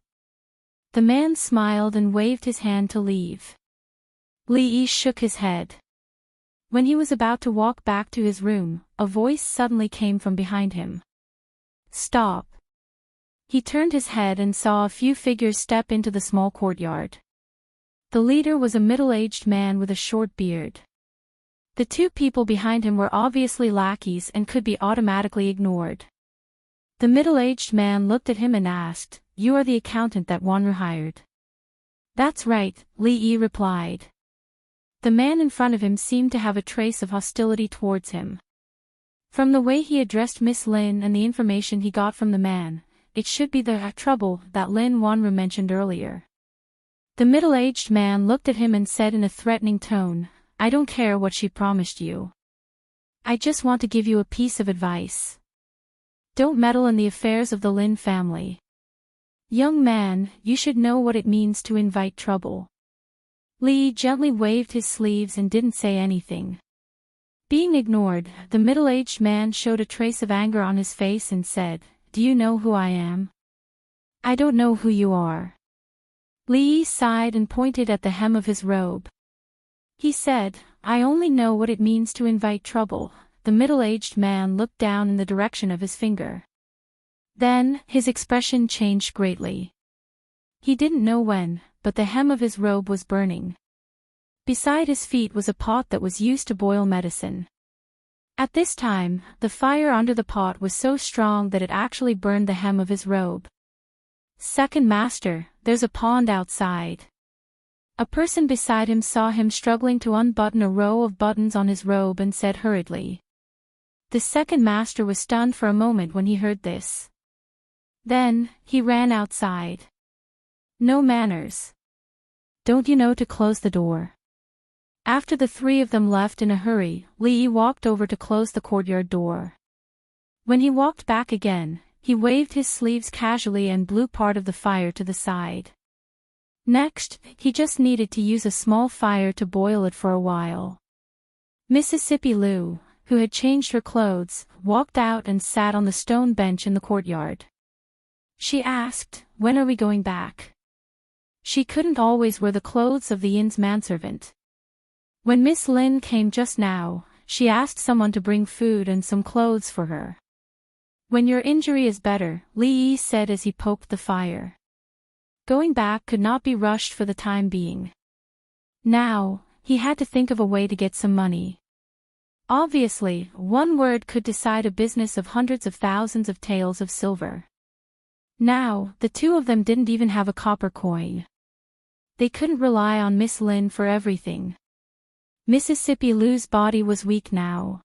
The man smiled and waved his hand to leave. Li Yi shook his head. When he was about to walk back to his room, a voice suddenly came from behind him. "Stop." He turned his head and saw a few figures step into the small courtyard. The leader was a middle-aged man with a short beard. The two people behind him were obviously lackeys and could be automatically ignored. The middle-aged man looked at him and asked, "You are the accountant that Wanru hired?" "That's right," Li Yi replied. The man in front of him seemed to have a trace of hostility towards him. From the way he addressed Miss Lin and the information he got from the man, it should be the trouble that Lin Wanru mentioned earlier. The middle-aged man looked at him and said in a threatening tone, "I don't care what she promised you. I just want to give you a piece of advice. Don't meddle in the affairs of the Lin family. Young man, you should know what it means to invite trouble." Li gently waved his sleeves and didn't say anything. Being ignored, the middle-aged man showed a trace of anger on his face and said, "Do you know who I am?" "I don't know who you are." Li sighed and pointed at the hem of his robe. He said, "I only know what it means to invite trouble." The middle-aged man looked down in the direction of his finger. Then, his expression changed greatly. He didn't know when, but the hem of his robe was burning. Beside his feet was a pot that was used to boil medicine. At this time, the fire under the pot was so strong that it actually burned the hem of his robe. "Second master, there's a pond outside." A person beside him saw him struggling to unbutton a row of buttons on his robe and said hurriedly. The second master was stunned for a moment when he heard this. Then, he ran outside. "No manners. Don't you know to close the door?" After the three of them left in a hurry, Li Yi walked over to close the courtyard door. When he walked back again, he waved his sleeves casually and blew part of the fire to the side. Next, he just needed to use a small fire to boil it for a while. Mississippi Lu, who had changed her clothes, walked out and sat on the stone bench in the courtyard. She asked, "When are we going back?" She couldn't always wear the clothes of the inn's manservant. When Miss Lin came just now, she asked someone to bring food and some clothes for her. "When your injury is better," Li Yi said as he poked the fire. Going back could not be rushed for the time being. Now, he had to think of a way to get some money. Obviously, one word could decide a business of hundreds of thousands of taels of silver. Now, the two of them didn't even have a copper coin. They couldn't rely on Miss Lynn for everything. Mississippi Lou's body was weak now.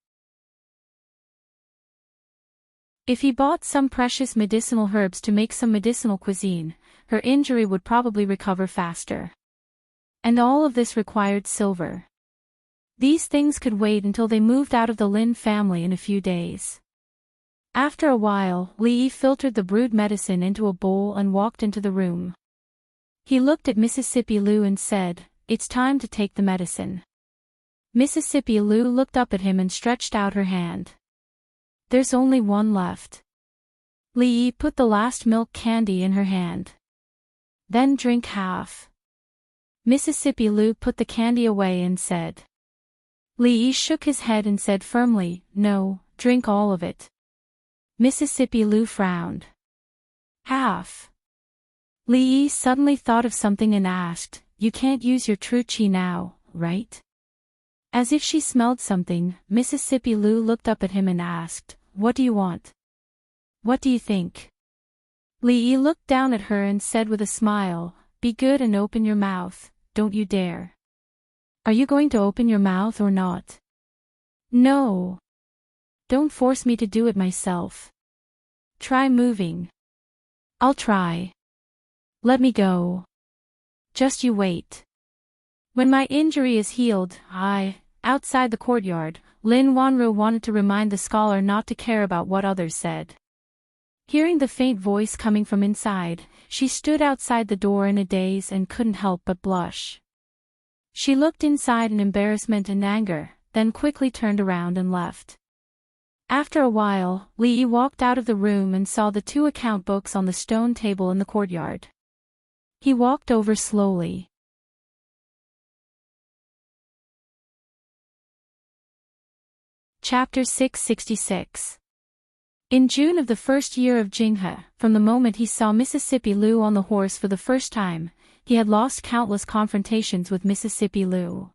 If he bought some precious medicinal herbs to make some medicinal cuisine, her injury would probably recover faster. And all of this required silver. These things could wait until they moved out of the Lynn family in a few days. After a while, Lee filtered the brewed medicine into a bowl and walked into the room. He looked at Mississippi Lou and said, "It's time to take the medicine." Mississippi Lou looked up at him and stretched out her hand. "There's only one left." Lee put the last milk candy in her hand. "Then drink half." Mississippi Lou put the candy away and said. Lee shook his head and said firmly, "No, drink all of it." Mississippi Lou frowned. "Half." Lee suddenly thought of something and asked, "You can't use your true chi now, right?" As if she smelled something, Mississippi Lou looked up at him and asked, "What do you want? What do you think?" Lee looked down at her and said with a smile, "Be good and open your mouth, don't you dare." "Are you going to open your mouth or not?" "No. Don't force me to do it myself. Try moving." "I'll try. Let me go. Just you wait. When my injury is healed, Outside the courtyard, Lin Wanru wanted to remind the scholar not to care about what others said. Hearing the faint voice coming from inside, she stood outside the door in a daze and couldn't help but blush. She looked inside in embarrassment and anger, then quickly turned around and left. After a while, Li walked out of the room and saw the two account books on the stone table in the courtyard. He walked over slowly. Chapter 666. In June of the first year of Jinghe, from the moment he saw Mississippi Lou on the horse for the first time, he had lost countless confrontations with Mississippi Lou.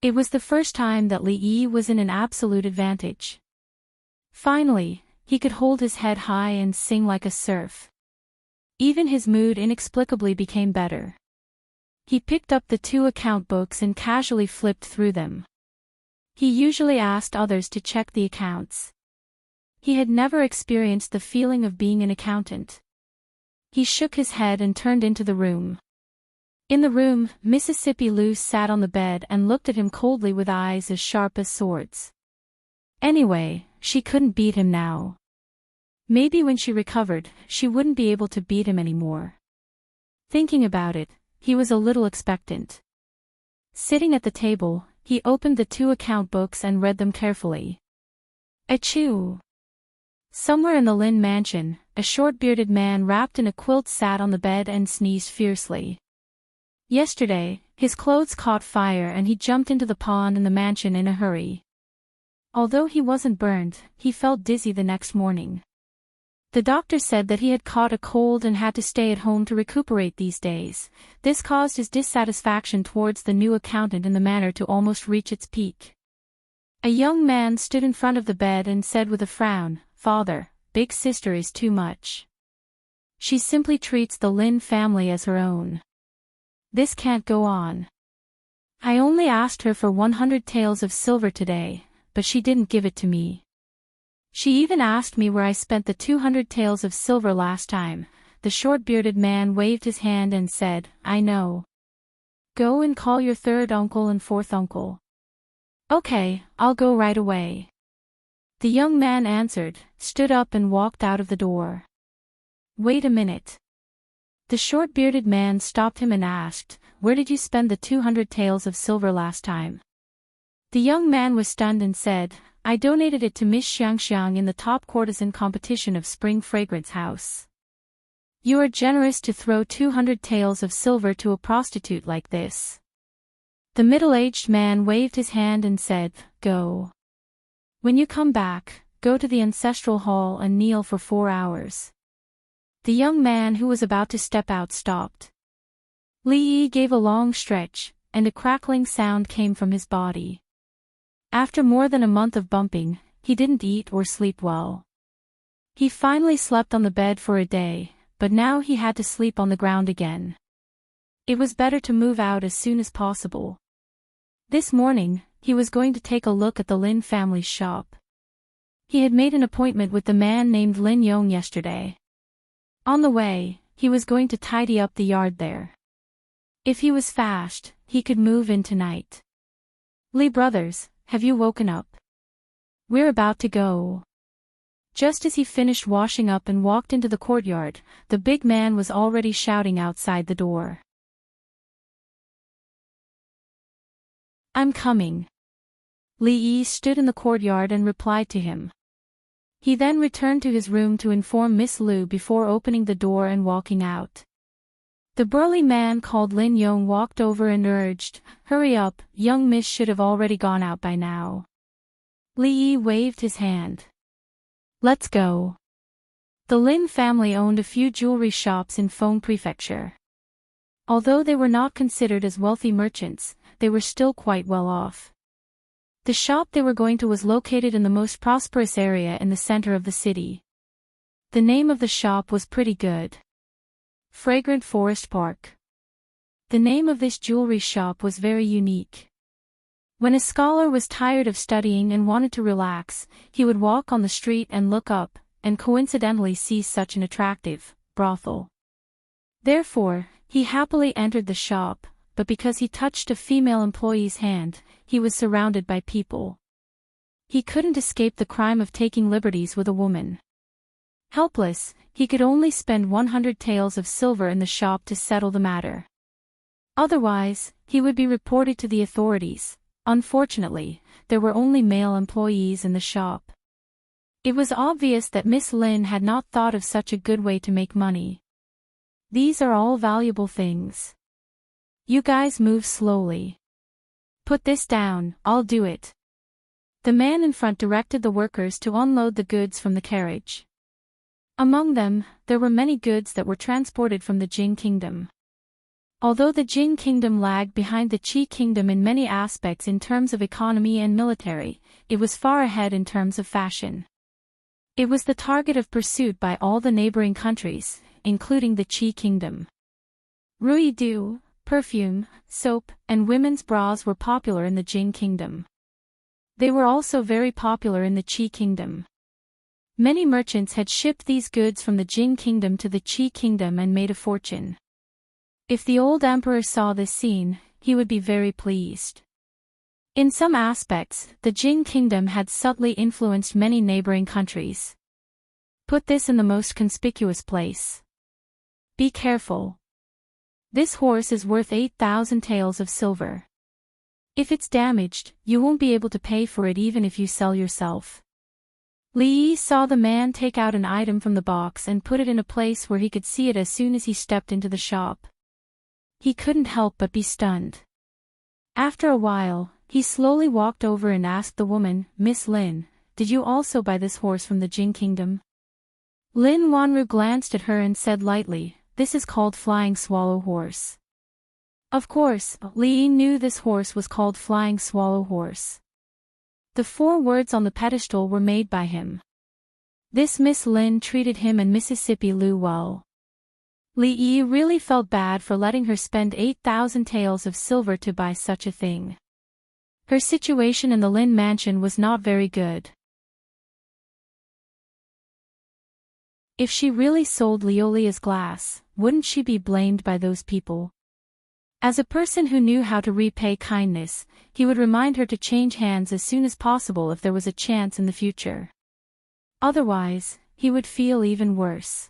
It was the first time that Li Yi was in an absolute advantage. Finally, he could hold his head high and sing like a surf. Even his mood inexplicably became better. He picked up the two account books and casually flipped through them. He usually asked others to check the accounts. He had never experienced the feeling of being an accountant. He shook his head and turned into the room. In the room, Mississippi Lou sat on the bed and looked at him coldly with eyes as sharp as swords. Anyway, she couldn't beat him now. Maybe when she recovered, she wouldn't be able to beat him anymore. Thinking about it, he was a little expectant. Sitting at the table, he opened the two account books and read them carefully. Achoo! Somewhere in the Lin mansion, a short-bearded man wrapped in a quilt sat on the bed and sneezed fiercely. Yesterday, his clothes caught fire and he jumped into the pond in the mansion in a hurry. Although he wasn't burned, he felt dizzy the next morning. The doctor said that he had caught a cold and had to stay at home to recuperate these days. This caused his dissatisfaction towards the new accountant in the manor to almost reach its peak. A young man stood in front of the bed and said with a frown, "Father, big sister is too much. She simply treats the Lin family as her own. This can't go on. I only asked her for 100 taels of silver today, but she didn't give it to me. She even asked me where I spent the 200 taels of silver last time." The short-bearded man waved his hand and said, "I know. Go and call your third uncle and fourth uncle." "Okay, I'll go right away." The young man answered, stood up and walked out of the door. "Wait a minute." The short-bearded man stopped him and asked, "Where did you spend the 200 taels of silver last time?" The young man was stunned and said, "I donated it to Miss Xiangxiang in the top courtesan competition of Spring Fragrance House." "You are generous to throw 200 taels of silver to a prostitute like this." The middle-aged man waved his hand and said, "Go. When you come back, go to the ancestral hall and kneel for 4 hours." The young man who was about to step out stopped. Li Yi gave a long stretch, and a crackling sound came from his body. After more than a month of bumping, he didn't eat or sleep well. He finally slept on the bed for a day, but now he had to sleep on the ground again. It was better to move out as soon as possible. This morning, he was going to take a look at the Lin family's shop. He had made an appointment with the man named Lin Yong yesterday. On the way, he was going to tidy up the yard there. If he was fast, he could move in tonight. Lee brothers, have you woken up? We're about to go. Just as he finished washing up and walked into the courtyard, the big man was already shouting outside the door. I'm coming. Li Yi stood in the courtyard and replied to him. He then returned to his room to inform Miss Lu before opening the door and walking out. The burly man called Lin Yong walked over and urged, "Hurry up, young miss should have already gone out by now." Li Yi waved his hand. Let's go. The Lin family owned a few jewelry shops in Feng Prefecture. Although they were not considered as wealthy merchants, they were still quite well off. The shop they were going to was located in the most prosperous area in the center of the city. The name of the shop was pretty good. Fragrant Forest Park. The name of this jewelry shop was very unique. When a scholar was tired of studying and wanted to relax, he would walk on the street and look up, and coincidentally see such an attractive brothel. Therefore, he happily entered the shop, but because he touched a female employee's hand, he was surrounded by people. He couldn't escape the crime of taking liberties with a woman. Helpless, he could only spend 100 taels of silver in the shop to settle the matter. Otherwise, he would be reported to the authorities. Unfortunately, there were only male employees in the shop. It was obvious that Miss Lin had not thought of such a good way to make money. These are all valuable things. You guys move slowly. Put this down, I'll do it. The man in front directed the workers to unload the goods from the carriage. Among them, there were many goods that were transported from the Jing Kingdom. Although the Jing Kingdom lagged behind the Qi Kingdom in many aspects in terms of economy and military, it was far ahead in terms of fashion. It was the target of pursuit by all the neighboring countries, including the Qi Kingdom. Ruidu, perfume, soap, and women's bras were popular in the Jing Kingdom. They were also very popular in the Qi Kingdom. Many merchants had shipped these goods from the Jing Kingdom to the Qi Kingdom and made a fortune. If the old emperor saw this scene, he would be very pleased. In some aspects, the Jing Kingdom had subtly influenced many neighboring countries. Put this in the most conspicuous place. Be careful. This horse is worth 8,000 taels of silver. If it's damaged, you won't be able to pay for it even if you sell yourself. Li Yi saw the man take out an item from the box and put it in a place where he could see it as soon as he stepped into the shop. He couldn't help but be stunned. After a while, he slowly walked over and asked the woman, "Miss Lin, did you also buy this horse from the Jing Kingdom?" Lin Wanru glanced at her and said lightly, "This is called Flying Swallow Horse." Of course, Li Yi knew this horse was called Flying Swallow Horse. The 4 words on the pedestal were made by him. This Miss Lin treated him and Mississippi Lu well. Li Yi really felt bad for letting her spend 8,000 taels of silver to buy such a thing. Her situation in the Lin mansion was not very good. If she really sold Liolia's glass, wouldn't she be blamed by those people? As a person who knew how to repay kindness, he would remind her to change hands as soon as possible if there was a chance in the future. Otherwise, he would feel even worse.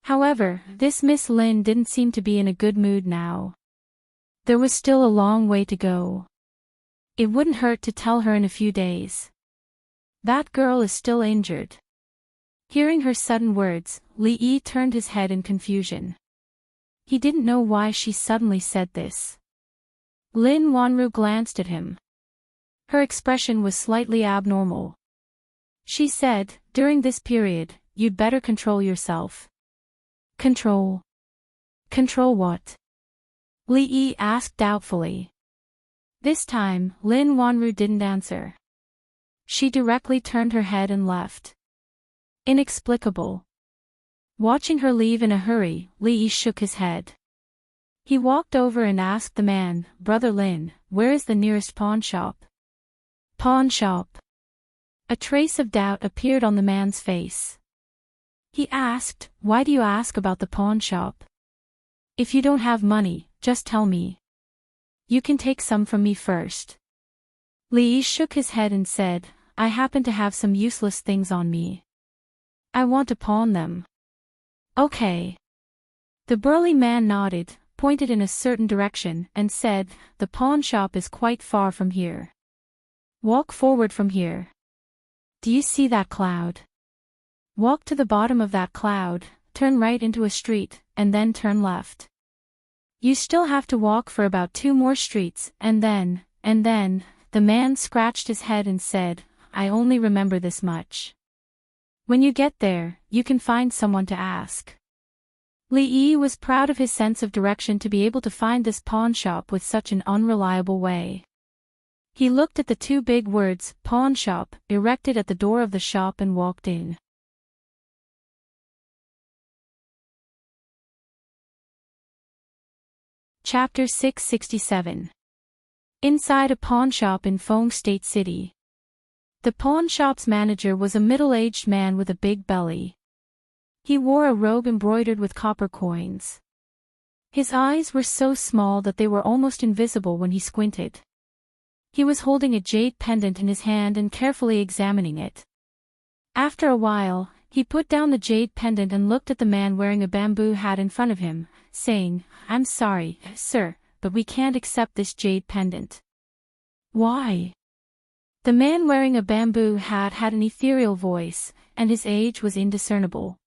However, this Miss Lin didn't seem to be in a good mood now. There was still a long way to go. It wouldn't hurt to tell her in a few days. That girl is still injured. Hearing her sudden words, Li Yi turned his head in confusion. He didn't know why she suddenly said this. Lin Wanru glanced at him. Her expression was slightly abnormal. She said, "During this period, you'd better control yourself." Control? Control what? Li Yi asked doubtfully. This time, Lin Wanru didn't answer. She directly turned her head and left. Inexplicable. Watching her leave in a hurry, Li Yi shook his head. He walked over and asked the man, "Brother Lin, where is the nearest pawn shop?" Pawn shop. A trace of doubt appeared on the man's face. He asked, "Why do you ask about the pawn shop? If you don't have money, just tell me. You can take some from me first." Li Yi shook his head and said, "I happen to have some useless things on me. I want to pawn them." "Okay." The burly man nodded, pointed in a certain direction, and said, "The pawn shop is quite far from here. Walk forward from here. Do you see that cloud? Walk to the bottom of that cloud, turn right into a street, and then turn left. You still have to walk for about 2 more streets, and then, the man scratched his head and said, "I only remember this much. When you get there, you can find someone to ask." Li Yi was proud of his sense of direction to be able to find this pawn shop with such an unreliable way. He looked at the 2 big words, pawn shop, erected at the door of the shop and walked in. Chapter 667. Inside a pawn shop in Feng State City. The pawn shop's manager was a middle-aged man with a big belly. He wore a robe embroidered with copper coins. His eyes were so small that they were almost invisible when he squinted. He was holding a jade pendant in his hand and carefully examining it. After a while, he put down the jade pendant and looked at the man wearing a bamboo hat in front of him, saying, "I'm sorry, sir, but we can't accept this jade pendant." "Why?" The man wearing a bamboo hat had an ethereal voice, and his age was indiscernible.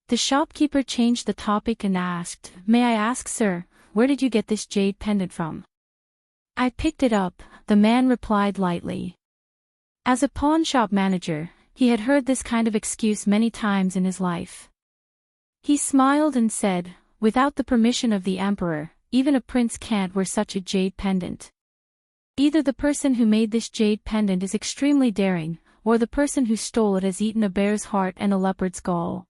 The shopkeeper changed the topic and asked, "May I ask, sir, where did you get this jade pendant from?" "I picked it up," the man replied lightly. As a pawn shop manager, he had heard this kind of excuse many times in his life. He smiled and said, "Without the permission of the emperor, even a prince can't wear such a jade pendant. Either the person who made this jade pendant is extremely daring, or the person who stole it has eaten a bear's heart and a leopard's gall.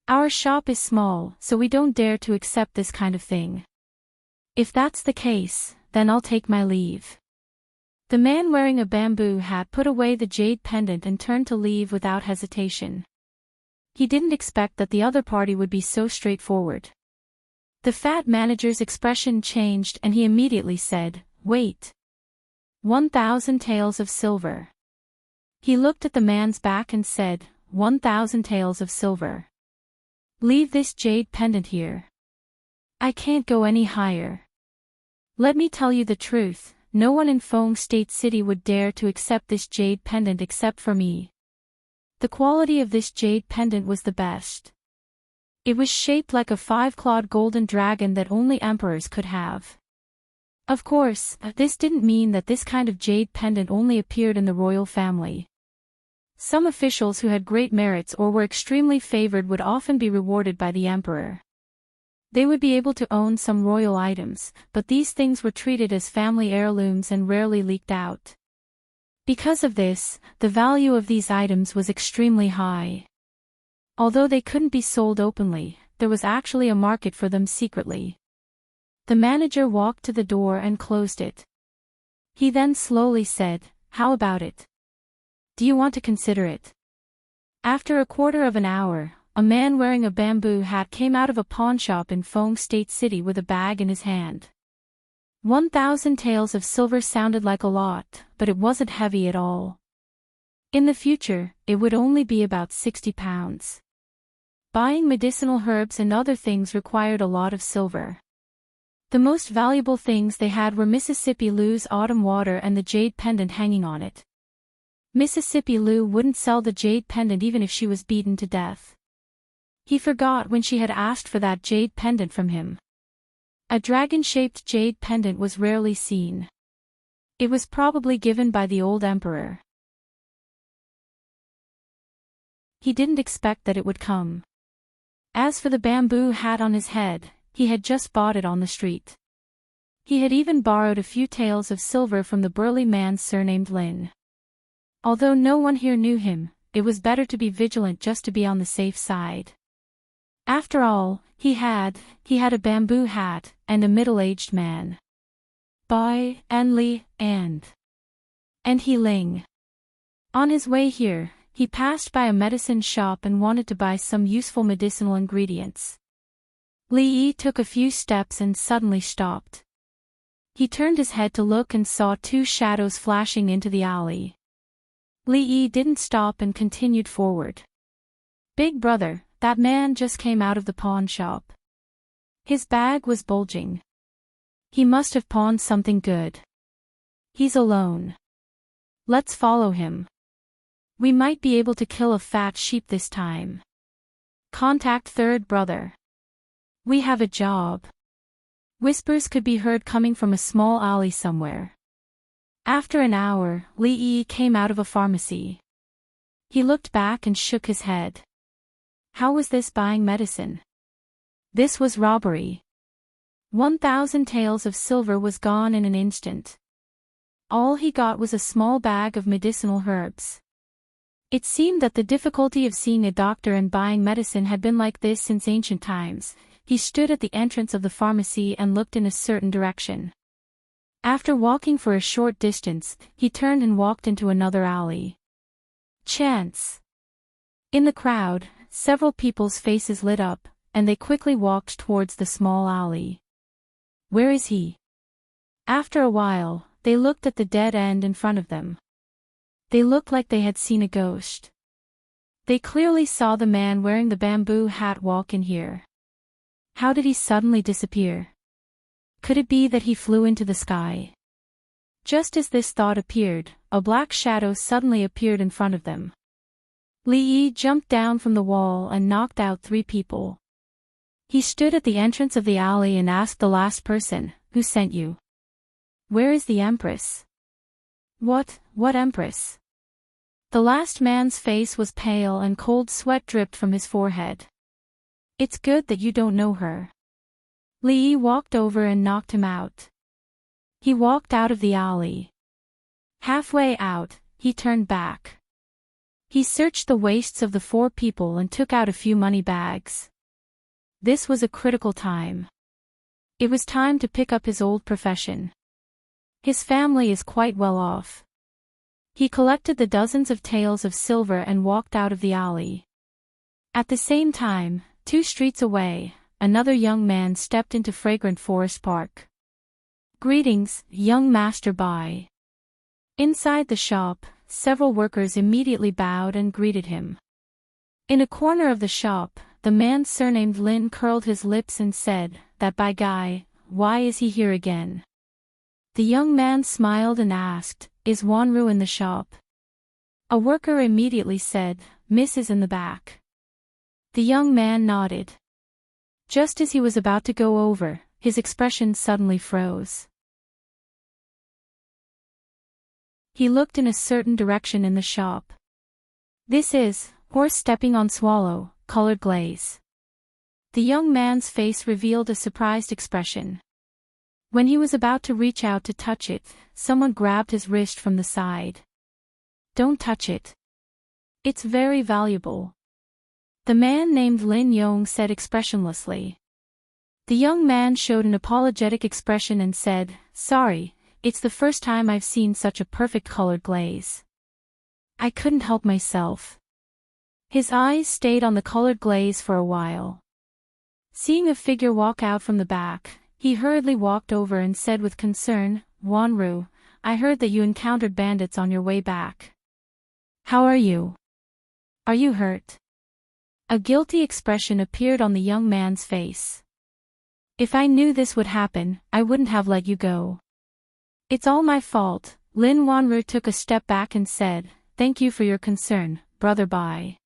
Our shop is small, so we don't dare to accept this kind of thing. If that's the case, then I'll take my leave." The man wearing a bamboo hat put away the jade pendant and turned to leave without hesitation. He didn't expect that the other party would be so straightforward. The fat manager's expression changed and he immediately said, "Wait. 1,000 taels of silver." He looked at the man's back and said, 1,000 taels of silver. "Leave this jade pendant here. I can't go any higher. Let me tell you the truth, no one in Feng State City would dare to accept this jade pendant except for me. The quality of this jade pendant was the best. It was shaped like a 5-clawed golden dragon that only emperors could have. Of course, this didn't mean that this kind of jade pendant only appeared in the royal family. Some officials who had great merits or were extremely favored would often be rewarded by the emperor. They would be able to own some royal items, but these things were treated as family heirlooms and rarely leaked out. Because of this, the value of these items was extremely high. Although they couldn't be sold openly, there was actually a market for them secretly. The manager walked to the door and closed it. He then slowly said, "How about it? Do you want to consider it?" After a quarter of an hour, a man wearing a bamboo hat came out of a pawn shop in Feng State City with a bag in his hand. 1,000 taels of silver sounded like a lot, but it wasn't heavy at all. In the future, it would only be about 60 pounds. Buying medicinal herbs and other things required a lot of silver. The most valuable things they had were Mississippi Lu's autumn water and the jade pendant hanging on it. Mississippi Lu wouldn't sell the jade pendant even if she was beaten to death. He forgot when she had asked for that jade pendant from him. A dragon-shaped jade pendant was rarely seen. It was probably given by the old emperor. He didn't expect that it would come. As for the bamboo hat on his head, he had just bought it on the street. He had even borrowed a few taels of silver from the burly man surnamed Lin. Although no one here knew him, it was better to be vigilant just to be on the safe side. After all, he had a bamboo hat, and a middle-aged man. Bai, and Li, and He Ling. On his way here, he passed by a medicine shop and wanted to buy some useful medicinal ingredients. Li Yi took a few steps and suddenly stopped. He turned his head to look and saw two shadows flashing into the alley. Li Yi didn't stop and continued forward. "Big brother, that man just came out of the pawn shop. His bag was bulging. He must have pawned something good. He's alone. Let's follow him. We might be able to kill a fat sheep this time. Contact third brother. We have a job." Whispers could be heard coming from a small alley somewhere. After an hour, Li Yi came out of a pharmacy. He looked back and shook his head. How was this buying medicine? This was robbery. 1,000 taels of silver was gone in an instant. All he got was a small bag of medicinal herbs. It seemed that the difficulty of seeing a doctor and buying medicine had been like this since ancient times. He stood at the entrance of the pharmacy and looked in a certain direction. After walking for a short distance, he turned and walked into another alley. Chance. In the crowd, several people's faces lit up, and they quickly walked towards the small alley. Where is he? After a while, they looked at the dead end in front of them. They looked like they had seen a ghost. They clearly saw the man wearing the bamboo hat walk in here. How did he suddenly disappear? Could it be that he flew into the sky? Just as this thought appeared, a black shadow suddenly appeared in front of them. Li Yi jumped down from the wall and knocked out 3 people. He stood at the entrance of the alley and asked the last person, "Who sent you? Where is the Empress?" What Empress?" The last man's face was pale and cold sweat dripped from his forehead. "It's good that you don't know her." Li Yi walked over and knocked him out. He walked out of the alley. Halfway out, he turned back. He searched the waists of the 4 people and took out a few money bags. This was a critical time. It was time to pick up his old profession. His family is quite well off. He collected the dozens of taels of silver and walked out of the alley. At the same time, 2 streets away, another young man stepped into Fragrant Forest Park. "Greetings, young Master Bai." Inside the shop, several workers immediately bowed and greeted him. In a corner of the shop, the man surnamed Lin curled his lips and said, "That Bai guy, why is he here again?" The young man smiled and asked, "Is Wanru in the shop?" A worker immediately said, "Miss is in the back." The young man nodded. Just as he was about to go over, his expression suddenly froze. He looked in a certain direction in the shop. "This is horse stepping on swallow, colored glaze." The young man's face revealed a surprised expression. When he was about to reach out to touch it, someone grabbed his wrist from the side. "Don't touch it. It's very valuable." The man named Lin Yong said expressionlessly. The young man showed an apologetic expression and said, "Sorry, it's the first time I've seen such a perfect colored glaze. I couldn't help myself." His eyes stayed on the colored glaze for a while. Seeing a figure walk out from the back, he hurriedly walked over and said with concern, "Wanru, I heard that you encountered bandits on your way back. How are you? Are you hurt?" A guilty expression appeared on the young man's face. "If I knew this would happen, I wouldn't have let you go. It's all my fault." Lin Wanru took a step back and said, "Thank you for your concern, Brother Bai.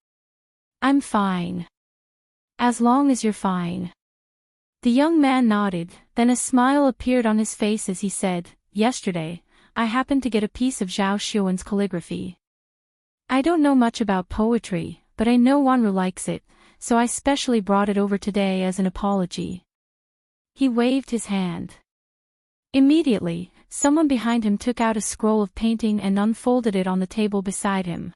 I'm fine. As long as you're fine." The young man nodded, then a smile appeared on his face as he said, "Yesterday, I happened to get a piece of Zhao Xuan's calligraphy. I don't know much about poetry, but I know Wanru likes it, so I specially brought it over today as an apology." He waved his hand. Immediately, someone behind him took out a scroll of painting and unfolded it on the table beside him.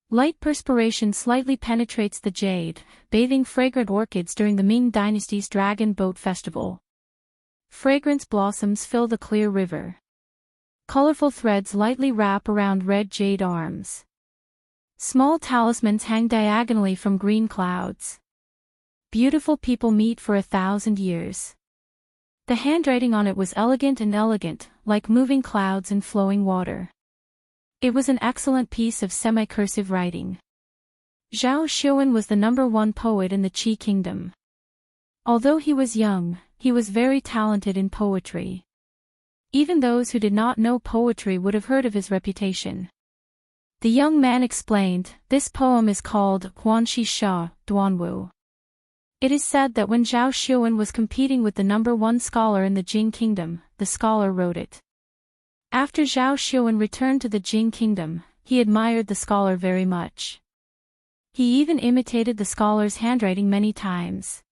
Light perspiration slightly penetrates the jade, bathing fragrant orchids during the Ming Dynasty's Dragon Boat Festival. Fragrance blossoms fill the clear river. Colorful threads lightly wrap around red jade arms. Small talismans hang diagonally from green clouds. Beautiful people meet for 1,000 years. The handwriting on it was elegant, like moving clouds and flowing water. It was an excellent piece of semi-cursive writing. Zhao Xuan was the #1 poet in the Qi kingdom. Although he was young, he was very talented in poetry. Even those who did not know poetry would have heard of his reputation. The young man explained, "This poem is called Huanxi Sha, Duanwu." It is said that when Zhao Xuan was competing with the #1 scholar in the Jing kingdom, the scholar wrote it. After Zhao Xuan returned to the Jing kingdom, he admired the scholar very much. He even imitated the scholar's handwriting many times.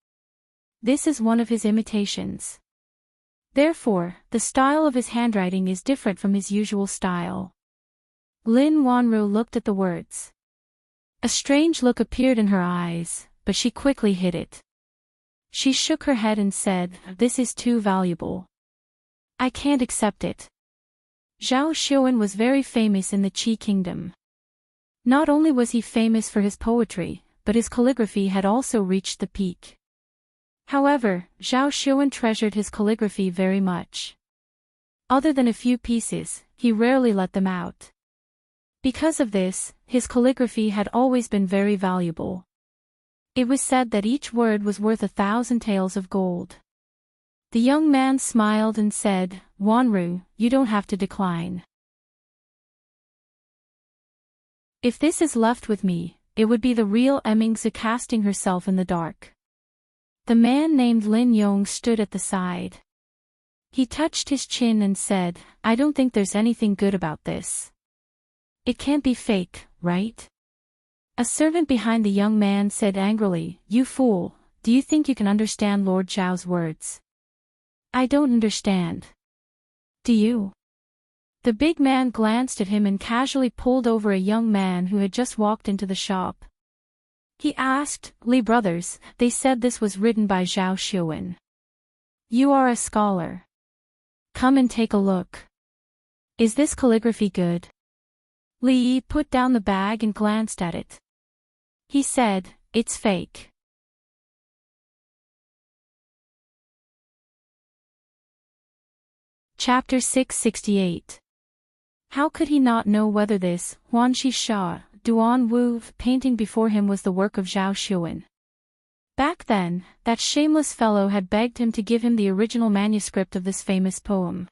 This is one of his imitations. Therefore, the style of his handwriting is different from his usual style. Lin Wanru looked at the words. A strange look appeared in her eyes, but she quickly hid it. She shook her head and said, "This is too valuable. I can't accept it." Zhao Xuan was very famous in the Qi kingdom. Not only was he famous for his poetry, but his calligraphy had also reached the peak. However, Zhao Xuan treasured his calligraphy very much. Other than a few pieces, he rarely let them out. Because of this, his calligraphy had always been very valuable. It was said that each word was worth 1,000 taels of gold. The young man smiled and said, "Wanru, you don't have to decline. If this is left with me, it would be the real Emmingse casting herself in the dark." The man named Lin Yong stood at the side. He touched his chin and said, "I don't think there's anything good about this. It can't be fake, right?" A servant behind the young man said angrily, "You fool, do you think you can understand Lord Zhao's words?" "I don't understand. Do you?" The big man glanced at him and casually pulled over a young man who had just walked into the shop. He asked, "Li brothers, they said this was written by Zhao Xuan. You are a scholar. Come and take a look. Is this calligraphy good?" Li Yi put down the bag and glanced at it. He said, "It's fake." Chapter 668. How could he not know whether this Huanxi Sha, Duan Wu painting before him was the work of Zhao Xuan? Back then, that shameless fellow had begged him to give him the original manuscript of this famous poem.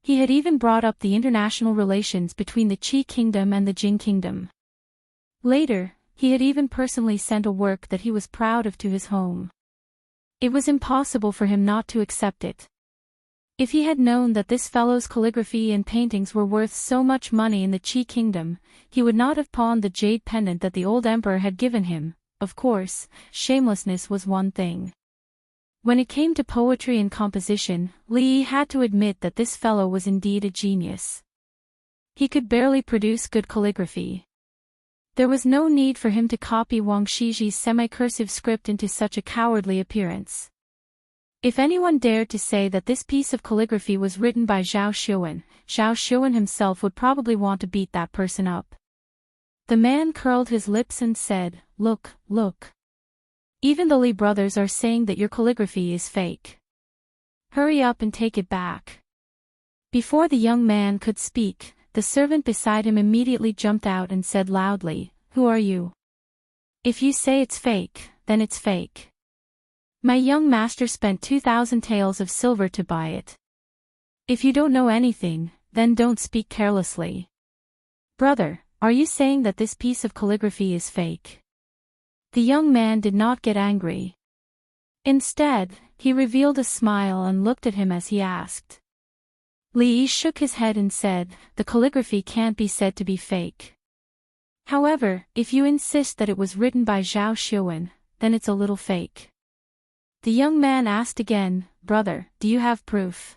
He had even brought up the international relations between the Qi kingdom and the Jing kingdom. Later, he had even personally sent a work that he was proud of to his home. It was impossible for him not to accept it. If he had known that this fellow's calligraphy and paintings were worth so much money in the Qi kingdom, he would not have pawned the jade pendant that the old emperor had given him. Of course, shamelessness was one thing. When it came to poetry and composition, Li Yi had to admit that this fellow was indeed a genius. He could barely produce good calligraphy. There was no need for him to copy Wang Shiji's semi-cursive script into such a cowardly appearance. If anyone dared to say that this piece of calligraphy was written by Zhao Xuan himself would probably want to beat that person up. The man curled his lips and said, "Look, look. Even the Li brothers are saying that your calligraphy is fake. Hurry up and take it back." Before the young man could speak, the servant beside him immediately jumped out and said loudly, "Who are you? If you say it's fake, then it's fake. My young master spent 2,000 taels of silver to buy it. If you don't know anything, then don't speak carelessly. Brother, are you saying that this piece of calligraphy is fake?" The young man did not get angry. Instead, he revealed a smile and looked at him as he asked. Li Yi shook his head and said, "The calligraphy can't be said to be fake. However, if you insist that it was written by Zhao Xuan, then it's a little fake." The young man asked again, "Brother, do you have proof?"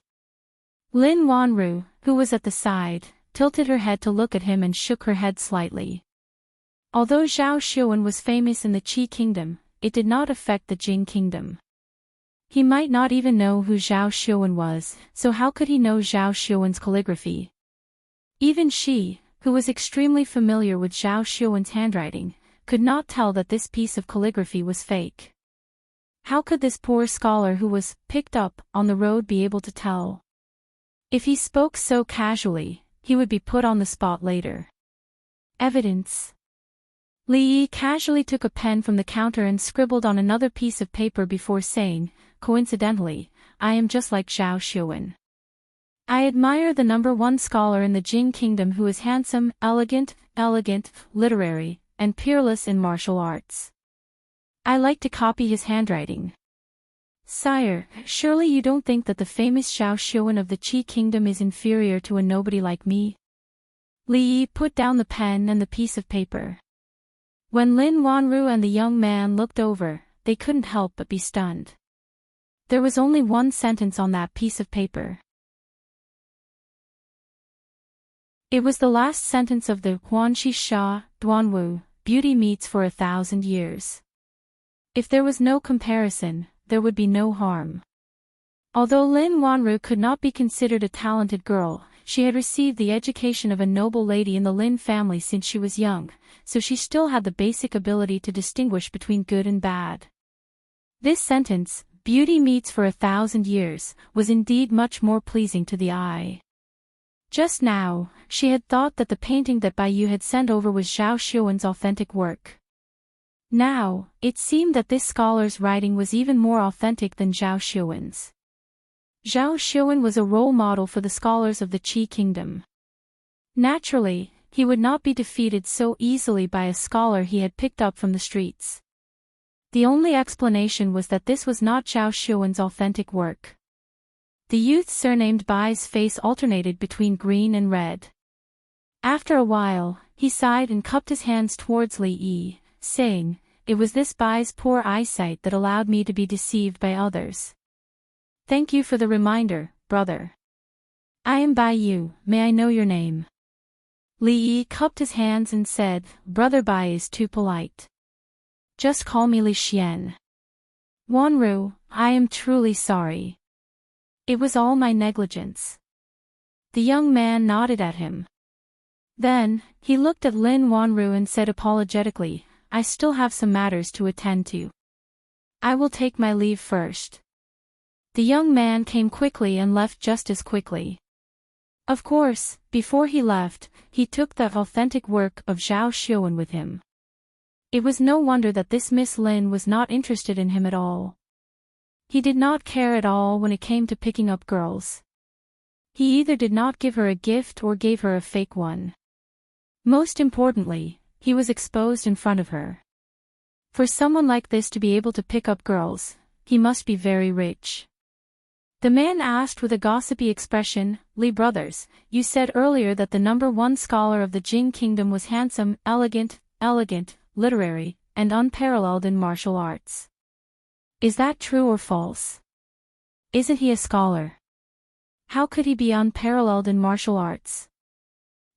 Lin Wanru, who was at the side, tilted her head to look at him and shook her head slightly. Although Zhao Xuan was famous in the Qi kingdom, it did not affect the Jing kingdom. He might not even know who Zhao Xuan was, so how could he know Zhao Xuan's calligraphy? Even she, who was extremely familiar with Zhao Xuan's handwriting, could not tell that this piece of calligraphy was fake. How could this poor scholar who was picked up on the road be able to tell? If he spoke so casually, he would be put on the spot later. Evidence. Li Yi casually took a pen from the counter and scribbled on another piece of paper before saying, coincidentally, I am just like Zhao Xuan. I admire the #1 scholar in the Jing kingdom who is handsome, elegant, literary, and peerless in martial arts. I like to copy his handwriting. Sire, surely you don't think that the famous Zhao Xuan of the Qi kingdom is inferior to a nobody like me? Li Yi put down the pen and the piece of paper. When Lin Wanru and the young man looked over, they couldn't help but be stunned. There was only one sentence on that piece of paper. It was the last sentence of the Huanxi Sha, Duanwu, beauty meets for 1,000 years. If there was no comparison, there would be no harm. Although Lin Wanru could not be considered a talented girl, she had received the education of a noble lady in the Lin family since she was young, so she still had the basic ability to distinguish between good and bad. This sentence, beauty meets for 1,000 years, was indeed much more pleasing to the eye. Just now, she had thought that the painting that Bai Yu had sent over was Zhao Xuan's authentic work. Now, it seemed that this scholar's writing was even more authentic than Zhao Xuan's. Zhao Xuan was a role model for the scholars of the Qi kingdom. Naturally, he would not be defeated so easily by a scholar he had picked up from the streets. The only explanation was that this was not Zhao Xuan's authentic work. The youth surnamed Bai's face alternated between green and red. After a while, he sighed and cupped his hands towards Li Yi, saying, "It was this Bai's poor eyesight that allowed me to be deceived by others. Thank you for the reminder, brother. I am Bai Yu, may I know your name?" Li Yi cupped his hands and said, "Brother Bai is too polite. Just call me Li Xian." "Wanru, I am truly sorry. It was all my negligence." The young man nodded at him. Then, he looked at Lin Wanru and said apologetically, "I still have some matters to attend to. I will take my leave first." The young man came quickly and left just as quickly. Of course, before he left, he took the authentic work of Zhao Xuan with him. It was no wonder that this Miss Lin was not interested in him at all. He did not care at all when it came to picking up girls. He either did not give her a gift or gave her a fake one. Most importantly, he was exposed in front of her. For someone like this to be able to pick up girls, he must be very rich. The man asked with a gossipy expression, "Li brothers, you said earlier that the #1 scholar of the Jing kingdom was handsome, elegant, literary, and unparalleled in martial arts. Is that true or false? Isn't he a scholar? How could he be unparalleled in martial arts?"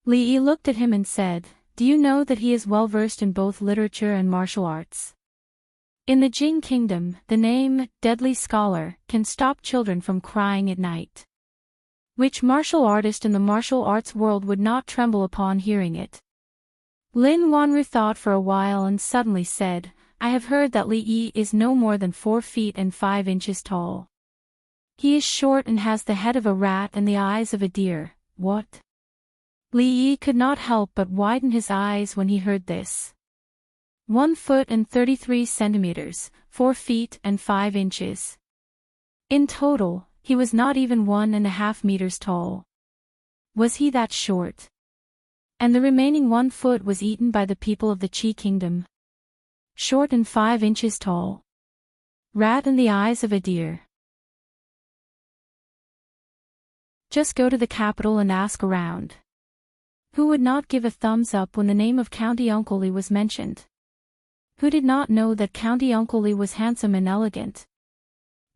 Li Yi looked at him and said, "Do you know that he is well versed in both literature and martial arts? In the Jing kingdom, the name, deadly scholar, can stop children from crying at night. Which martial artist in the martial arts world would not tremble upon hearing it?" Lin Wanru thought for a while and suddenly said, "I have heard that Li Yi is no more than 4 feet and 5 inches tall. He is short and has the head of a rat and the eyes of a deer." What? Li Yi could not help but widen his eyes when he heard this. 1 foot and 33 centimeters, 4 feet and 5 inches. In total, he was not even 1.5 meters tall. Was he that short? And the remaining 1 foot was eaten by the people of the Qi kingdom. Short and 5 inches tall. Rat in the eyes of a deer. Just go to the capital and ask around. Who would not give a thumbs up when the name of County Uncle Li was mentioned? Who did not know that County Uncle Li was handsome and elegant?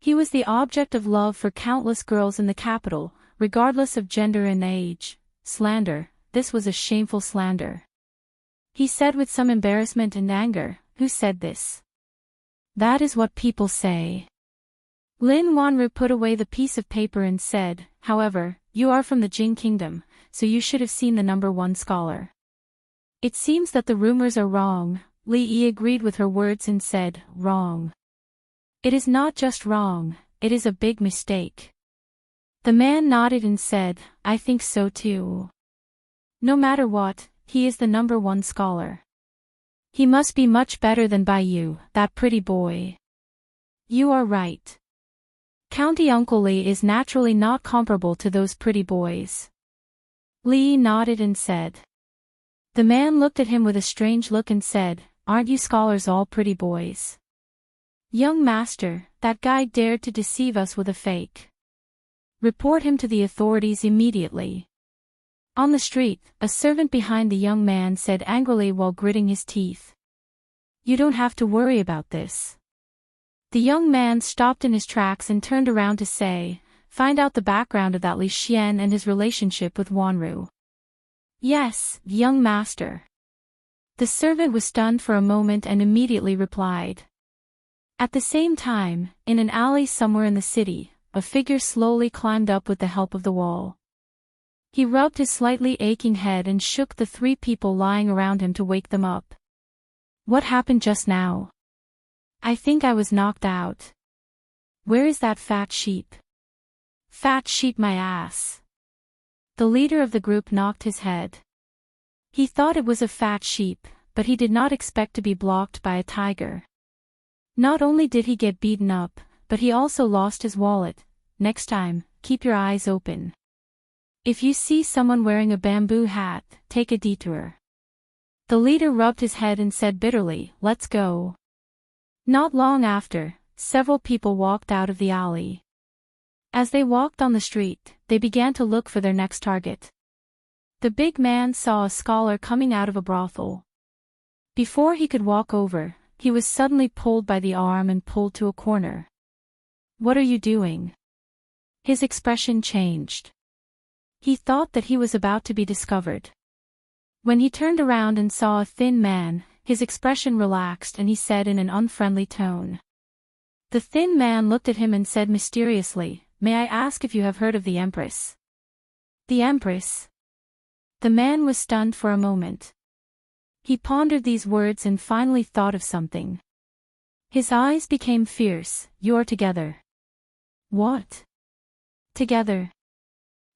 He was the object of love for countless girls in the capital, regardless of gender and age. Slander, this was a shameful slander. He said with some embarrassment and anger, "Who said this?" "That is what people say." Lin Wanru put away the piece of paper and said, "However, you are from the Jing Kingdom, so you should have seen the number one scholar." "It seems that the rumors are wrong." Li Yi agreed with her words and said, "Wrong. It is not just wrong, it is a big mistake." The man nodded and said, "I think so too. No matter what, he is the number one scholar. He must be much better than Bai Yu, that pretty boy." "You are right. County Uncle Li is naturally not comparable to those pretty boys." Li nodded and said. The man looked at him with a strange look and said, "Aren't you scholars all pretty boys?" "Young master, that guy dared to deceive us with a fake. Report him to the authorities immediately." On the street, a servant behind the young man said angrily while gritting his teeth. "You don't have to worry about this." The young man stopped in his tracks and turned around to say, "Find out the background of that Li Xian and his relationship with Wanru." "Yes, young master." The servant was stunned for a moment and immediately replied. At the same time, in an alley somewhere in the city, a figure slowly climbed up with the help of the wall. He rubbed his slightly aching head and shook the three people lying around him to wake them up. "What happened just now?" "I think I was knocked out." "Where is that fat sheep?" "Fat sheep my ass." The leader of the group knocked his head. He thought it was a fat sheep, but he did not expect to be blocked by a tiger. Not only did he get beaten up, but he also lost his wallet. Next time, keep your eyes open. If you see someone wearing a bamboo hat, take a detour. The leader rubbed his head and said bitterly, "Let's go." Not long after, several people walked out of the alley. As they walked on the street, they began to look for their next target. The big man saw a scholar coming out of a brothel. Before he could walk over, he was suddenly pulled by the arm and pulled to a corner. "What are you doing?" His expression changed. He thought that he was about to be discovered. When he turned around and saw a thin man, his expression relaxed and he said in an unfriendly tone. The thin man looked at him and said mysteriously, "May I ask if you have heard of the Empress?" "The Empress?" The man was stunned for a moment. He pondered these words and finally thought of something. His eyes became fierce. "You're together." "What?" "Together."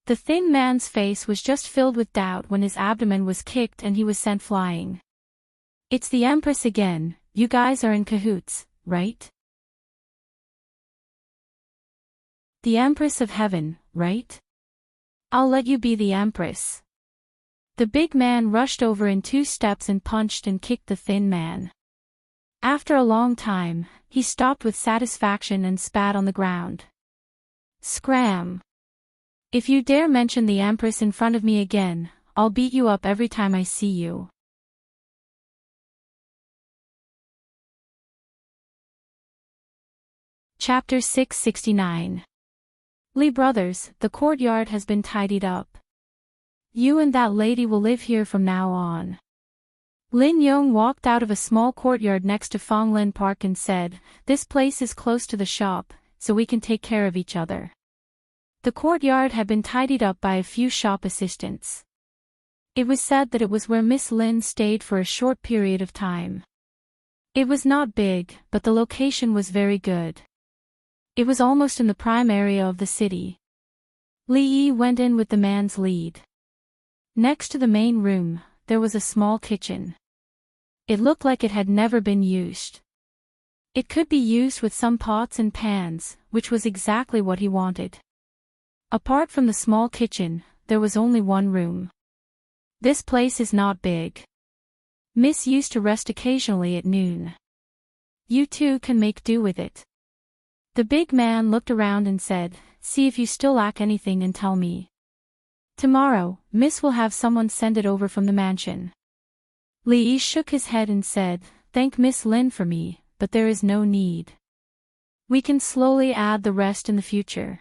The thin man's face was just filled with doubt when his abdomen was kicked and he was sent flying. "It's the Empress again, you guys are in cahoots, right?" "The Empress of Heaven, right? I'll let you be the Empress." The big man rushed over in 2 steps and punched and kicked the thin man. After a long time, he stopped with satisfaction and spat on the ground. "Scram! If you dare mention the Empress in front of me again, I'll beat you up every time I see you." Chapter 669. Li brothers, the courtyard has been tidied up. You and that lady will live here from now on. Lin Yong walked out of a small courtyard next to Fonglin Park and said, "This place is close to the shop, so we can take care of each other." The courtyard had been tidied up by a few shop assistants. It was said that it was where Miss Lin stayed for a short period of time. It was not big, but the location was very good. It was almost in the prime area of the city. Li Yi went in with the man's lead. Next to the main room, there was a small kitchen. It looked like it had never been used. It could be used with some pots and pans, which was exactly what he wanted. Apart from the small kitchen, there was only one room. This place is not big. Miss used to rest occasionally at noon. You two can make do with it. The big man looked around and said, "See if you still lack anything and tell me. Tomorrow, Miss will have someone send it over from the mansion." Li Yi shook his head and said, "Thank Miss Lin for me, but there is no need. We can slowly add the rest in the future."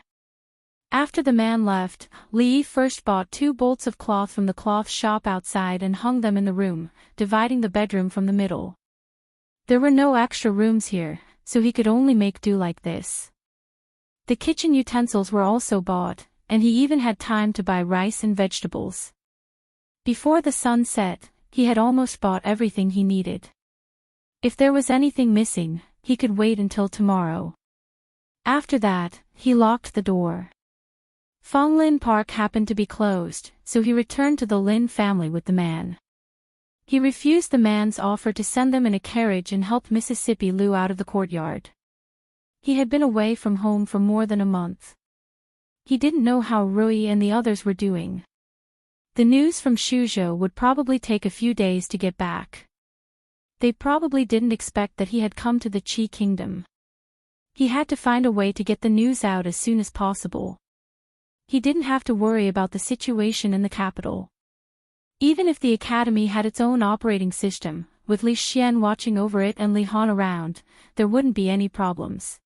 After the man left, Li Yi first bought 2 bolts of cloth from the cloth shop outside and hung them in the room, dividing the bedroom from the middle. There were no extra rooms here, so he could only make do like this. The kitchen utensils were also bought, and he even had time to buy rice and vegetables. Before the sun set, he had almost bought everything he needed. If there was anything missing, he could wait until tomorrow. After that, he locked the door. Fonglin Park happened to be closed, so he returned to the Lin family with the man. He refused the man's offer to send them in a carriage and helped Mississippi Lu out of the courtyard. He had been away from home for more than a month. He didn't know how Rui and the others were doing. The news from Shuzhou would probably take a few days to get back. They probably didn't expect that he had come to the Qi Kingdom. He had to find a way to get the news out as soon as possible. He didn't have to worry about the situation in the capital. Even if the academy had its own operating system, with Li Xian watching over it and Li Han around, there wouldn't be any problems.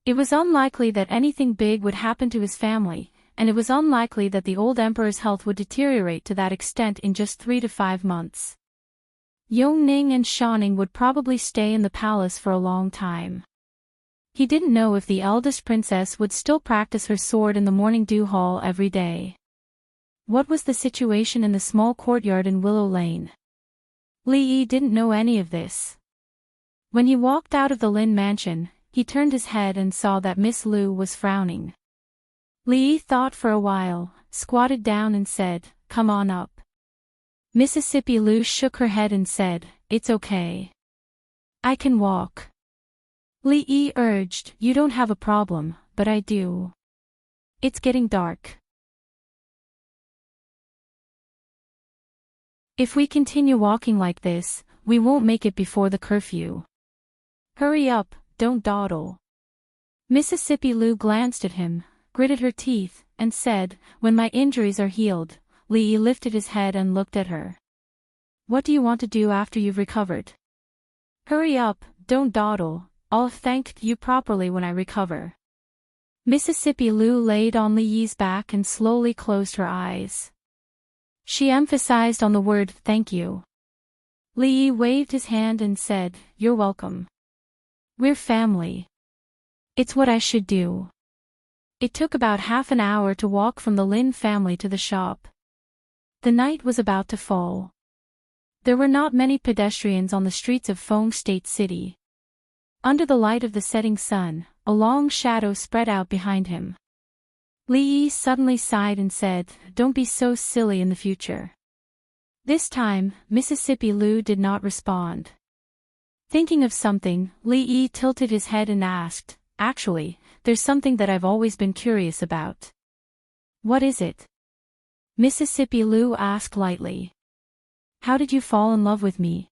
It was unlikely that anything big would happen to his family, and it was unlikely that the old emperor's health would deteriorate to that extent in just 3 to 5 months. Yongning and Shaning would probably stay in the palace for a long time. He didn't know if the eldest princess would still practice her sword in the morning dew hall every day. What was the situation in the small courtyard in Willow Lane? Li Yi didn't know any of this. When he walked out of the Lin mansion, he turned his head and saw that Miss Lu was frowning. Li Yi thought for a while, squatted down and said, "Come on up." Mississippi Lu shook her head and said, "It's okay. I can walk." Li Yi urged, "You don't have a problem, but I do. It's getting dark. If we continue walking like this, we won't make it before the curfew. Hurry up, don't dawdle." Mississippi Lu glanced at him, gritted her teeth, and said, "When my injuries are healed." Li Yi lifted his head and looked at her. "What do you want to do after you've recovered?" "Hurry up, don't dawdle. I'll thank you properly when I recover." Mississippi Lu laid on Li Yi's back and slowly closed her eyes. She emphasized on the word "thank you." Li Yi waved his hand and said, "You're welcome. We're family. It's what I should do." It took about half an hour to walk from the Lin family to the shop. The night was about to fall. There were not many pedestrians on the streets of Feng State City. Under the light of the setting sun, a long shadow spread out behind him. Li Yi suddenly sighed and said, "Don't be so silly in the future." This time, Mississippi Lu did not respond. Thinking of something, Li Yi tilted his head and asked, "Actually, there's something that I've always been curious about." "What is it?" Mississippi Lu asked lightly. "How did you fall in love with me?"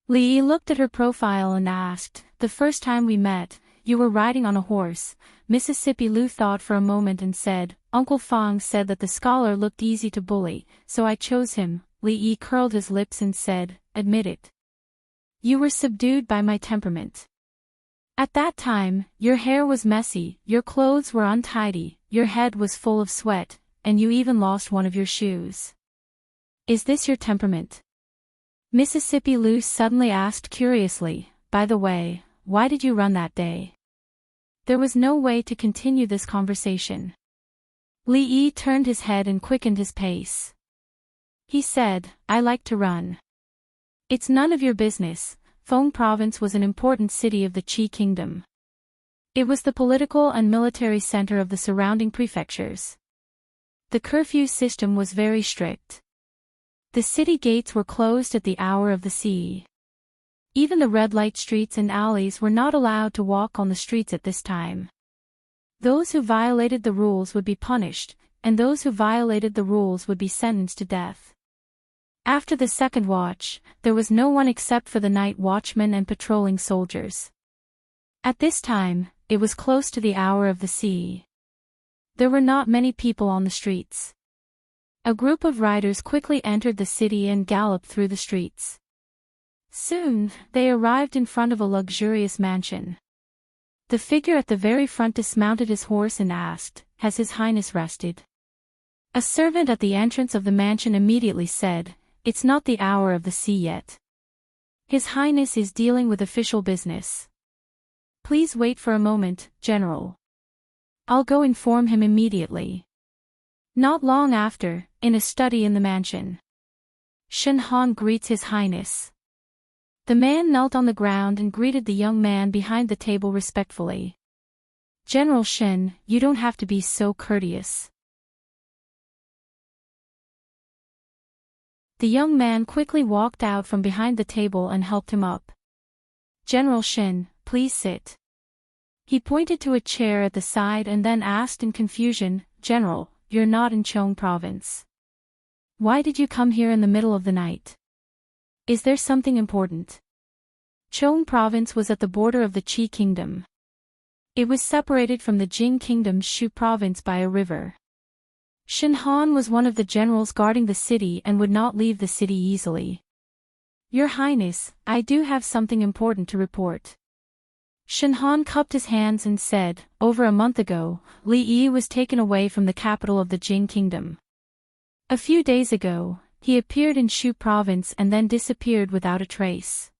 Li Yi looked at her profile and asked, "The first time we met, you were riding on a horse." Mississippi Lu thought for a moment and said, "Uncle Fang said that the scholar looked easy to bully, so I chose him." Li Yi curled his lips and said, "Admit it. You were subdued by my temperament. At that time, your hair was messy, your clothes were untidy, your head was full of sweat, and you even lost one of your shoes. Is this your temperament?" Mississippi Lu suddenly asked curiously, "By the way, why did you run that day?" There was no way to continue this conversation. Li Yi turned his head and quickened his pace. He said, "I like to run." "It's none of your business." Feng Province was an important city of the Qi Kingdom. It was the political and military center of the surrounding prefectures. The curfew system was very strict. The city gates were closed at the hour of the sea. Even the red light streets and alleys were not allowed to walk on the streets at this time. Those who violated the rules would be punished, and those who violated the rules would be sentenced to death. After the second watch, there was no one except for the night watchmen and patrolling soldiers. At this time, it was close to the hour of the sea. There were not many people on the streets. A group of riders quickly entered the city and galloped through the streets. Soon, they arrived in front of a luxurious mansion. The figure at the very front dismounted his horse and asked, has His Highness rested? A servant at the entrance of the mansion immediately said, "It's not the hour of the sea yet. His Highness is dealing with official business. Please wait for a moment, General. I'll go inform him immediately." Not long after, in a study in the mansion, Shen Han greets His Highness. The man knelt on the ground and greeted the young man behind the table respectfully. "General Shen, you don't have to be so courteous." The young man quickly walked out from behind the table and helped him up. "General Shen, please sit." He pointed to a chair at the side and then asked in confusion, "General, you're not in Chong province. Why did you come here in the middle of the night? Is there something important?" Chong province was at the border of the Qi kingdom. It was separated from the Jing kingdom's Shu province by a river. Shen Han was one of the generals guarding the city and would not leave the city easily. "Your Highness, I do have something important to report." Shen Han cupped his hands and said, "Over a month ago, Li Yi was taken away from the capital of the Jing kingdom. A few days ago, he appeared in Shu province and then disappeared without a trace.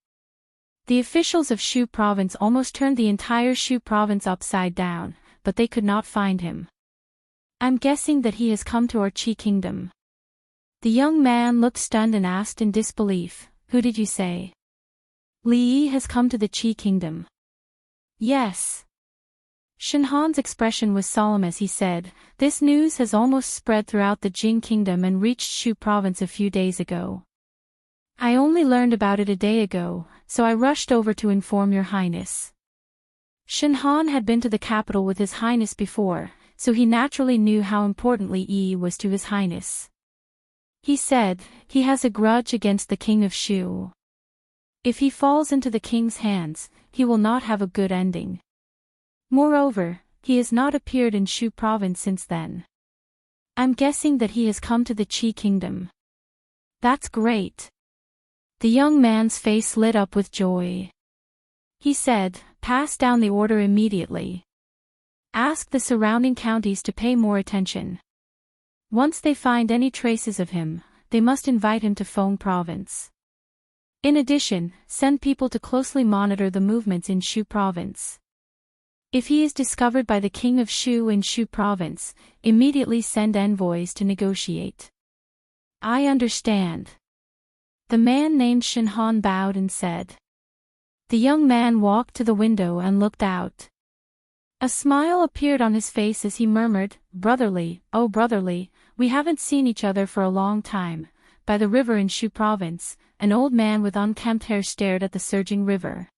The officials of Shu province almost turned the entire Shu province upside down, but they could not find him. I'm guessing that he has come to our Qi kingdom." The young man looked stunned and asked in disbelief, "Who did you say?" "Li Yi has come to the Qi kingdom." "Yes." Shen Han's expression was solemn as he said, "This news has almost spread throughout the Jing kingdom and reached Shu province a few days ago. I only learned about it a day ago, so I rushed over to inform your Highness." Shen Han had been to the capital with His Highness before, so he naturally knew how important Li Yi was to His Highness. He said, "He has a grudge against the king of Shu. If he falls into the king's hands, he will not have a good ending. Moreover, he has not appeared in Shu province since then. I'm guessing that he has come to the Qi kingdom." "That's great." The young man's face lit up with joy. He said, "Pass down the order immediately. Ask the surrounding counties to pay more attention. Once they find any traces of him, they must invite him to Feng province. In addition, send people to closely monitor the movements in Shu province. If he is discovered by the king of Shu in Shu province, immediately send envoys to negotiate." "I understand." The man named Shen Han bowed and said. The young man walked to the window and looked out. A smile appeared on his face as he murmured, "Brotherly, oh brotherly, we haven't seen each other for a long time." By the river in Shu province, an old man with unkempt hair stared at the surging river.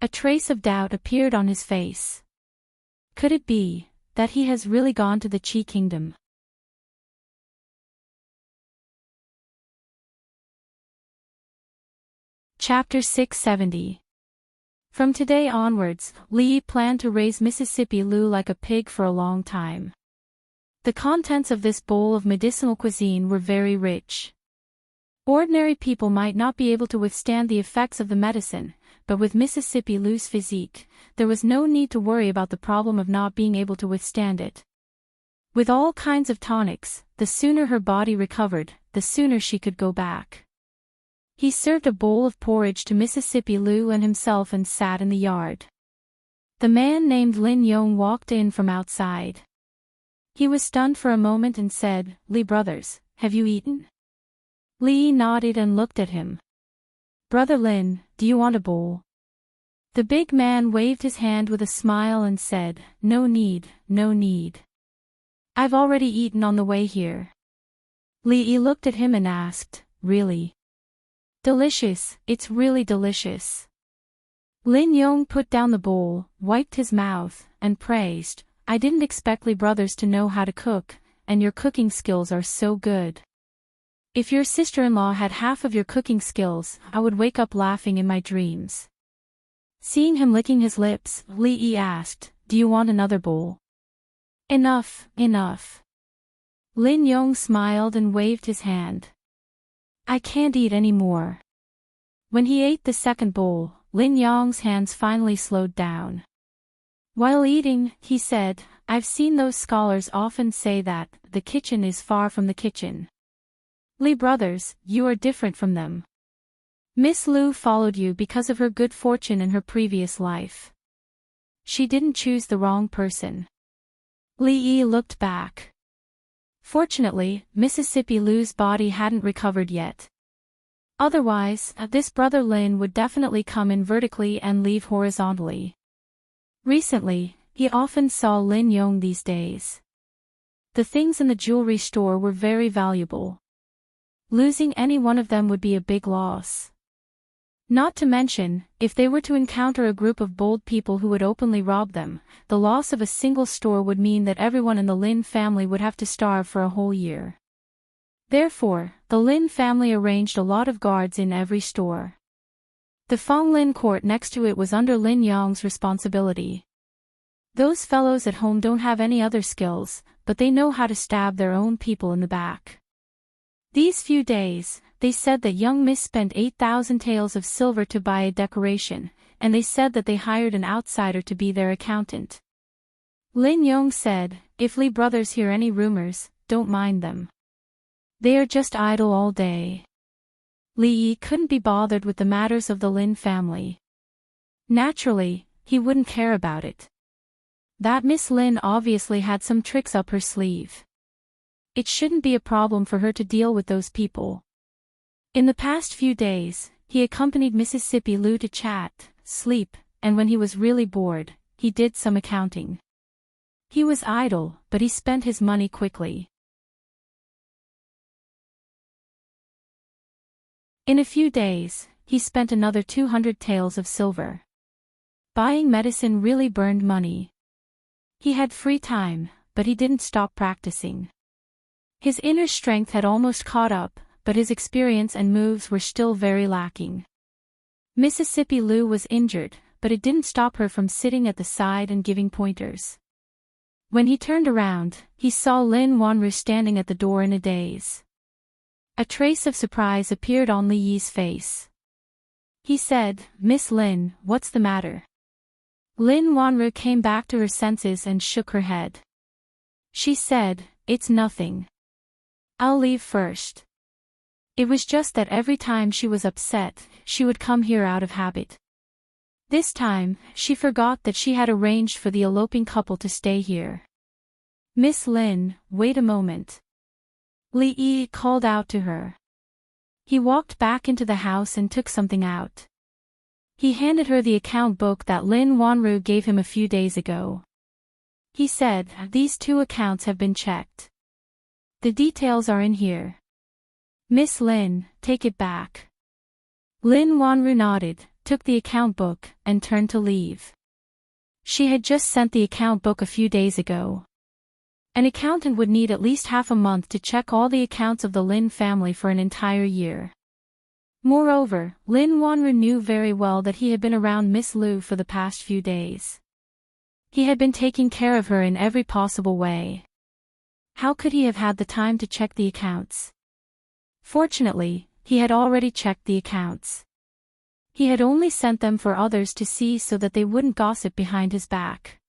A trace of doubt appeared on his face. Could it be that he has really gone to the Qi kingdom? Chapter 670. From today onwards, Li Yi planned to raise Mississippi Lu like a pig for a long time. The contents of this bowl of medicinal cuisine were very rich. Ordinary people might not be able to withstand the effects of the medicine, but with Mississippi Lu's physique, there was no need to worry about the problem of not being able to withstand it. With all kinds of tonics, the sooner her body recovered, the sooner she could go back. He served a bowl of porridge to Mississippi Lu and himself and sat in the yard. The man named Lin Yong walked in from outside. He was stunned for a moment and said, "Li brothers, have you eaten?" Li nodded and looked at him. "Brother Lin, do you want a bowl?" The big man waved his hand with a smile and said, "No need, no need. I've already eaten on the way here." Li looked at him and asked, "Really?" "Delicious, it's really delicious." Lin Yong put down the bowl, wiped his mouth, and praised, "I didn't expect Li brothers to know how to cook, and your cooking skills are so good. If your sister-in-law had half of your cooking skills, I would wake up laughing in my dreams." Seeing him licking his lips, Li asked, "Do you want another bowl?" "Enough, enough." Lin Yong smiled and waved his hand. "I can't eat any more." When he ate the second bowl, Lin Yong's hands finally slowed down. While eating, he said, "I've seen those scholars often say that the kitchen is far from the kitchen. Lee brothers, you are different from them. Miss Lu followed you because of her good fortune in her previous life. She didn't choose the wrong person." Li Yi looked back. Fortunately, Mississippi Lu's body hadn't recovered yet. Otherwise, this brother Lin would definitely come in vertically and leave horizontally. Recently, he often saw Lin Yong these days. The things in the jewelry store were very valuable. Losing any one of them would be a big loss. Not to mention, if they were to encounter a group of bold people who would openly rob them, the loss of a single store would mean that everyone in the Lin family would have to starve for a whole year. Therefore, the Lin family arranged a lot of guards in every store. The Fong Lin court next to it was under Lin Yong's responsibility. Those fellows at home don't have any other skills, but they know how to stab their own people in the back. These few days, they said that young Miss spent 8,000 taels of silver to buy a decoration, and they said that they hired an outsider to be their accountant. Lin Yong said, "If Lee brothers hear any rumors, don't mind them. They are just idle all day." Li Yi couldn't be bothered with the matters of the Lin family. Naturally, he wouldn't care about it. That Miss Lin obviously had some tricks up her sleeve. It shouldn't be a problem for her to deal with those people. In the past few days, he accompanied Mississippi Lu to chat, sleep, and when he was really bored, he did some accounting. He was idle, but he spent his money quickly. In a few days, he spent another 200 taels of silver. Buying medicine really burned money. He had free time, but he didn't stop practicing. His inner strength had almost caught up, but his experience and moves were still very lacking. Mississippi Lu was injured, but it didn't stop her from sitting at the side and giving pointers. When he turned around, he saw Lin Wanru standing at the door in a daze. A trace of surprise appeared on Li Yi's face. He said, "Miss Lin, what's the matter?" Lin Wanru came back to her senses and shook her head. She said, "It's nothing. I'll leave first." It was just that every time she was upset, she would come here out of habit. This time, she forgot that she had arranged for the eloping couple to stay here. "Miss Lin, wait a moment." Li Yi called out to her. He walked back into the house and took something out. He handed her the account book that Lin Wanru gave him a few days ago. He said, "These 2 accounts have been checked. The details are in here. Miss Lin, take it back." Lin Wanru nodded, took the account book, and turned to leave. She had just sent the account book a few days ago. An accountant would need at least half a month to check all the accounts of the Lin family for an entire year. Moreover, Lin Wanru knew very well that he had been around Miss Lu for the past few days. He had been taking care of her in every possible way. How could he have had the time to check the accounts? Fortunately, he had already checked the accounts. He had only sent them for others to see so that they wouldn't gossip behind his back.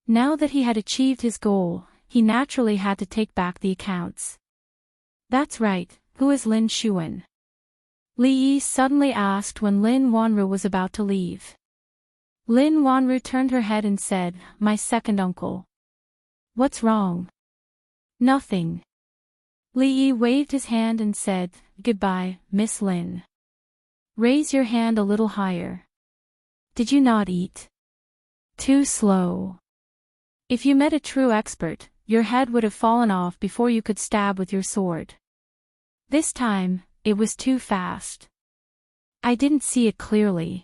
Now that he had achieved his goal, he naturally had to take back the accounts. "That's right, who is Lin Xuan?" Li Yi suddenly asked when Lin Wanru was about to leave. Lin Wanru turned her head and said, "My second uncle." "What's wrong?" "Nothing." Li Yi waved his hand and said, "Goodbye, Miss Lin. Raise your hand a little higher. Did you not eat? Too slow. If you met a true expert, your head would have fallen off before you could stab with your sword. This time, it was too fast. I didn't see it clearly.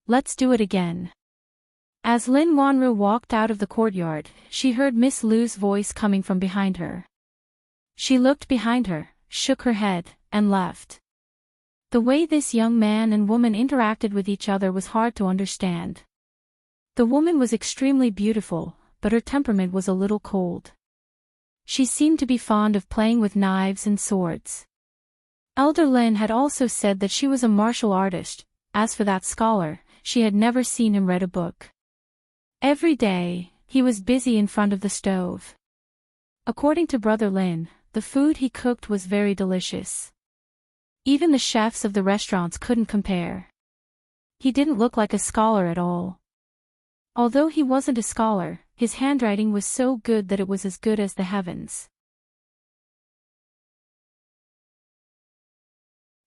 Let's do it again." As Lin Wanru walked out of the courtyard, she heard Miss Lu's voice coming from behind her. She looked behind her, shook her head, and left. The way this young man and woman interacted with each other was hard to understand. The woman was extremely beautiful, but her temperament was a little cold. She seemed to be fond of playing with knives and swords. Elder Lin had also said that she was a martial artist. As for that scholar, she had never seen him read a book. Every day, he was busy in front of the stove. According to Brother Lin, the food he cooked was very delicious. Even the chefs of the restaurants couldn't compare. He didn't look like a scholar at all. Although he wasn't a scholar, his handwriting was so good that it was as good as the heavens.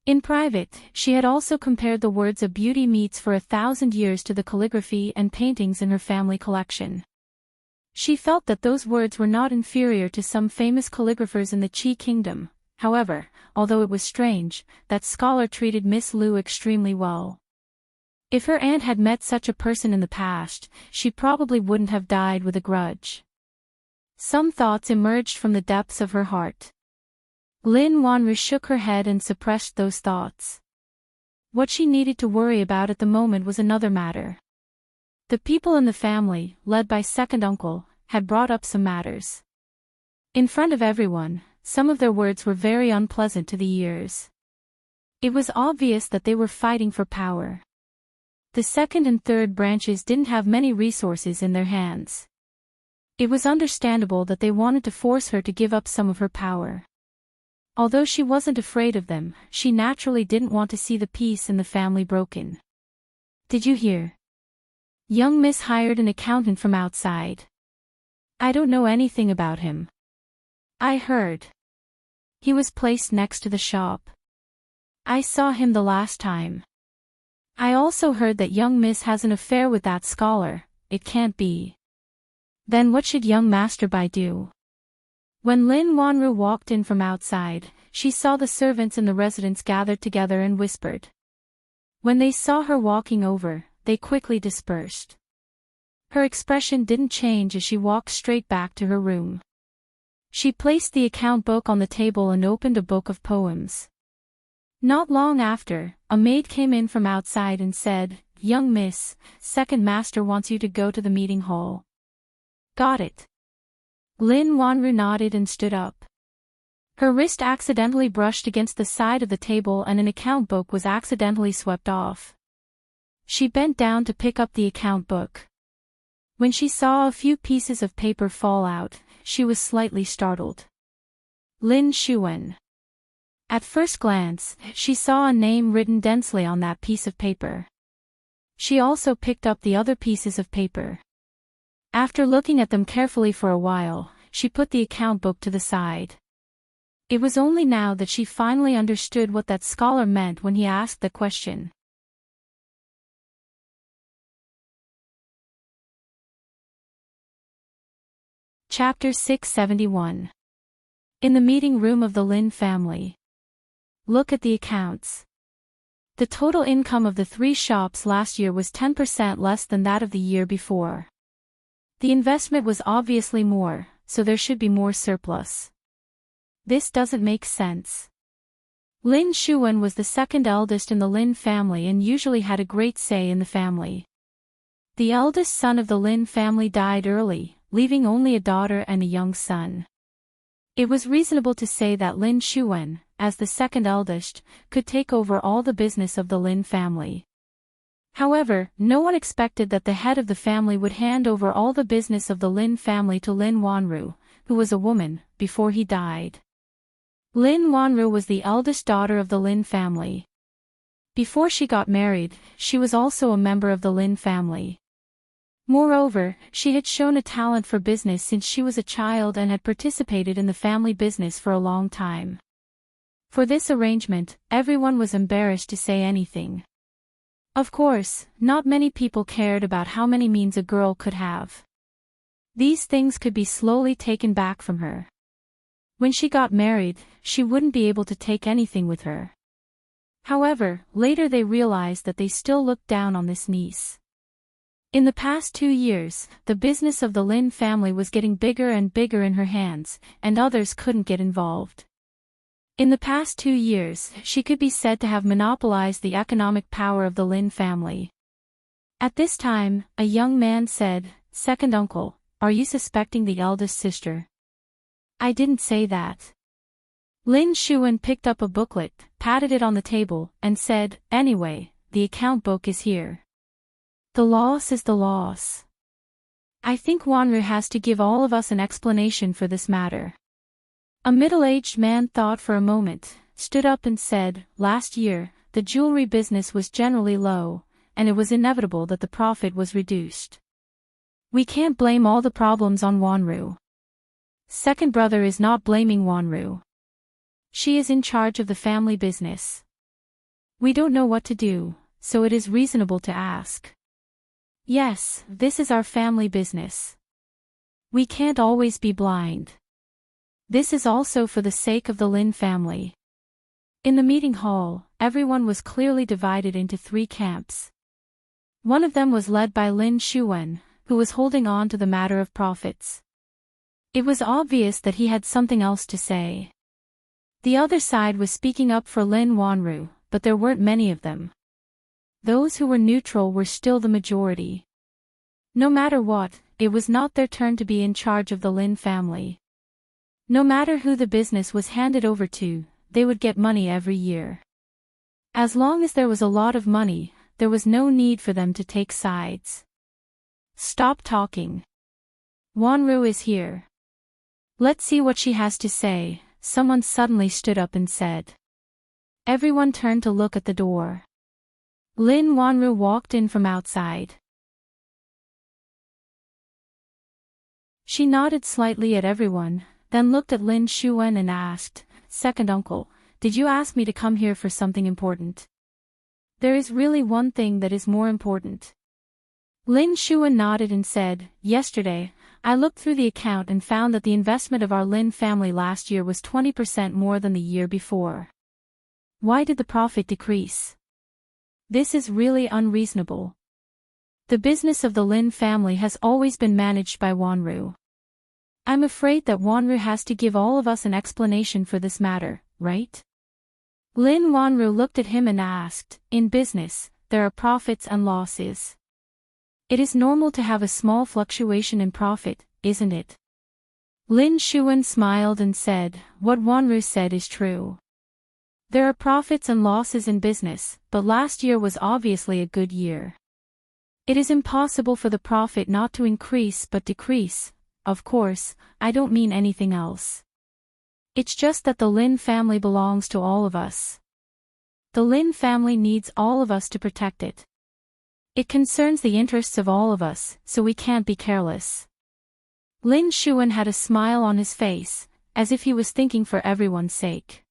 In private, she had also compared the words "a beauty meets for 1,000 years" to the calligraphy and paintings in her family collection. She felt that those words were not inferior to some famous calligraphers in the Qi kingdom. However, although it was strange, that scholar treated Miss Lu extremely well. If her aunt had met such a person in the past, she probably wouldn't have died with a grudge. Some thoughts emerged from the depths of her heart. Lin Wanru shook her head and suppressed those thoughts. What she needed to worry about at the moment was another matter. The people in the family, led by second uncle, had brought up some matters. In front of everyone, some of their words were very unpleasant to the ears. It was obvious that they were fighting for power. The second and third branches didn't have many resources in their hands. It was understandable that they wanted to force her to give up some of her power. Although she wasn't afraid of them, she naturally didn't want to see the peace in the family broken. "Did you hear? Young Miss hired an accountant from outside. I don't know anything about him. I heard. He was placed next to the shop. I saw him the last time. I also heard that young Miss has an affair with that scholar. It can't be. Then what should young Master Bai do?" When Lin Wanru walked in from outside, she saw the servants in the residence gathered together and whispered. When they saw her walking over, they quickly dispersed. Her expression didn't change as she walked straight back to her room. She placed the account book on the table and opened a book of poems. Not long after, a maid came in from outside and said, "Young Miss, second master wants you to go to the meeting hall." "Got it." Lin Wanru nodded and stood up. Her wrist accidentally brushed against the side of the table and an account book was accidentally swept off. She bent down to pick up the account book. When she saw a few pieces of paper fall out, she was slightly startled. Lin Xuan. At first glance, she saw a name written densely on that piece of paper. She also picked up the other pieces of paper. After looking at them carefully for a while, she put the account book to the side. It was only now that she finally understood what that scholar meant when he asked the question. Chapter 671. In the meeting room of the Lin family. Look at the accounts. The total income of the 3 shops last year was 10% less than that of the year before. The investment was obviously more, so there should be more surplus. This doesn't make sense. Lin Xuan was the second eldest in the Lin family and usually had a great say in the family. The eldest son of the Lin family died early, leaving only a daughter and a young son. It was reasonable to say that Lin Xuan, as the second eldest, could take over all the business of the Lin family. However, no one expected that the head of the family would hand over all the business of the Lin family to Lin Wanru, who was a woman, before he died. Lin Wanru was the eldest daughter of the Lin family. Before she got married, she was also a member of the Lin family. Moreover, she had shown a talent for business since she was a child and had participated in the family business for a long time. For this arrangement, everyone was embarrassed to say anything. Of course, not many people cared about how many means a girl could have. These things could be slowly taken back from her. When she got married, she wouldn't be able to take anything with her. However, later they realized that they still looked down on this niece. In the past 2 years, the business of the Lin family was getting bigger and bigger in her hands, and others couldn't get involved. In the past 2 years, she could be said to have monopolized the economic power of the Lin family. At this time, a young man said, "Second uncle, are you suspecting the eldest sister?" "I didn't say that." Lin Xuan picked up a booklet, patted it on the table, and said, "Anyway, the account book is here. The loss is the loss. I think Wanru has to give all of us an explanation for this matter. A middle-aged man thought for a moment, stood up and said, last year, the jewelry business was generally low, and it was inevitable that the profit was reduced. We can't blame all the problems on Wanru. Second brother is not blaming Wanru. She is in charge of the family business. We don't know what to do, so it is reasonable to ask. Yes, this is our family business. We can't always be blind. This is also for the sake of the Lin family. In the meeting hall, everyone was clearly divided into 3 camps. One of them was led by Lin Shuwen, who was holding on to the matter of profits. It was obvious that he had something else to say. The other side was speaking up for Lin Wanru, but there weren't many of them. Those who were neutral were still the majority. No matter what, it was not their turn to be in charge of the Lin family. No matter who the business was handed over to, they would get money every year. As long as there was a lot of money, there was no need for them to take sides. Stop talking. Wanru is here. Let's see what she has to say, someone suddenly stood up and said. Everyone turned to look at the door. Lin Wanru walked in from outside. She nodded slightly at everyone, then looked at Lin Shuwen and asked, Second uncle, did you ask me to come here for something important? There is really one thing that is more important. Lin Shuwen nodded and said, yesterday, I looked through the account and found that the investment of our Lin family last year was 20% more than the year before. Why did the profit decrease? This is really unreasonable. The business of the Lin family has always been managed by Wanru. I'm afraid that Wanru has to give all of us an explanation for this matter, right? Lin Wanru looked at him and asked, in business, there are profits and losses. It is normal to have a small fluctuation in profit, isn't it? Lin Shuwen smiled and said, what Wanru said is true. There are profits and losses in business, but last year was obviously a good year. It is impossible for the profit not to increase but decrease. Of course, I don't mean anything else. It's just that the Lin family belongs to all of us. The Lin family needs all of us to protect it. It concerns the interests of all of us, so we can't be careless. Lin Shuwen had a smile on his face, as if he was thinking for everyone's sake.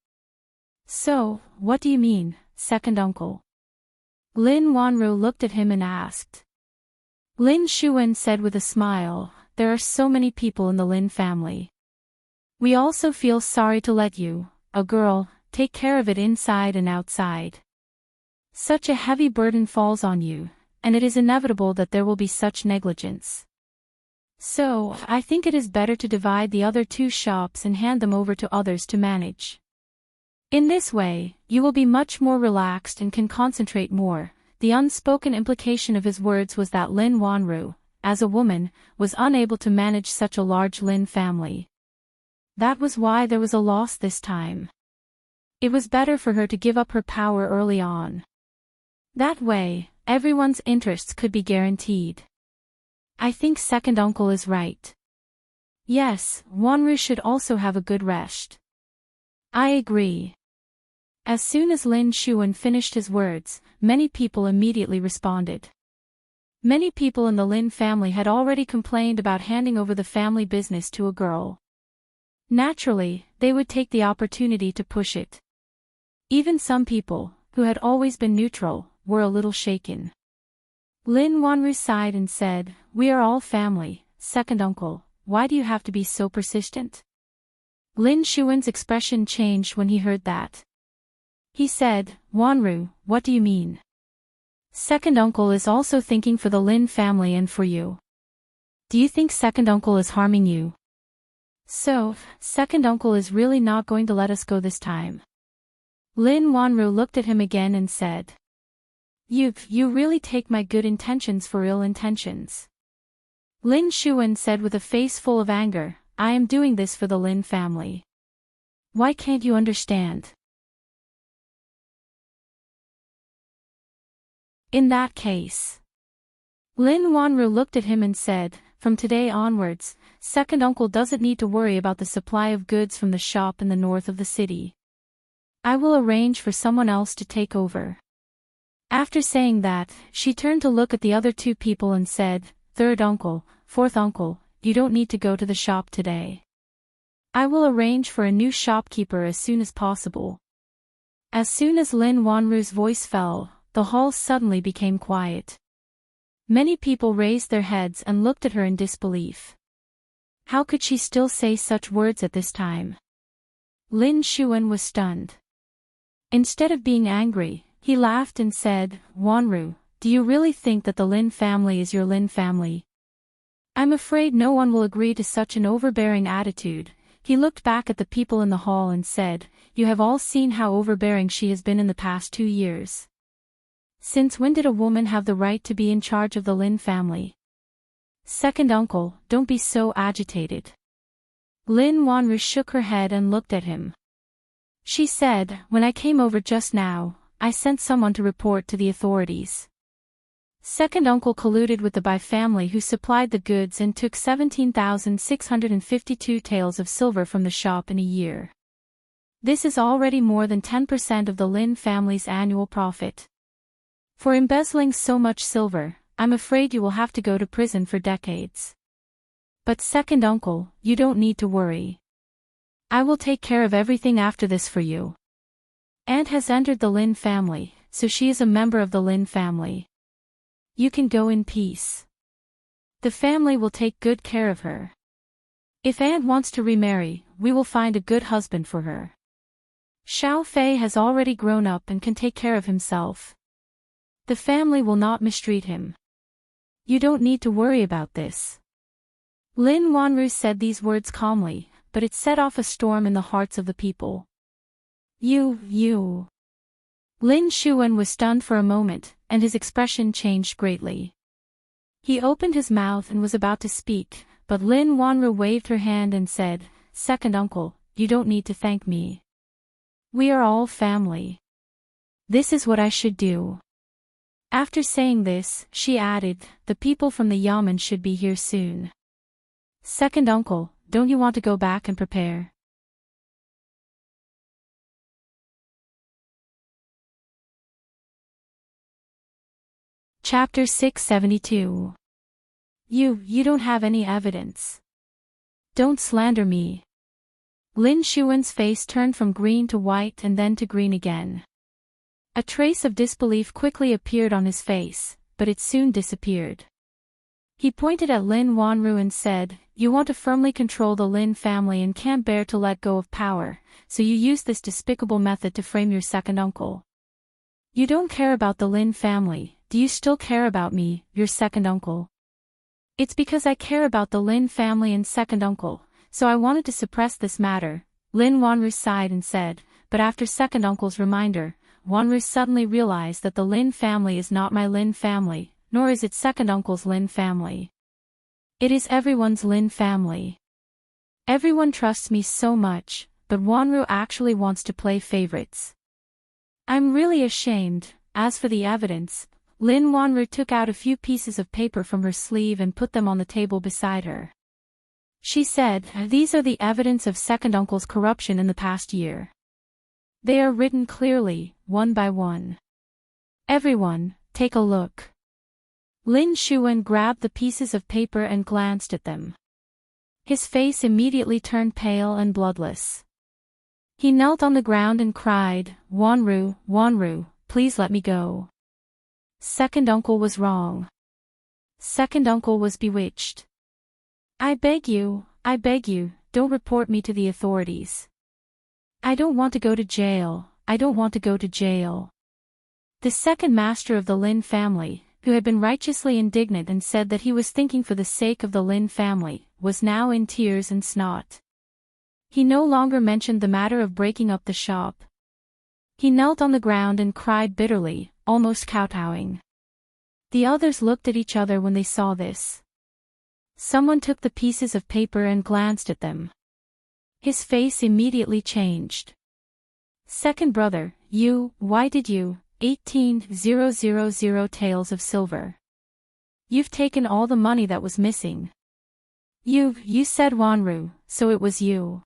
So, what do you mean, second uncle? Lin Wanru looked at him and asked. Lin Shuwen said with a smile, there are so many people in the Lin family. We also feel sorry to let you, a girl, take care of it inside and outside. Such a heavy burden falls on you, and it is inevitable that there will be such negligence. So, I think it is better to divide the other 2 shops and hand them over to others to manage. In this way, you will be much more relaxed and can concentrate more. The unspoken implication of his words was that Lin Wanru, as a woman, was unable to manage such a large Lin family. That was why there was a loss this time. It was better for her to give up her power early on. That way, everyone's interests could be guaranteed. I think second uncle is right. Yes, Wanru should also have a good rest. I agree. As soon as Lin Shuwen finished his words, many people immediately responded. Many people in the Lin family had already complained about handing over the family business to a girl. Naturally, they would take the opportunity to push it. Even some people, who had always been neutral, were a little shaken. Lin Wanru sighed and said, we are all family, second uncle, why do you have to be so persistent? Lin Shuwen's expression changed when he heard that. He said, Wanru, what do you mean? Second uncle is also thinking for the Lin family and for you. Do you think second uncle is harming you? So, second uncle is really not going to let us go this time. Lin Wanru looked at him again and said. You really take my good intentions for ill intentions. Lin Shuwen said with a face full of anger, I am doing this for the Lin family. Why can't you understand? In that case. Lin Wanru looked at him and said, from today onwards, second uncle doesn't need to worry about the supply of goods from the shop in the north of the city. I will arrange for someone else to take over." After saying that, she turned to look at the other two people and said, "Third uncle, fourth uncle, you don't need to go to the shop today. I will arrange for a new shopkeeper as soon as possible." As soon as Lin Wanru's voice fell, the hall suddenly became quiet. Many people raised their heads and looked at her in disbelief. How could she still say such words at this time? Lin Xuan was stunned. Instead of being angry, he laughed and said, "Wanru, do you really think that the Lin family is your Lin family? I'm afraid no one will agree to such an overbearing attitude." He looked back at the people in the hall and said, "You have all seen how overbearing she has been in the past 2 years. Since when did a woman have the right to be in charge of the Lin family? Second uncle, don't be so agitated." Lin Wanru shook her head and looked at him. She said, "When I came over just now, I sent someone to report to the authorities. Second uncle colluded with the Bai family who supplied the goods and took 17,652 taels of silver from the shop in a year. This is already more than 10% of the Lin family's annual profit. For embezzling so much silver, I'm afraid you will have to go to prison for decades. But second uncle, you don't need to worry. I will take care of everything after this for you. Aunt has entered the Lin family, so she is a member of the Lin family. You can go in peace. The family will take good care of her. If Aunt wants to remarry, we will find a good husband for her. Xiao Fei has already grown up and can take care of himself. The family will not mistreat him. You don't need to worry about this." Lin Wanru said these words calmly, but it set off a storm in the hearts of the people. You. Lin Xuan was stunned for a moment, and his expression changed greatly. He opened his mouth and was about to speak, but Lin Wanru waved her hand and said, "Second uncle, you don't need to thank me. We are all family. This is what I should do." After saying this, she added, "The people from the yamen should be here soon. Second uncle, don't you want to go back and prepare?" Chapter 672. You don't have any evidence. Don't slander me. Lin Xuan's face turned from green to white and then to green again. A trace of disbelief quickly appeared on his face, but it soon disappeared. He pointed at Lin Wanru and said, "You want to firmly control the Lin family and can't bear to let go of power, so you use this despicable method to frame your second uncle. You don't care about the Lin family. Do you still care about me, your second uncle?" "It's because I care about the Lin family and second uncle, so I wanted to suppress this matter," Lin Wanru sighed and said, but after second uncle's reminder, Wanru suddenly realized that the Lin family is not my Lin family, nor is it second uncle's Lin family. It is everyone's Lin family. Everyone trusts me so much, but Wanru actually wants to play favorites. I'm really ashamed. As for the evidence, Lin Wanru took out a few pieces of paper from her sleeve and put them on the table beside her. She said, "These are the evidence of second uncle's corruption in the past year. They are written clearly, one by one. Everyone, take a look." Lin Xuan grabbed the pieces of paper and glanced at them. His face immediately turned pale and bloodless. He knelt on the ground and cried, Wanru, please let me go. Second uncle was wrong. Second uncle was bewitched. I beg you, don't report me to the authorities. I don't want to go to jail, The second master of the Lin family, who had been righteously indignant and said that he was thinking for the sake of the Lin family, was now in tears and snot. He no longer mentioned the matter of breaking up the shop. He knelt on the ground and cried bitterly, almost kowtowing. The others looked at each other when they saw this. Someone took the pieces of paper and glanced at them. His face immediately changed. Second brother, why did you, 18,000 taels of silver. You've taken all the money that was missing. You said Wanru, so it was you.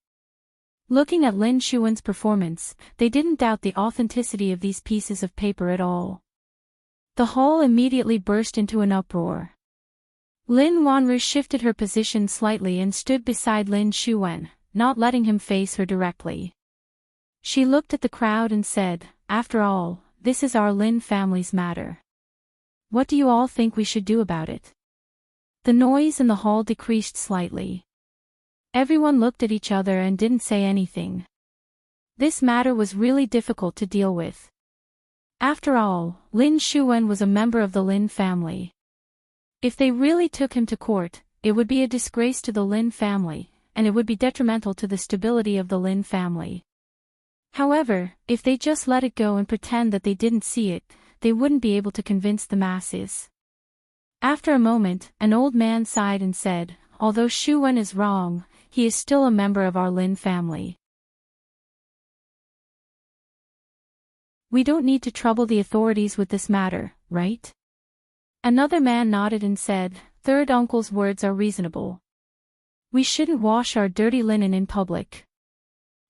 Looking at Lin Shuwen's performance, they didn't doubt the authenticity of these pieces of paper at all. The hall immediately burst into an uproar. Lin Wanru shifted her position slightly and stood beside Lin Shuwen, not letting him face her directly. She looked at the crowd and said, "After all, this is our Lin family's matter. What do you all think we should do about it?" The noise in the hall decreased slightly. Everyone looked at each other and didn't say anything. This matter was really difficult to deal with. After all, Lin Shuwen was a member of the Lin family. If they really took him to court, it would be a disgrace to the Lin family, and it would be detrimental to the stability of the Lin family. However, if they just let it go and pretend that they didn't see it, they wouldn't be able to convince the masses. After a moment, an old man sighed and said, "Although Shuwen is wrong, he is still a member of our Lin family. We don't need to trouble the authorities with this matter, right?" Another man nodded and said, "Third uncle's words are reasonable. We shouldn't wash our dirty linen in public.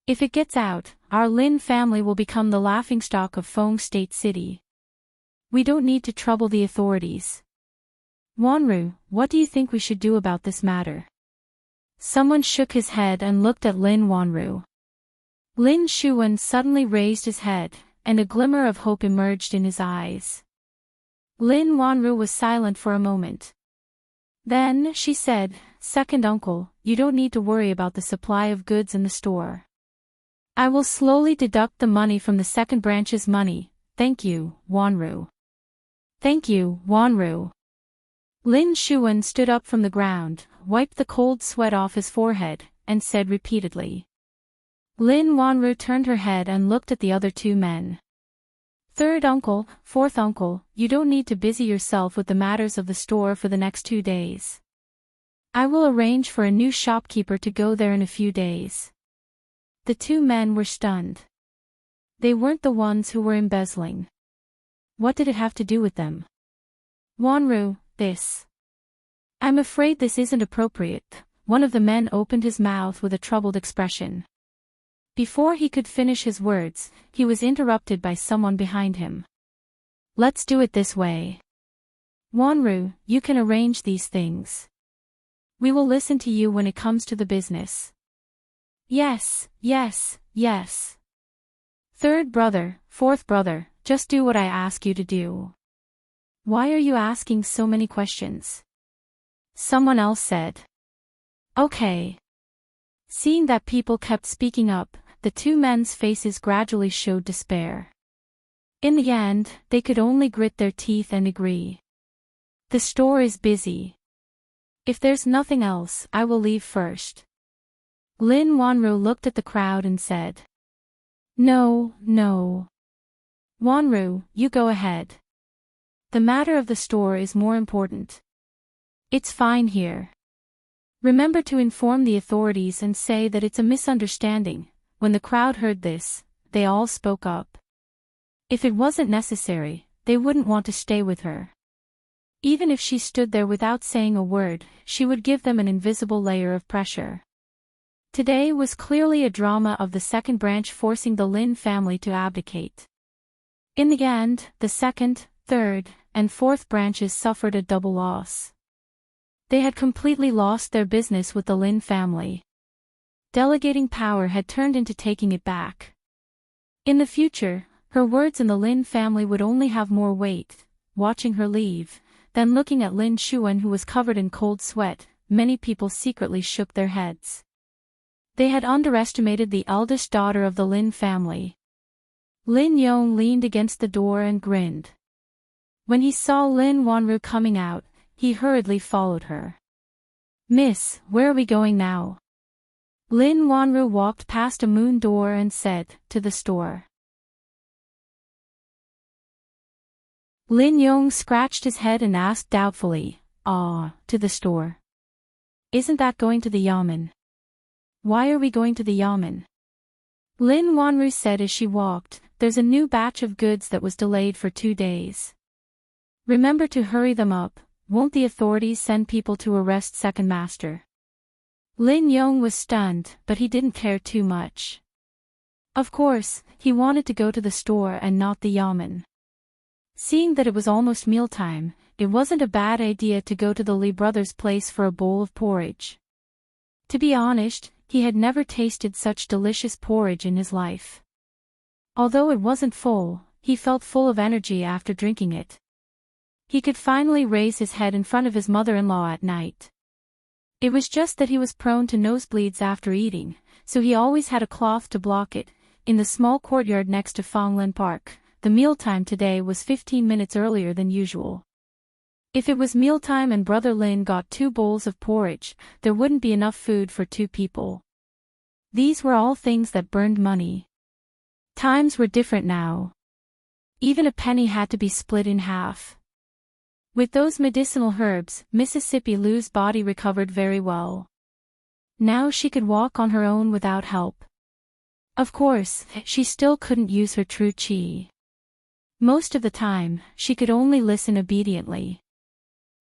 If it gets out, our Lin family will become the laughingstock of Feng State City. We don't need to trouble the authorities. Wanru, what do you think we should do about this matter?" Someone shook his head and looked at Lin Wanru. Lin Shuwen suddenly raised his head, and a glimmer of hope emerged in his eyes. Lin Wanru was silent for a moment. Then she said, "Second uncle, you don't need to worry about the supply of goods in the store. I will slowly deduct the money from the second branch's money. Thank you, Wanru." "Thank you, Wanru." Lin Shuwen stood up from the ground, wiped the cold sweat off his forehead, and said repeatedly. Lin Wanru turned her head and looked at the other two men. "Third uncle, fourth uncle, you don't need to busy yourself with the matters of the store for the next 2 days. I will arrange for a new shopkeeper to go there in a few days." The two men were stunned. They weren't the ones who were embezzling. What did it have to do with them? "Wanru, this. I'm afraid this isn't appropriate." One of the men opened his mouth with a troubled expression. Before he could finish his words, he was interrupted by someone behind him. "Let's do it this way. Wanru, you can arrange these things. We will listen to you when it comes to the business." "Yes, yes, yes. Third brother, fourth brother, just do what I ask you to do." "Why are you asking so many questions?" someone else said. "Okay." Seeing that people kept speaking up, the two men's faces gradually showed despair. In the end, they could only grit their teeth and agree. "The store is busy. If there's nothing else, I will leave first." Lin Wanru looked at the crowd and said, No. Wanru, you go ahead. The matter of the store is more important. It's fine here. Remember to inform the authorities and say that it's a misunderstanding." When the crowd heard this, they all spoke up. If it wasn't necessary, they wouldn't want to stay with her. Even if she stood there without saying a word, she would give them an invisible layer of pressure. Today was clearly a drama of the second branch forcing the Lin family to abdicate. In the end, the second, third, and fourth branches suffered a double loss. They had completely lost their business with the Lin family. Delegating power had turned into taking it back. In the future, her words in the Lin family would only have more weight. Watching her leave, then looking at Lin Shuwen who was covered in cold sweat, many people secretly shook their heads. They had underestimated the eldest daughter of the Lin family. Lin Yong leaned against the door and grinned. When he saw Lin Wanru coming out, he hurriedly followed her. "Miss, where are we going now?" Lin Wanru walked past a moon door and said, "To the store." Lin Yong scratched his head and asked doubtfully, to the store? Isn't that going to the yamen?" "Why are we going to the yamen?" Lin Wanru said as she walked, "There's a new batch of goods that was delayed for 2 days. Remember to hurry them up. Won't the authorities send people to arrest second master?" Lin Yong was stunned, but he didn't care too much. Of course, he wanted to go to the store and not the yamen. Seeing that it was almost mealtime, it wasn't a bad idea to go to the Li brothers' place for a bowl of porridge. To be honest, he had never tasted such delicious porridge in his life. Although it wasn't full, he felt full of energy after drinking it. He could finally raise his head in front of his mother-in-law at night. It was just that he was prone to nosebleeds after eating, so he always had a cloth to block it. In the small courtyard next to Fonglin Park, the mealtime today was 15 minutes earlier than usual. If it was mealtime and Brother Lin got 2 bowls of porridge, there wouldn't be enough food for 2 people. These were all things that burned money. Times were different now. Even a penny had to be split in half. With those medicinal herbs, Mississippi Lou's body recovered very well. Now she could walk on her own without help. Of course, she still couldn't use her true chi. Most of the time, she could only listen obediently.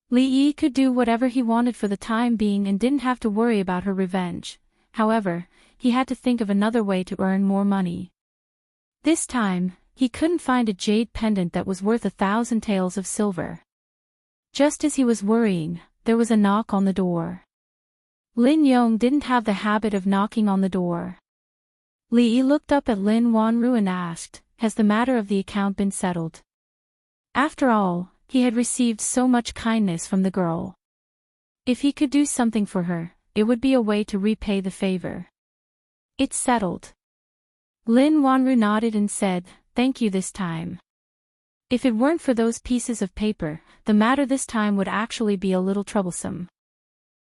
Li Yi could do whatever he wanted for the time being and didn't have to worry about her revenge. However, he had to think of another way to earn more money. This time, he couldn't find a jade pendant that was worth 1,000 taels of silver. Just as he was worrying, there was a knock on the door. Lin Yong didn't have the habit of knocking on the door. Li Yi looked up at Lin Wanru and asked, "Has the matter of the account been settled?" After all, he had received so much kindness from the girl. If he could do something for her, it would be a way to repay the favor. "It's settled." Lin Wanru nodded and said, "Thank you this time." If it weren't for those pieces of paper, the matter this time would actually be a little troublesome.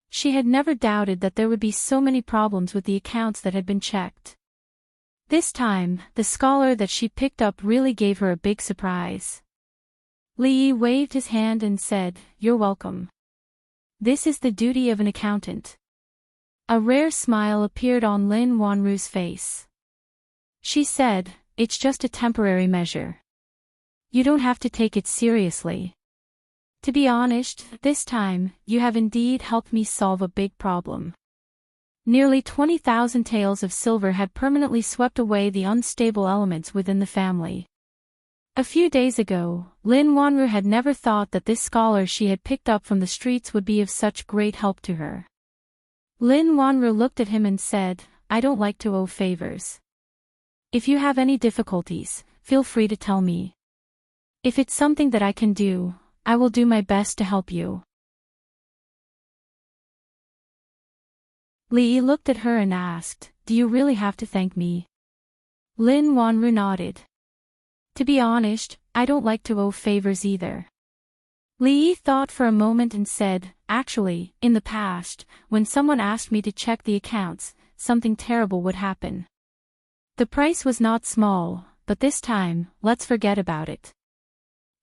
She had never doubted that there would be so many problems with the accounts that had been checked. This time, the scholar that she picked up really gave her a big surprise. Li Yi waved his hand and said, "You're welcome. This is the duty of an accountant." A rare smile appeared on Lin Wanru's face. She said, "It's just a temporary measure. You don't have to take it seriously. To be honest, this time, you have indeed helped me solve a big problem." Nearly 20,000 taels of silver had permanently swept away the unstable elements within the family. A few days ago, Lin Wanru had never thought that this scholar she had picked up from the streets would be of such great help to her. Lin Wanru looked at him and said, "I don't like to owe favors. If you have any difficulties, feel free to tell me. If it's something that I can do, I will do my best to help you." Li Yi looked at her and asked, "Do you really have to thank me?" Lin Wanru nodded. "To be honest, I don't like to owe favors either." Li Yi thought for a moment and said, "Actually, in the past, when someone asked me to check the accounts, something terrible would happen. The price was not small, but this time, let's forget about it.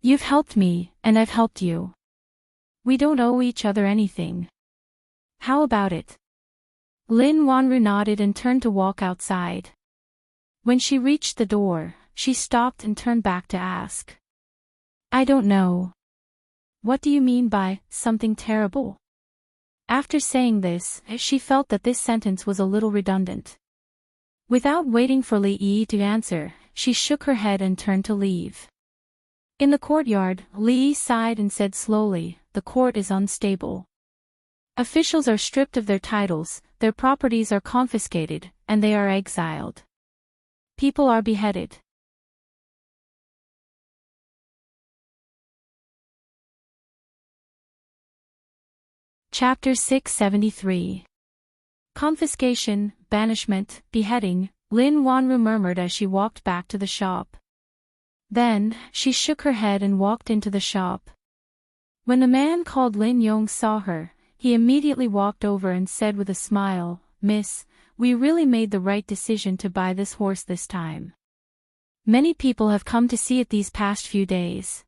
You've helped me, and I've helped you. We don't owe each other anything. How about it?" Lin Wanru nodded and turned to walk outside. When she reached the door, she stopped and turned back to ask, "I don't know. What do you mean by something terrible?" After saying this, she felt that this sentence was a little redundant. Without waiting for Li Yi to answer, she shook her head and turned to leave. In the courtyard, Li Yi sighed and said slowly, "The court is unstable. Officials are stripped of their titles, their properties are confiscated, and they are exiled. People are beheaded." Chapter 673. Confiscation, banishment, beheading, Lin Wanru murmured as she walked back to the shop. Then, she shook her head and walked into the shop. When the man called Lin Yong saw her, he immediately walked over and said with a smile, "Miss, we really made the right decision to buy this horse this time. Many people have come to see it these past few days.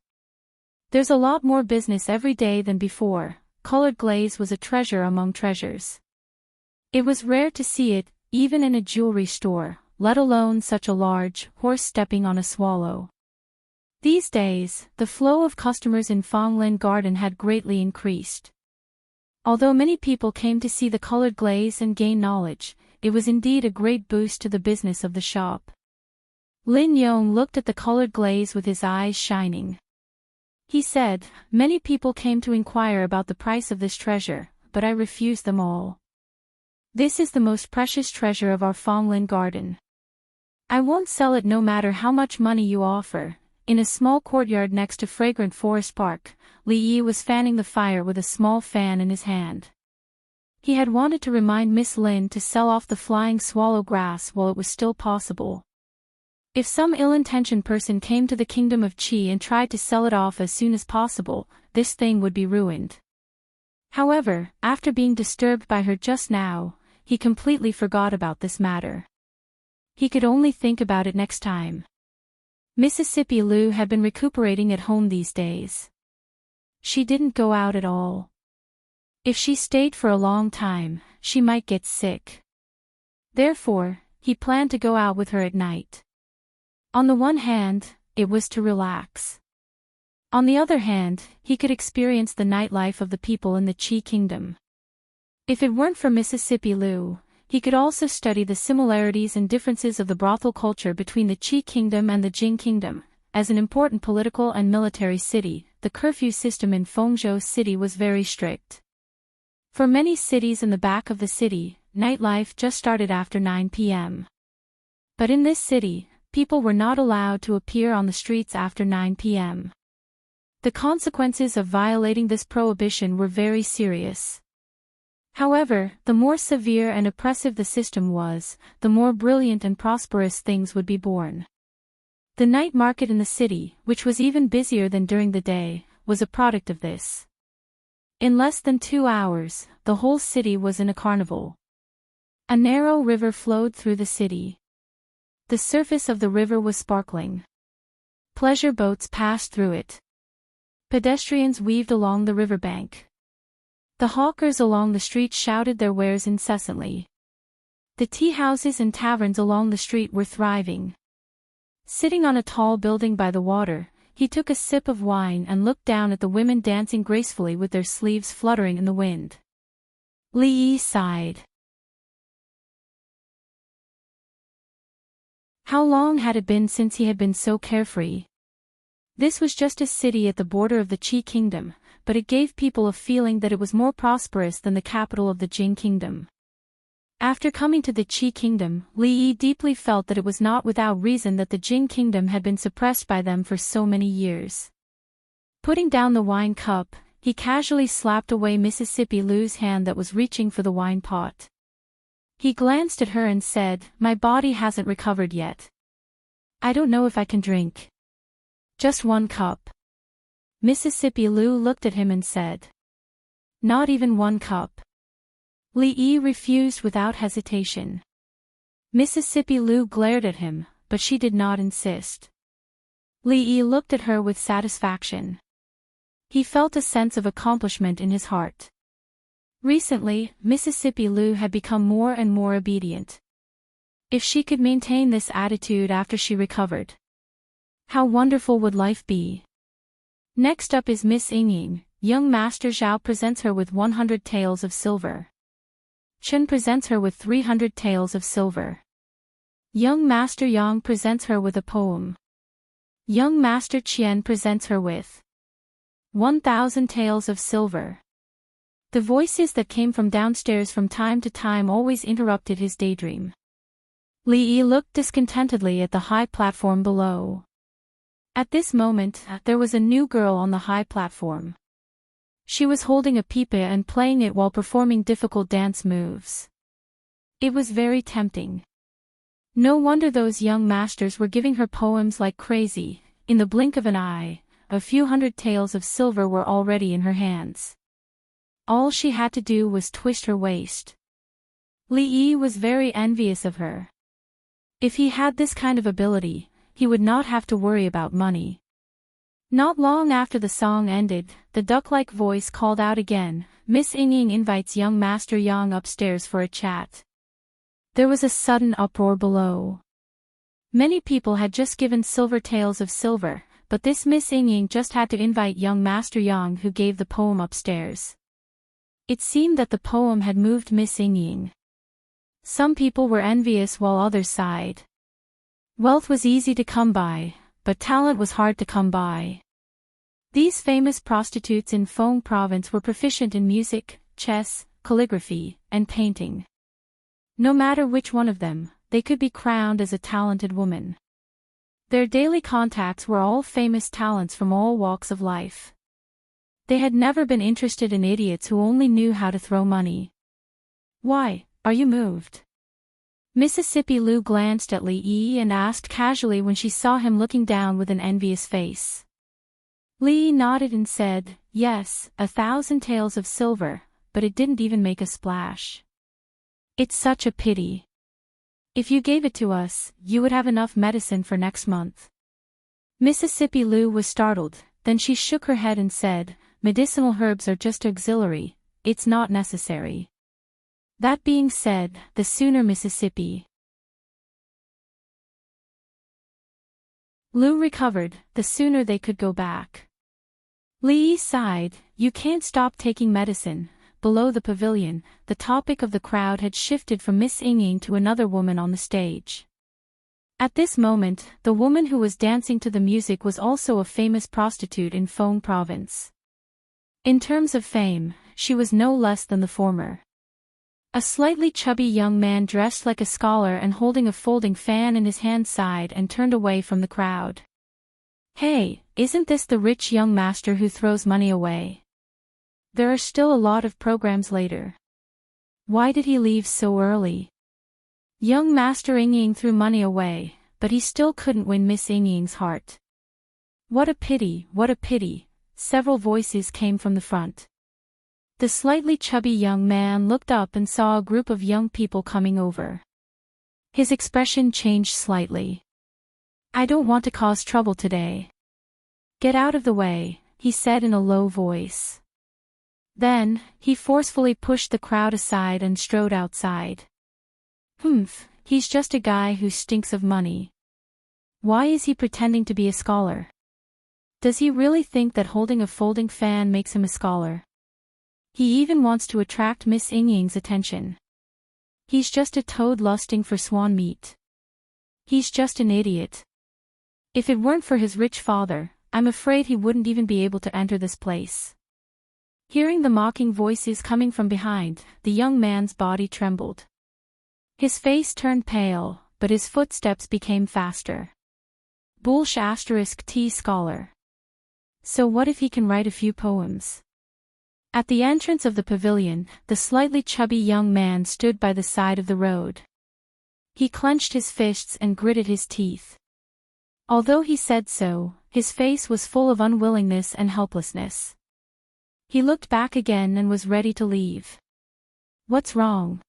There's a lot more business every day than before." Colored glaze was a treasure among treasures. It was rare to see it, even in a jewelry store, let alone such a large horse stepping on a swallow. These days, the flow of customers in Fonglin Garden had greatly increased. Although many people came to see the colored glaze and gain knowledge, it was indeed a great boost to the business of the shop. Lin Yong looked at the colored glaze with his eyes shining. He said, "Many people came to inquire about the price of this treasure, but I refused them all. This is the most precious treasure of our Fonglin garden. I won't sell it no matter how much money you offer." In a small courtyard next to Fragrant Forest Park, Li Yi was fanning the fire with a small fan in his hand. He had wanted to remind Miss Lin to sell off the flying swallow grass while it was still possible. If some ill-intentioned person came to the kingdom of Qi and tried to sell it off as soon as possible, this thing would be ruined. However, after being disturbed by her just now, he completely forgot about this matter. He could only think about it next time. Mississippi Lu had been recuperating at home these days. She didn't go out at all. If she stayed for a long time, she might get sick. Therefore, he planned to go out with her at night. On the one hand, it was to relax. On the other hand, he could experience the nightlife of the people in the Qi kingdom. If it weren't for Mississippi Lu, he could also study the similarities and differences of the brothel culture between the Qi kingdom and the Jing kingdom. As an important political and military city, the curfew system in Fengzhou City was very strict. For many cities in the back of the city, nightlife just started after 9 p.m. But in this city, people were not allowed to appear on the streets after 9 p.m. The consequences of violating this prohibition were very serious. However, the more severe and oppressive the system was, the more brilliant and prosperous things would be born. The night market in the city, which was even busier than during the day, was a product of this. In less than 2 hours, the whole city was in a carnival. A narrow river flowed through the city. The surface of the river was sparkling. Pleasure boats passed through it. Pedestrians weaved along the riverbank. The hawkers along the street shouted their wares incessantly. The tea houses and taverns along the street were thriving. Sitting on a tall building by the water, he took a sip of wine and looked down at the women dancing gracefully with their sleeves fluttering in the wind. Li Yi sighed. How long had it been since he had been so carefree? This was just a city at the border of the Qi kingdom, but it gave people a feeling that it was more prosperous than the capital of the Jing kingdom. After coming to the Qi kingdom, Li Yi deeply felt that it was not without reason that the Jing kingdom had been suppressed by them for so many years. Putting down the wine cup, he casually slapped away Mississippi Lu's hand that was reaching for the wine pot. He glanced at her and said, "My body hasn't recovered yet. I don't know if I can drink. Just 1 cup." Mississippi Lu looked at him and said, "Not even 1 cup." Li Yi refused without hesitation. Mississippi Lu glared at him, but she did not insist. Li Yi looked at her with satisfaction. He felt a sense of accomplishment in his heart. Recently, Mississippi Lu had become more and more obedient. If she could maintain this attitude after she recovered, how wonderful would life be? Next up is Miss Ying. Young Master Zhao presents her with 100 taels of silver. Chen presents her with 300 taels of silver. Young Master Yang presents her with a poem. Young Master Qian presents her with 1,000 taels of silver. The voices that came from downstairs from time to time always interrupted his daydream. Li Yi looked discontentedly at the high platform below. At this moment, there was a new girl on the high platform. She was holding a pipa and playing it while performing difficult dance moves. It was very tempting. No wonder those young masters were giving her poems like crazy. In the blink of an eye, a few hundred taels of silver were already in her hands. All she had to do was twist her waist. Li Yi was very envious of her. If he had this kind of ability, he would not have to worry about money. Not long after the song ended, the duck-like voice called out again, "Miss Ying invites young Master Yang upstairs for a chat." There was a sudden uproar below. Many people had just given silver taels of silver, but this Miss Ying just had to invite young Master Yang who gave the poem upstairs. It seemed that the poem had moved Miss Ying. Some people were envious while others sighed. Wealth was easy to come by, but talent was hard to come by. These famous prostitutes in Phong province were proficient in music, chess, calligraphy, and painting. No matter which one of them, they could be crowned as a talented woman. Their daily contacts were all famous talents from all walks of life. They had never been interested in idiots who only knew how to throw money. "Why, are you moved?" Mississippi Lou glanced at Li Yi and asked casually when she saw him looking down with an envious face. Li Yi nodded and said, "Yes, 1,000 taels of silver, but it didn't even make a splash. It's such a pity. If you gave it to us, you would have enough medicine for next month." Mississippi Lou was startled, then she shook her head and said, "Medicinal herbs are just auxiliary, it's not necessary." That being said, the sooner Mississippi Lou recovered, the sooner they could go back. Li Yi sighed, "You can't stop taking medicine." Below the pavilion, the topic of the crowd had shifted from Miss Ying to another woman on the stage. At this moment, the woman who was dancing to the music was also a famous prostitute in Phong province. In terms of fame, she was no less than the former. A slightly chubby young man dressed like a scholar and holding a folding fan in his hand sighed and turned away from the crowd. "Hey, isn't this the rich young master who throws money away? There are still a lot of programs later. Why did he leave so early?" Young Master Ying threw money away, but he still couldn't win Miss Ying's heart. "What a pity, what a pity," several voices came from the front. The slightly chubby young man looked up and saw a group of young people coming over. His expression changed slightly. "I don't want to cause trouble today. Get out of the way," he said in a low voice. Then, he forcefully pushed the crowd aside and strode outside. "Humph, he's just a guy who stinks of money. Why is he pretending to be a scholar? Does he really think that holding a folding fan makes him a scholar? He even wants to attract Miss Ying's attention. He's just a toad lusting for swan meat. He's just an idiot. If it weren't for his rich father, I'm afraid he wouldn't even be able to enter this place." Hearing the mocking voices coming from behind, the young man's body trembled. His face turned pale, but his footsteps became faster. Bullsh *T scholar. So what if he can write a few poems? At the entrance of the pavilion, the slightly chubby young man stood by the side of the road. He clenched his fists and gritted his teeth. Although he said so, his face was full of unwillingness and helplessness. He looked back again and was ready to leave. "What's wrong?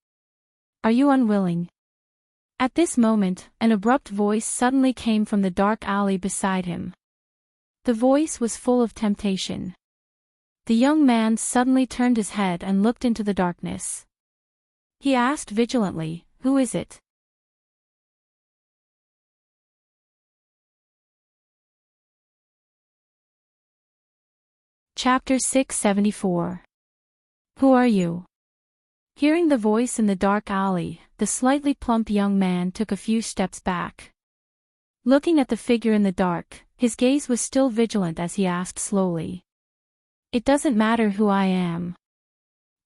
Are you unwilling?" At this moment, an abrupt voice suddenly came from the dark alley beside him. The voice was full of temptation. The young man suddenly turned his head and looked into the darkness. He asked vigilantly, "Who is it?" Chapter 674. Who are you? Hearing the voice in the dark alley, the slightly plump young man took a few steps back. Looking at the figure in the dark, his gaze was still vigilant as he asked slowly, "It doesn't matter who I am."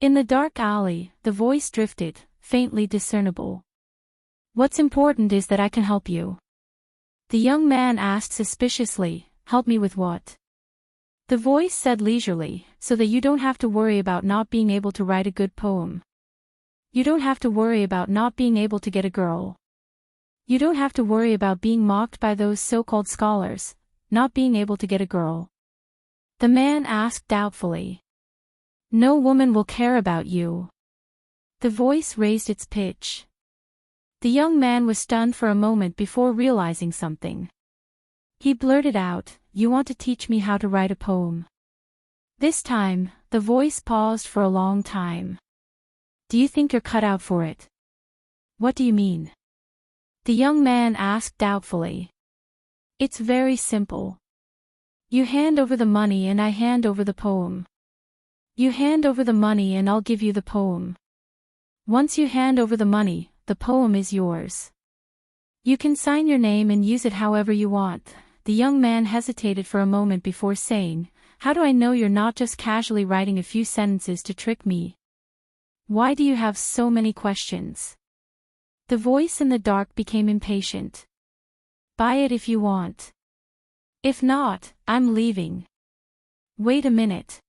In the dark alley, the voice drifted, faintly discernible. "What's important is that I can help you." The young man asked suspiciously, "Help me with what?" The voice said leisurely, "So that you don't have to worry about not being able to write a good poem. You don't have to worry about not being able to get a girl. You don't have to worry about being mocked by those so-called scholars, not being able to get a girl." The man asked doubtfully, "No woman will care about you." The voice raised its pitch. The young man was stunned for a moment before realizing something. He blurted out, "You want to teach me how to write a poem?" This time, the voice paused for a long time. "Do you think you're cut out for it?" "What do you mean?" the young man asked doubtfully. "It's very simple. You hand over the money and I hand over the poem. You hand over the money and I'll give you the poem. Once you hand over the money, the poem is yours. You can sign your name and use it however you want. The young man hesitated for a moment before saying, "How do I know you're not just casually writing a few sentences to trick me? Why do you have so many questions?" The voice in the dark became impatient. "Buy it if you want. If not, I'm leaving." "Wait a minute."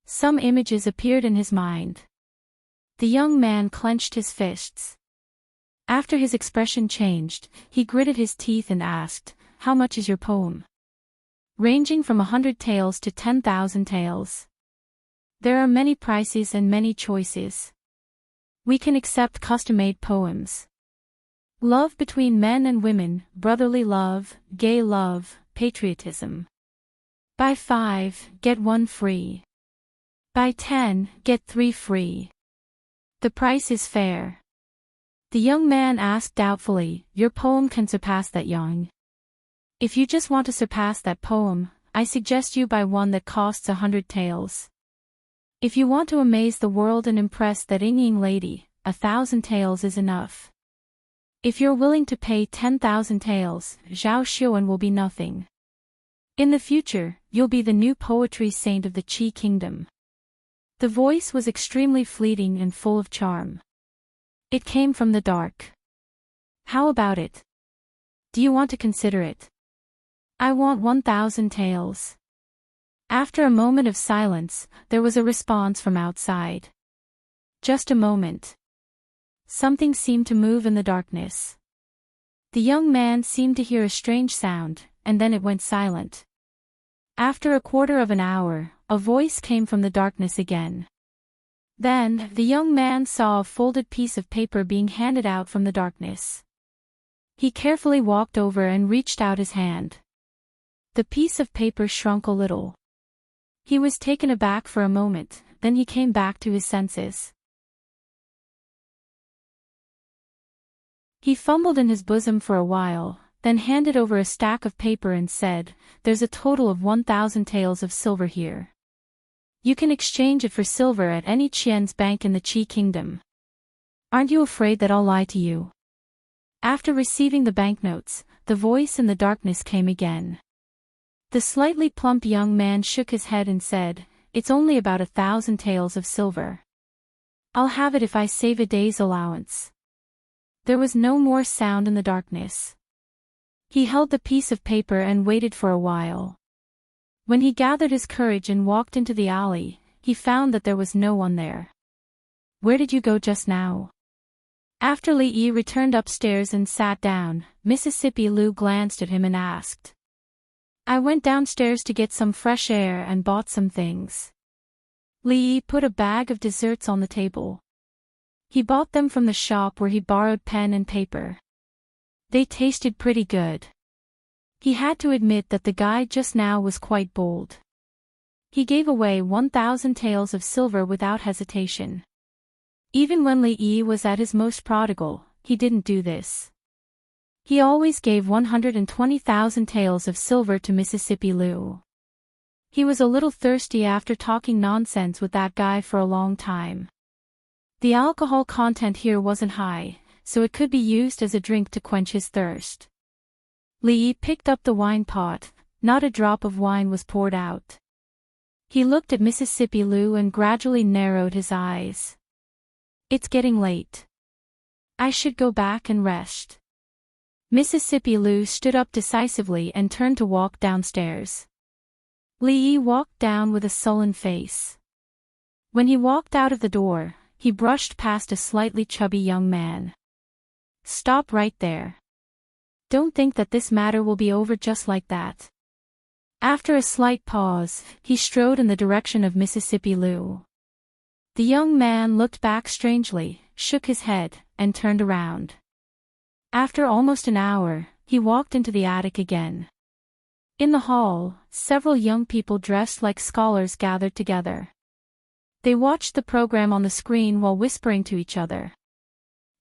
Some images appeared in his mind. The young man clenched his fists. After his expression changed, he gritted his teeth and asked, "How much is your poem?" "Ranging from 100 taels to 10,000 taels. There are many prices and many choices. We can accept custom-made poems. Love between men and women, brotherly love, gay love, patriotism. Buy 5, get 1 free. Buy 10, get 3 free. The price is fair." The young man asked doubtfully, "Your poem can surpass that, young. If you just want to surpass that poem, I suggest you buy one that costs 100 taels. If you want to amaze the world and impress that Ying lady, 1,000 taels is enough. If you're willing to pay 10,000 taels, Zhao Xuan will be nothing. In the future, you'll be the new poetry saint of the Qi kingdom." The voice was extremely fleeting and full of charm. It came from the dark. "How about it? Do you want to consider it?" "I want 1,000 taels." After a moment of silence, there was a response from outside. "Just a moment." Something seemed to move in the darkness. The young man seemed to hear a strange sound, and then it went silent. After a quarter of an hour, a voice came from the darkness again. Then, the young man saw a folded piece of paper being handed out from the darkness. He carefully walked over and reached out his hand. The piece of paper shrunk a little. He was taken aback for a moment, then he came back to his senses. He fumbled in his bosom for a while, then handed over a stack of paper and said, "There's a total of 1,000 taels of silver here. You can exchange it for silver at any Qian's bank in the Qi kingdom. Aren't you afraid that I'll lie to you?" After receiving the banknotes, the voice in the darkness came again. The slightly plump young man shook his head and said, "It's only about 1,000 taels of silver. I'll have it if I save a day's allowance." There was no more sound in the darkness. He held the piece of paper and waited for a while. When he gathered his courage and walked into the alley, he found that there was no one there. "Where did you go just now?" After Li Yi returned upstairs and sat down, Mississippi Lu glanced at him and asked, "I went downstairs to get some fresh air and bought some things." Li Yi put a bag of desserts on the table. He bought them from the shop where he borrowed pen and paper. They tasted pretty good. He had to admit that the guy just now was quite bold. He gave away 1,000 taels of silver without hesitation. Even when Li Yi was at his most prodigal, he didn't do this. He always gave 120,000 taels of silver to Mississippi Lu. He was a little thirsty after talking nonsense with that guy for a long time. The alcohol content here wasn't high, so it could be used as a drink to quench his thirst. Li Yi picked up the wine pot. Not a drop of wine was poured out. He looked at Mississippi Lu and gradually narrowed his eyes. "It's getting late. I should go back and rest." Mississippi Lu stood up decisively and turned to walk downstairs. Li Yi walked down with a sullen face. When he walked out of the door, he brushed past a slightly chubby young man. "Stop right there. Don't think that this matter will be over just like that." After a slight pause, he strode in the direction of Mississippi Lu. The young man looked back strangely, shook his head, and turned around. After almost an hour, he walked into the attic again. In the hall, several young people dressed like scholars gathered together. They watched the program on the screen while whispering to each other.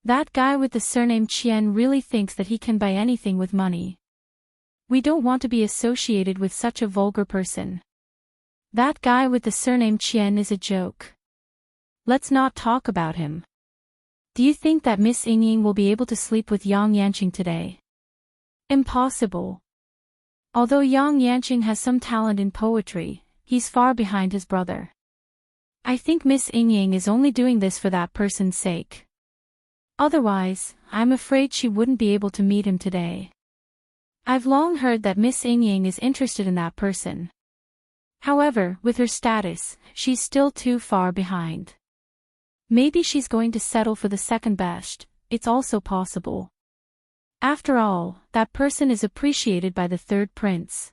"That guy with the surname Qian really thinks that he can buy anything with money. We don't want to be associated with such a vulgar person." That guy with the surname Qian is a joke. Let's not talk about him. Do you think that Miss Yingying will be able to sleep with Yang Yanqing today? Impossible. Although Yang Yanqing has some talent in poetry, he's far behind his brother. I think Miss Yingying is only doing this for that person's sake. Otherwise, I'm afraid she wouldn't be able to meet him today. I've long heard that Miss Yingying is interested in that person. However, with her status, she's still too far behind. Maybe she's going to settle for the second best, it's also possible. After all, that person is appreciated by the third prince.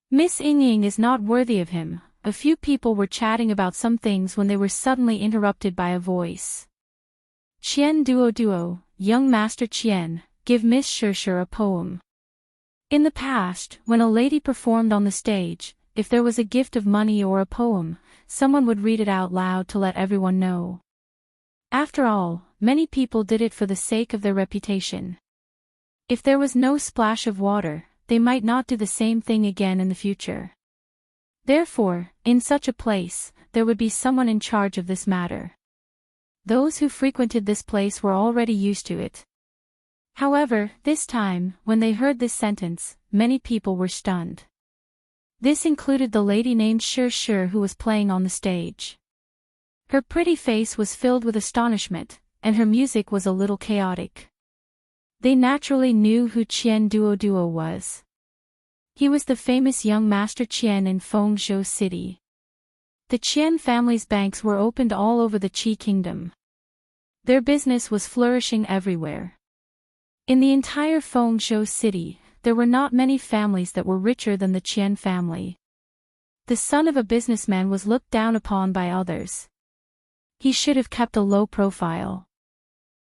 Miss Yingying is not worthy of him. A few people were chatting about some things when they were suddenly interrupted by a voice. Qian Duo, young Master Qian, give Miss Shishir a poem. In the past, when a lady performed on the stage, if there was a gift of money or a poem, someone would read it out loud to let everyone know. After all, many people did it for the sake of their reputation. If there was no splash of water, they might not do the same thing again in the future. Therefore, in such a place, there would be someone in charge of this matter. Those who frequented this place were already used to it. However, this time, when they heard this sentence, many people were stunned. This included the lady named Shishir who was playing on the stage. Her pretty face was filled with astonishment, and her music was a little chaotic. They naturally knew who Qian Duo was. He was the famous young Master Qian in Fengzhou City. The Qian family's banks were opened all over the Qi kingdom. Their business was flourishing everywhere. In the entire Fengzhou City, there were not many families that were richer than the Qian family. The son of a businessman was looked down upon by others. He should have kept a low profile.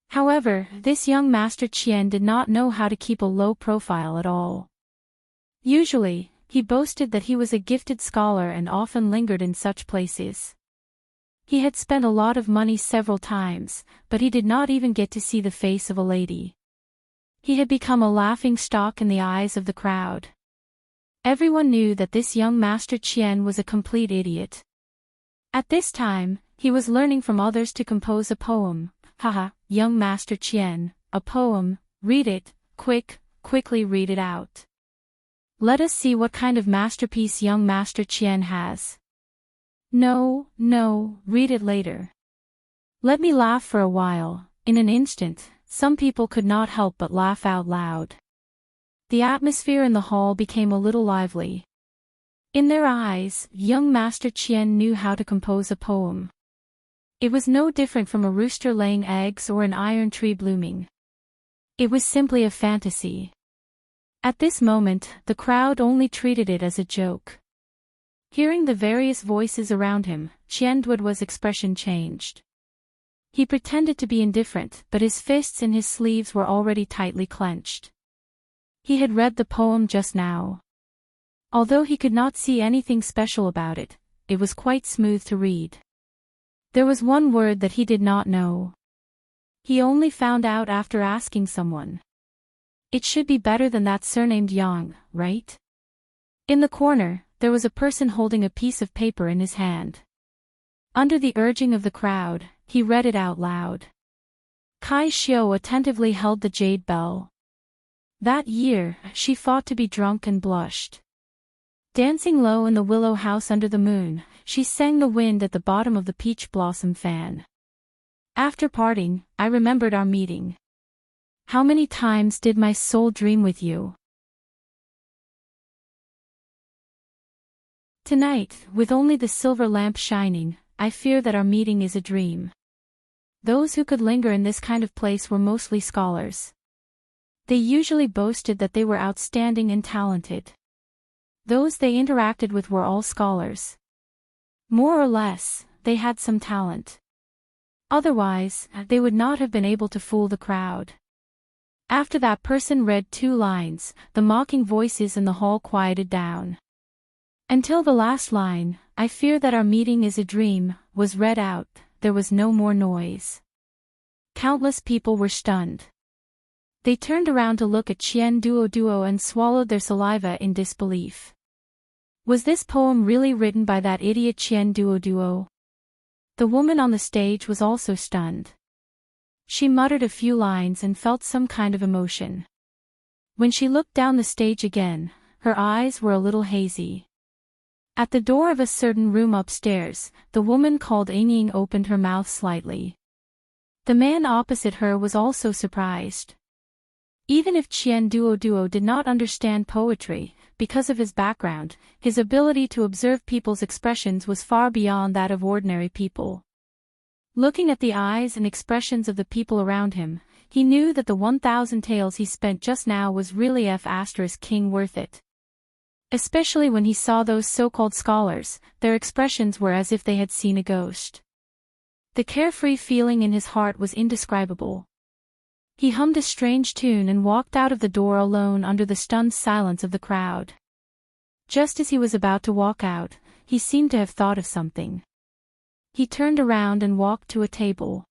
However, this young Master Qian did not know how to keep a low profile at all. Usually, he boasted that he was a gifted scholar and often lingered in such places. He had spent a lot of money several times, but he did not even get to see the face of a lady. He had become a laughing stock in the eyes of the crowd. Everyone knew that this young Master Qian was a complete idiot. At this time, he was learning from others to compose a poem. Haha, young Master Qian, a poem, read it, quickly read it out. Let us see what kind of masterpiece young Master Qian has. No, read it later. Let me laugh for a while. In an instant, some people could not help but laugh out loud. The atmosphere in the hall became a little lively. In their eyes, young Master Qian knew how to compose a poem. It was no different from a rooster laying eggs or an iron tree blooming. It was simply a fantasy. At this moment, the crowd only treated it as a joke. Hearing the various voices around him, Qian Duo's expression changed. He pretended to be indifferent, but his fists in his sleeves were already tightly clenched. He had read the poem just now. Although he could not see anything special about it, it was quite smooth to read. There was one word that he did not know. He only found out after asking someone. It should be better than that surnamed Yang, right? In the corner, there was a person holding a piece of paper in his hand. Under the urging of the crowd, he read it out loud. Kai Xiu attentively held the jade bell. That year, she fought to be drunk and blushed. Dancing low in the willow house under the moon, she sang the wind at the bottom of the peach blossom fan. After parting, I remembered our meeting. How many times did my soul dream with you? Tonight, with only the silver lamp shining, I fear that our meeting is a dream. Those who could linger in this kind of place were mostly scholars. They usually boasted that they were outstanding and talented. Those they interacted with were all scholars. More or less, they had some talent. Otherwise, they would not have been able to fool the crowd. After that person read 2 lines, the mocking voices in the hall quieted down. Until the last line, I fear that our meeting is a dream, was read out, there was no more noise. Countless people were stunned. They turned around to look at Qian Duo and swallowed their saliva in disbelief. Was this poem really written by that idiot Qian Duo? The woman on the stage was also stunned. She muttered a few lines and felt some kind of emotion. When she looked down the stage again, her eyes were a little hazy. At the door of a certain room upstairs, the woman called Ying opened her mouth slightly. The man opposite her was also surprised. Even if Qian Duo did not understand poetry, because of his background, his ability to observe people's expressions was far beyond that of ordinary people. Looking at the eyes and expressions of the people around him, he knew that the 1,000 taels he spent just now was really F*king worth it. Especially when he saw those so-called scholars, their expressions were as if they had seen a ghost. The carefree feeling in his heart was indescribable. He hummed a strange tune and walked out of the door alone under the stunned silence of the crowd. Just as he was about to walk out, he seemed to have thought of something. He turned around and walked to a table.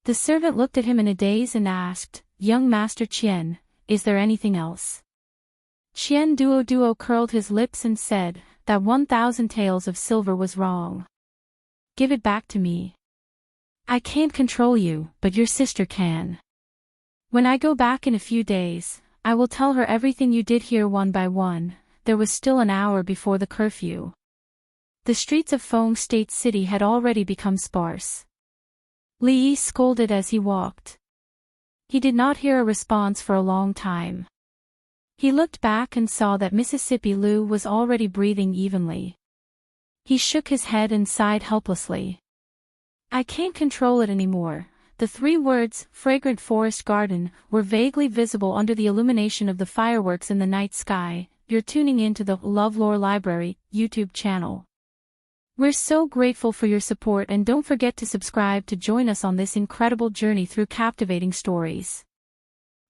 The servant looked at him in a daze and asked, "Young Master Qian, is there anything else?" Qian Duo curled his lips and said, "That 1,000 taels of silver was wrong. Give it back to me. I can't control you, but your sister can. When I go back in a few days, I will tell her everything you did here one by one." There was still an hour before the curfew. The streets of Feng State City had already become sparse. Li Yi scolded as he walked. He did not hear a response for a long time. He looked back and saw that Mississippi Lu was already breathing evenly. He shook his head and sighed helplessly. "I can't control it anymore." The 3 words, "fragrant forest garden," were vaguely visible under the illumination of the fireworks in the night sky. You're tuning in to the LoveLore Library YouTube channel. We're so grateful for your support, and don't forget to subscribe to join us on this incredible journey through captivating stories.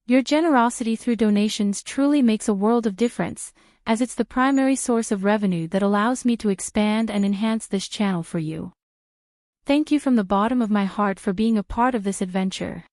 Your generosity through donations truly makes a world of difference, as it's the primary source of revenue that allows me to expand and enhance this channel for you. Thank you from the bottom of my heart for being a part of this adventure.